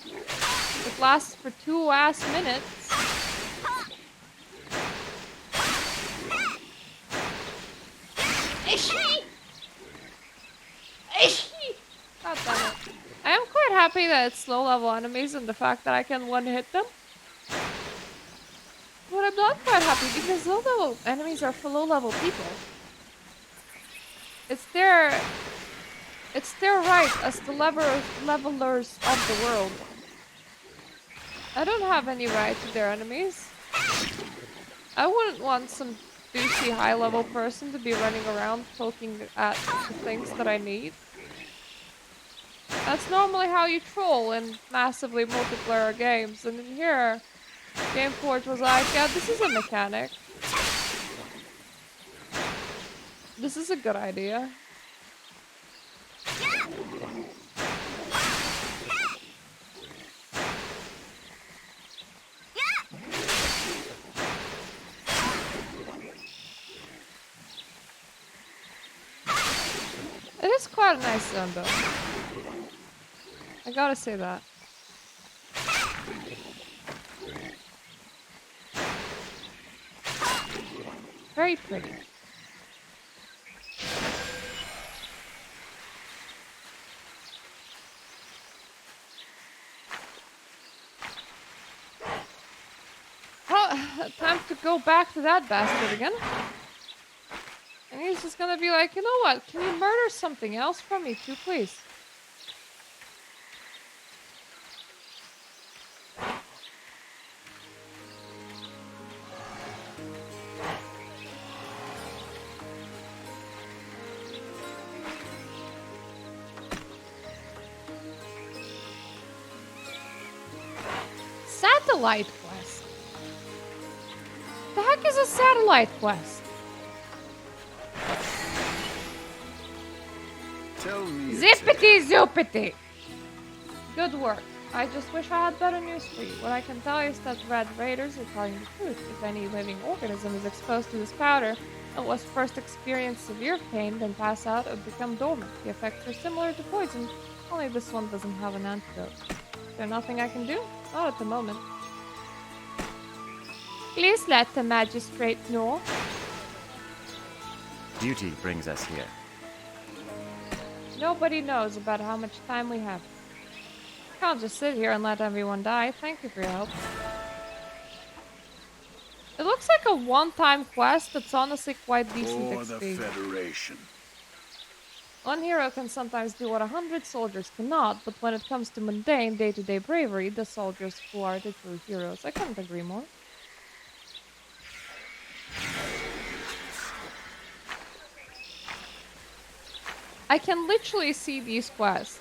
It lasts for 2 ass minutes. God damn it. I am quite happy that it's low level enemies and the fact that I can one hit them. But I'm not quite happy because low level enemies are for low level people. It's their right as the levelers of the world. I don't have any right to their enemies. I wouldn't want some douchey high level person to be running around poking at the things that I need. That's normally how you troll in massively multiplayer games, and in here, Gameforge was like, yeah, this is a mechanic. This is a good idea. It is quite a nice zone, though. I gotta say that. Very pretty. Well, time to go back to that bastard again. And he's just gonna be like, you know what? Can you murder something else from me too, please? Satellite quest? The heck is a satellite quest? Tell me. Zippity zoopity! Good work. I just wish I had better news for you. What I can tell you is that Red Raiders are telling the truth. If any living organism is exposed to this powder and was first experience severe pain, then pass out or become dormant. The effects are similar to poison, only this one doesn't have an antidote. Is there nothing I can do? Not at the moment. Please let the magistrate know. Duty brings us here. Nobody knows about how much time we have. Can't just sit here and let everyone die. Thank you for your help. It looks like a one-time quest that's honestly quite decent For the XP. Federation. One hero can sometimes do what 100 soldiers cannot, but when it comes to mundane, day-to-day bravery, the soldiers who are the true heroes. I couldn't agree more. I can literally see these quests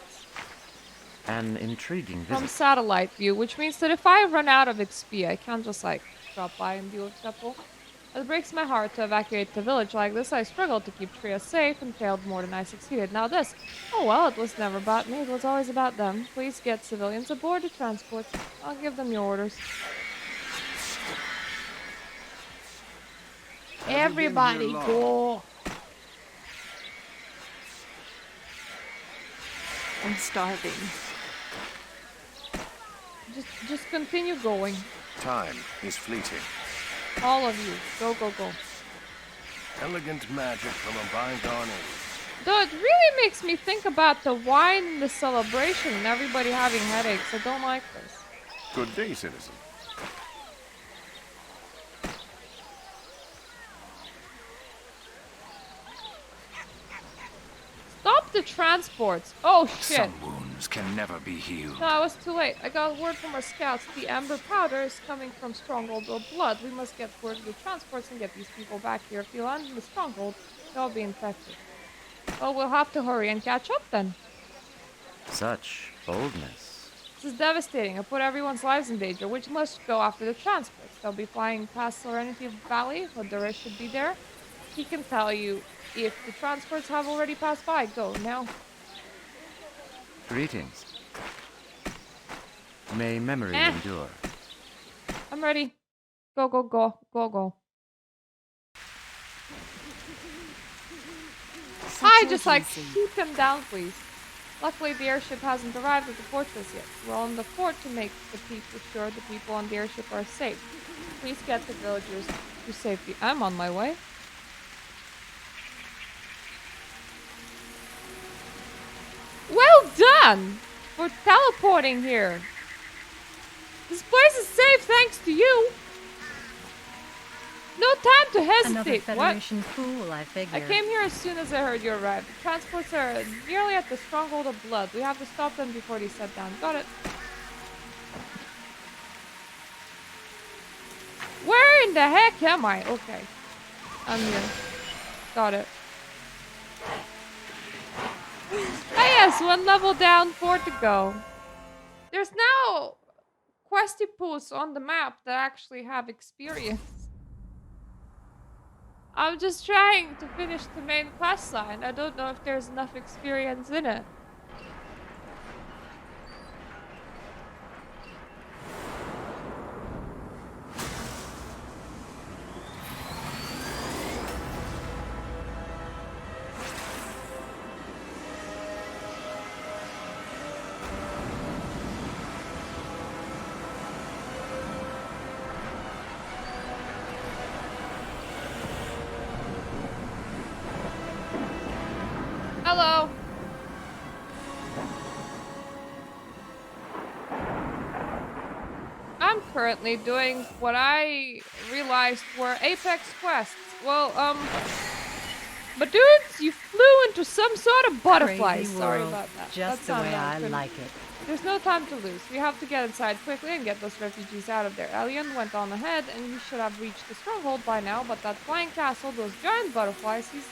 An intriguing from visit. satellite view, which means that if I run out of XP, I can't just like drop by and do a couple. It breaks my heart to evacuate the village like this. I struggled to keep Tria safe and failed more than I succeeded. Now this. Oh well, it was never about me. It was always about them. Please get civilians aboard the transport. I'll give them your orders. Everybody go. I'm starving. Just continue going. Time is fleeting. All of you. Go, go, go. Elegant magic from a bygone age. Though it really makes me think about the wine and the celebration and everybody having headaches. I don't like this. Good day, citizen. Stop the transports. Oh, shit. Some wounds can never be healed. No, I was too late. I got word from our scouts. The amber powder is coming from Stronghold of Blood. We must get word of the transports and get these people back here. If you land in the Stronghold, they'll be infected. Well, we'll have to hurry and catch up then. Such boldness. This is devastating. I put everyone's lives in danger. Which must go after the transports. They'll be flying past Serenity Valley. Hodora should be there. He can tell you if the transports have already passed by. Go now. Greetings. May memory endure. I'm ready. Go, go, go. Go, go. Hi, just like, keep him down, please. Luckily, the airship hasn't arrived at the fortress yet. We're on the fort to make sure the people on the airship are safe. Please get the villagers to safety. I'm on my way. Well done for teleporting here. This place is safe thanks to you. No time to hesitate. Another Federation fool, I figure. I came here as soon as I heard you arrived. The transports are nearly at the Stronghold of Blood. We have to stop them before they set down. Got it. Where in the heck am I? Okay. I'm here. Got it. Ah yes, one level down, 4 to go. There's now questy posts on the map that actually have experience. I'm just trying to finish the main quest line. I don't know if there's enough experience in it. Hello. I'm currently doing what I realized were Apex quests. Well, but dudes, you flew into some sort of butterflies. Sorry about that. Just the way I like it. There's no time to lose. We have to get inside quickly and get those refugees out of there. Alien went on ahead, and he should have reached the stronghold by now, but that flying castle, those giant butterflies, he's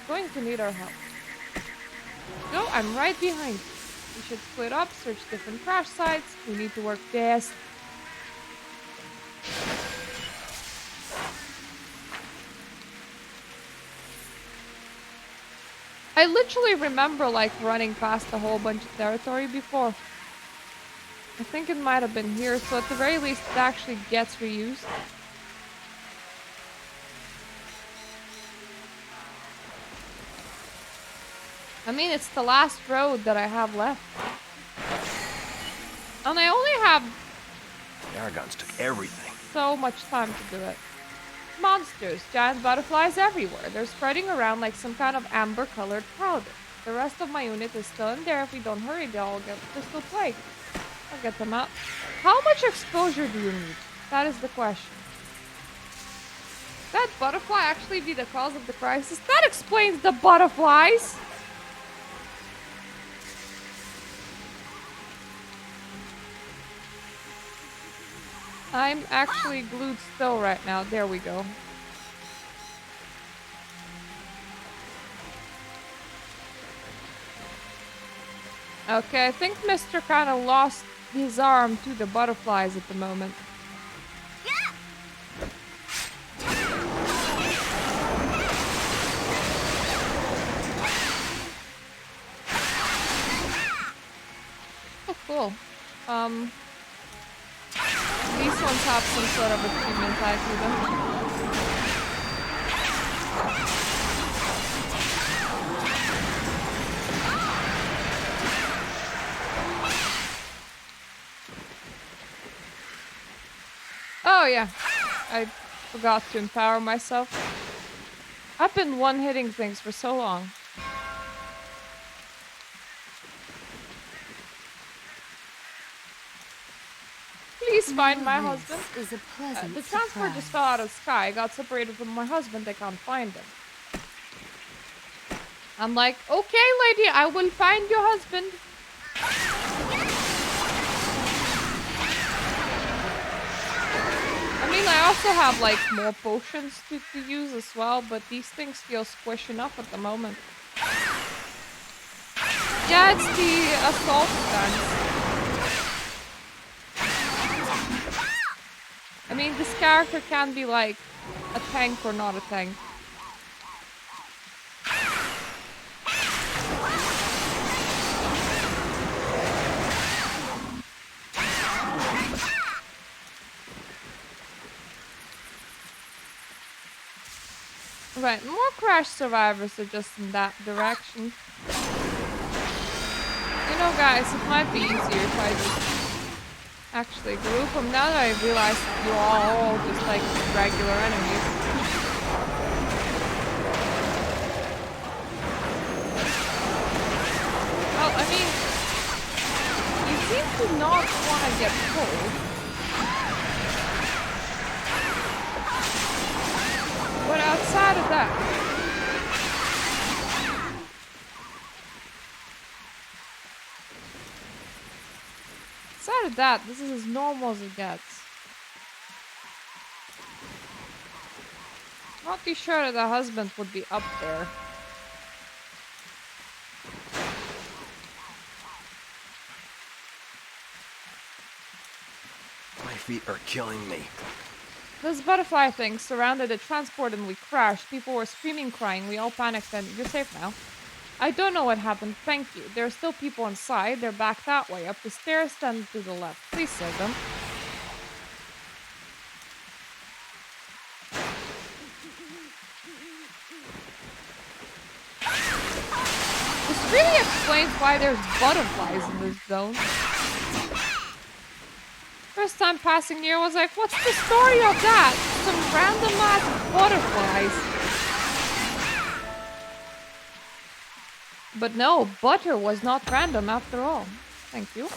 going to need our help. So, I'm right behind you. We should split up, search different crash sites. We need to work fast. I literally remember, like, running past a whole bunch of territory before. I think it might have been here, so at the very least it actually gets reused. I mean, it's the last road that I have left. And I only have... The Aragons took everything. So much time to do it. Monsters, giant butterflies everywhere. They're spreading around like some kind of amber-colored powder. The rest of my unit is still in there. If we don't hurry, they'll all get crystal plague. I'll get them out. How much exposure do you need? That is the question. That butterfly actually be the cause of the crisis? That explains the butterflies! I'm actually glued still right now. There we go. Okay, I think Mr. kind of lost his arm to the butterflies at the moment. Oh, cool. These ones have some sort of achievement tied to them. Oh yeah, I forgot to empower myself. I've been one-hitting things for so long. Please find my husband. Is a pleasant The transport just fell out of the sky. I got separated from my husband. I can't find him. I'm like, okay, lady, I will find your husband. I mean, I also have like more potions to use as well, but these things feel squish enough at the moment. Yeah, it's the assault stance. I mean, this character can be like a tank or not a tank. Right, more crash survivors are just in that direction. You know, guys, it might be easier if I just actually group them. Now that I realize you are all just like regular enemies. Well, I mean, you seem to not want to get pulled. But outside of that, this is as normal as it gets. Not too sure that the husband would be up there. My feet are killing me. This butterfly thing surrounded the transport and we crashed. People were screaming, crying. We all panicked and you're safe now. I don't know what happened. Thank you. There are still people inside. They're back that way. Up the stairs, stand to the left. Please save them. This really explains why there's butterflies in this zone. First time passing near, I was like, what's the story of that? Some random ass butterflies. But no, butter was not random after all. Thank you.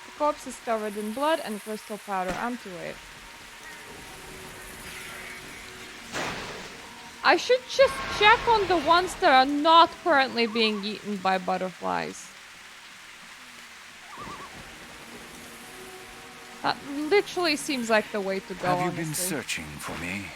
The corpse is covered in blood and crystal powder. I'm too late. I should just check on the ones that are not currently being eaten by butterflies. That literally seems like the way to go, Have you honestly. been searching for me?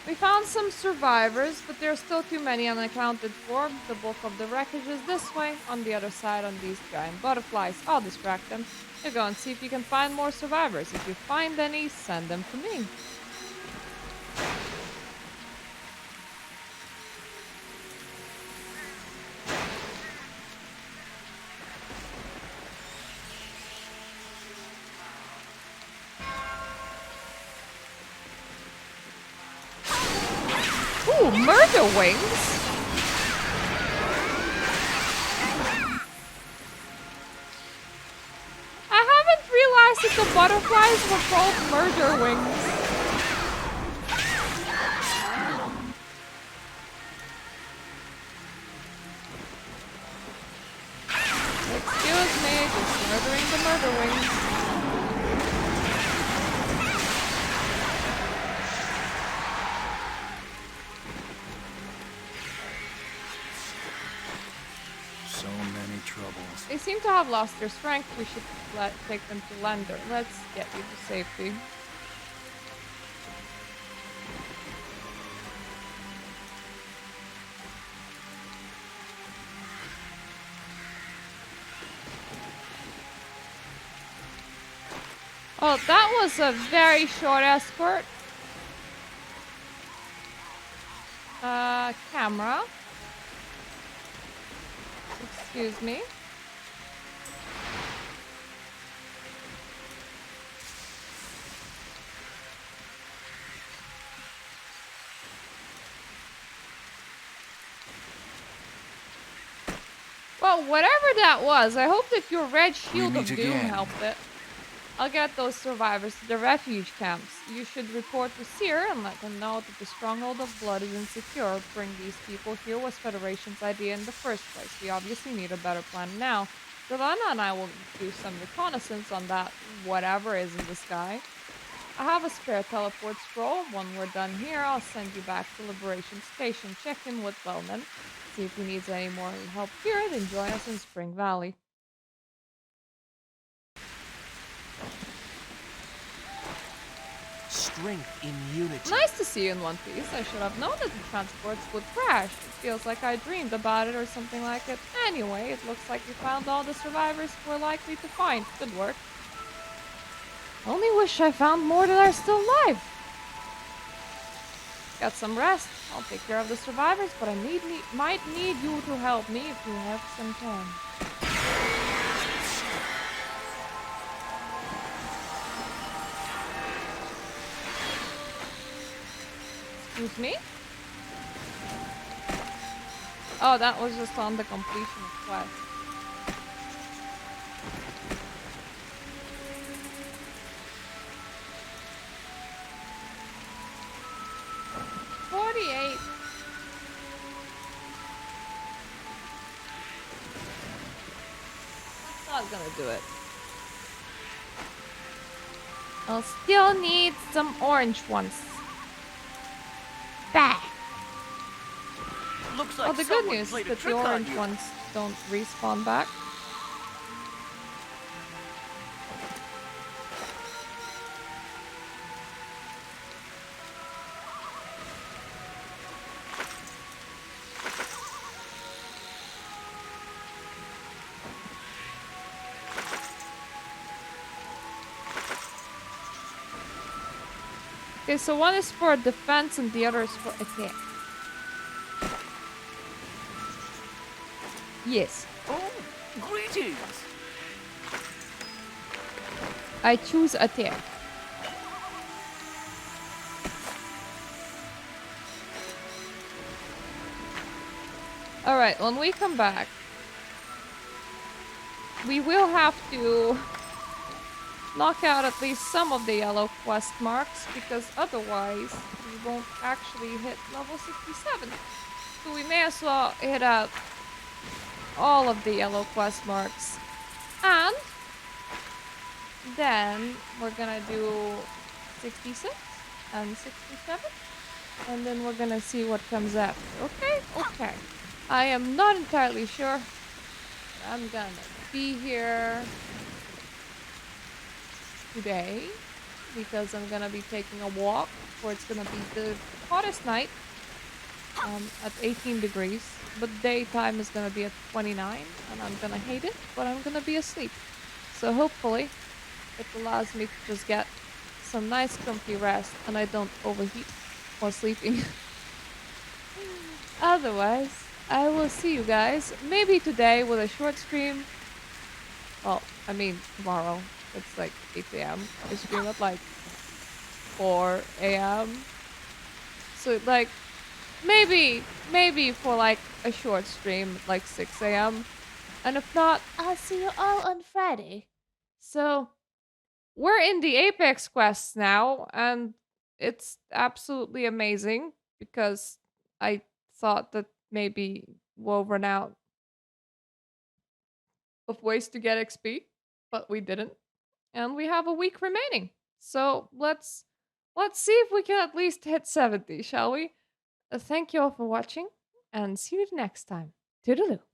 We found some survivors, but there are still too many unaccounted for. The bulk of the wreckage is this way, on the other side on these giant butterflies. I'll distract them. You go and see if you can find more survivors. If you find any, send them to me. Ooh, murder wings? I haven't realized that the butterflies were called murder wings. Excuse me, just murdering the murder wings. So many troubles. They seem to have lost their strength. We should take them to Lander. Let's get you to safety. Oh, that was a very short escort. Camera. Excuse me. Well, whatever that was, I hope that your red shield of meet doom again. helped it. I'll get those survivors to the refuge camps. You should report to Seer and let them know that the Stronghold of Blood is insecure. Bring these people here was Federation's idea in the first place. We obviously need a better plan now. Delana and I will do some reconnaissance on that whatever is in the sky. I have a spare teleport scroll. When we're done here, I'll send you back to Liberation Station. Check in with Wellman. See if he needs any more help here, then join us in Spring Valley. Strength in unity. Nice to see you in one piece. I should have known that the transports would crash. It feels like I dreamed about it or something like it. Anyway, it looks like you found all the survivors we're likely to find. Good work. Only wish I found more that are still alive. Get some rest. I'll take care of the survivors, but I might need you to help me if you have some time. Excuse me? Oh, that was just on the completion of quest. That's not gonna do it. I'll still need some orange ones. Bah! Looks like Oh, the good someone news is played a that the trick on orange you. ones don't respawn back. Okay, so one is for defense and the other is for attack. Yes. Oh, greetings. I choose attack. Alright, when we come back, we will have to knock out at least some of the yellow quest marks, because otherwise we won't actually hit level 67. So we may as well hit out all of the yellow quest marks. And then we're gonna do 66 and 67. And then we're gonna see what comes after. Okay? Okay. I am not entirely sure. I'm gonna be here today because I'm gonna be taking a walk, for it's gonna be the hottest night at 18 degrees, but daytime is gonna be at 29, and I'm gonna hate it, but I'm gonna be asleep. So hopefully it allows me to just get some nice comfy rest and I don't overheat while sleeping. Otherwise, I will see you guys maybe today with a short stream. Well, I mean tomorrow. It's like 8 a.m. I stream at like 4 a.m. So like maybe for like a short stream at like 6 a.m. And if not, I'll see you all on Friday. So we're in the Apex quests now, and it's absolutely amazing because I thought that maybe we'll run out of ways to get XP, but we didn't. And we have a week remaining. So let's see if we can at least hit 70, shall we? Thank you all for watching, and see you next time. Toodaloo.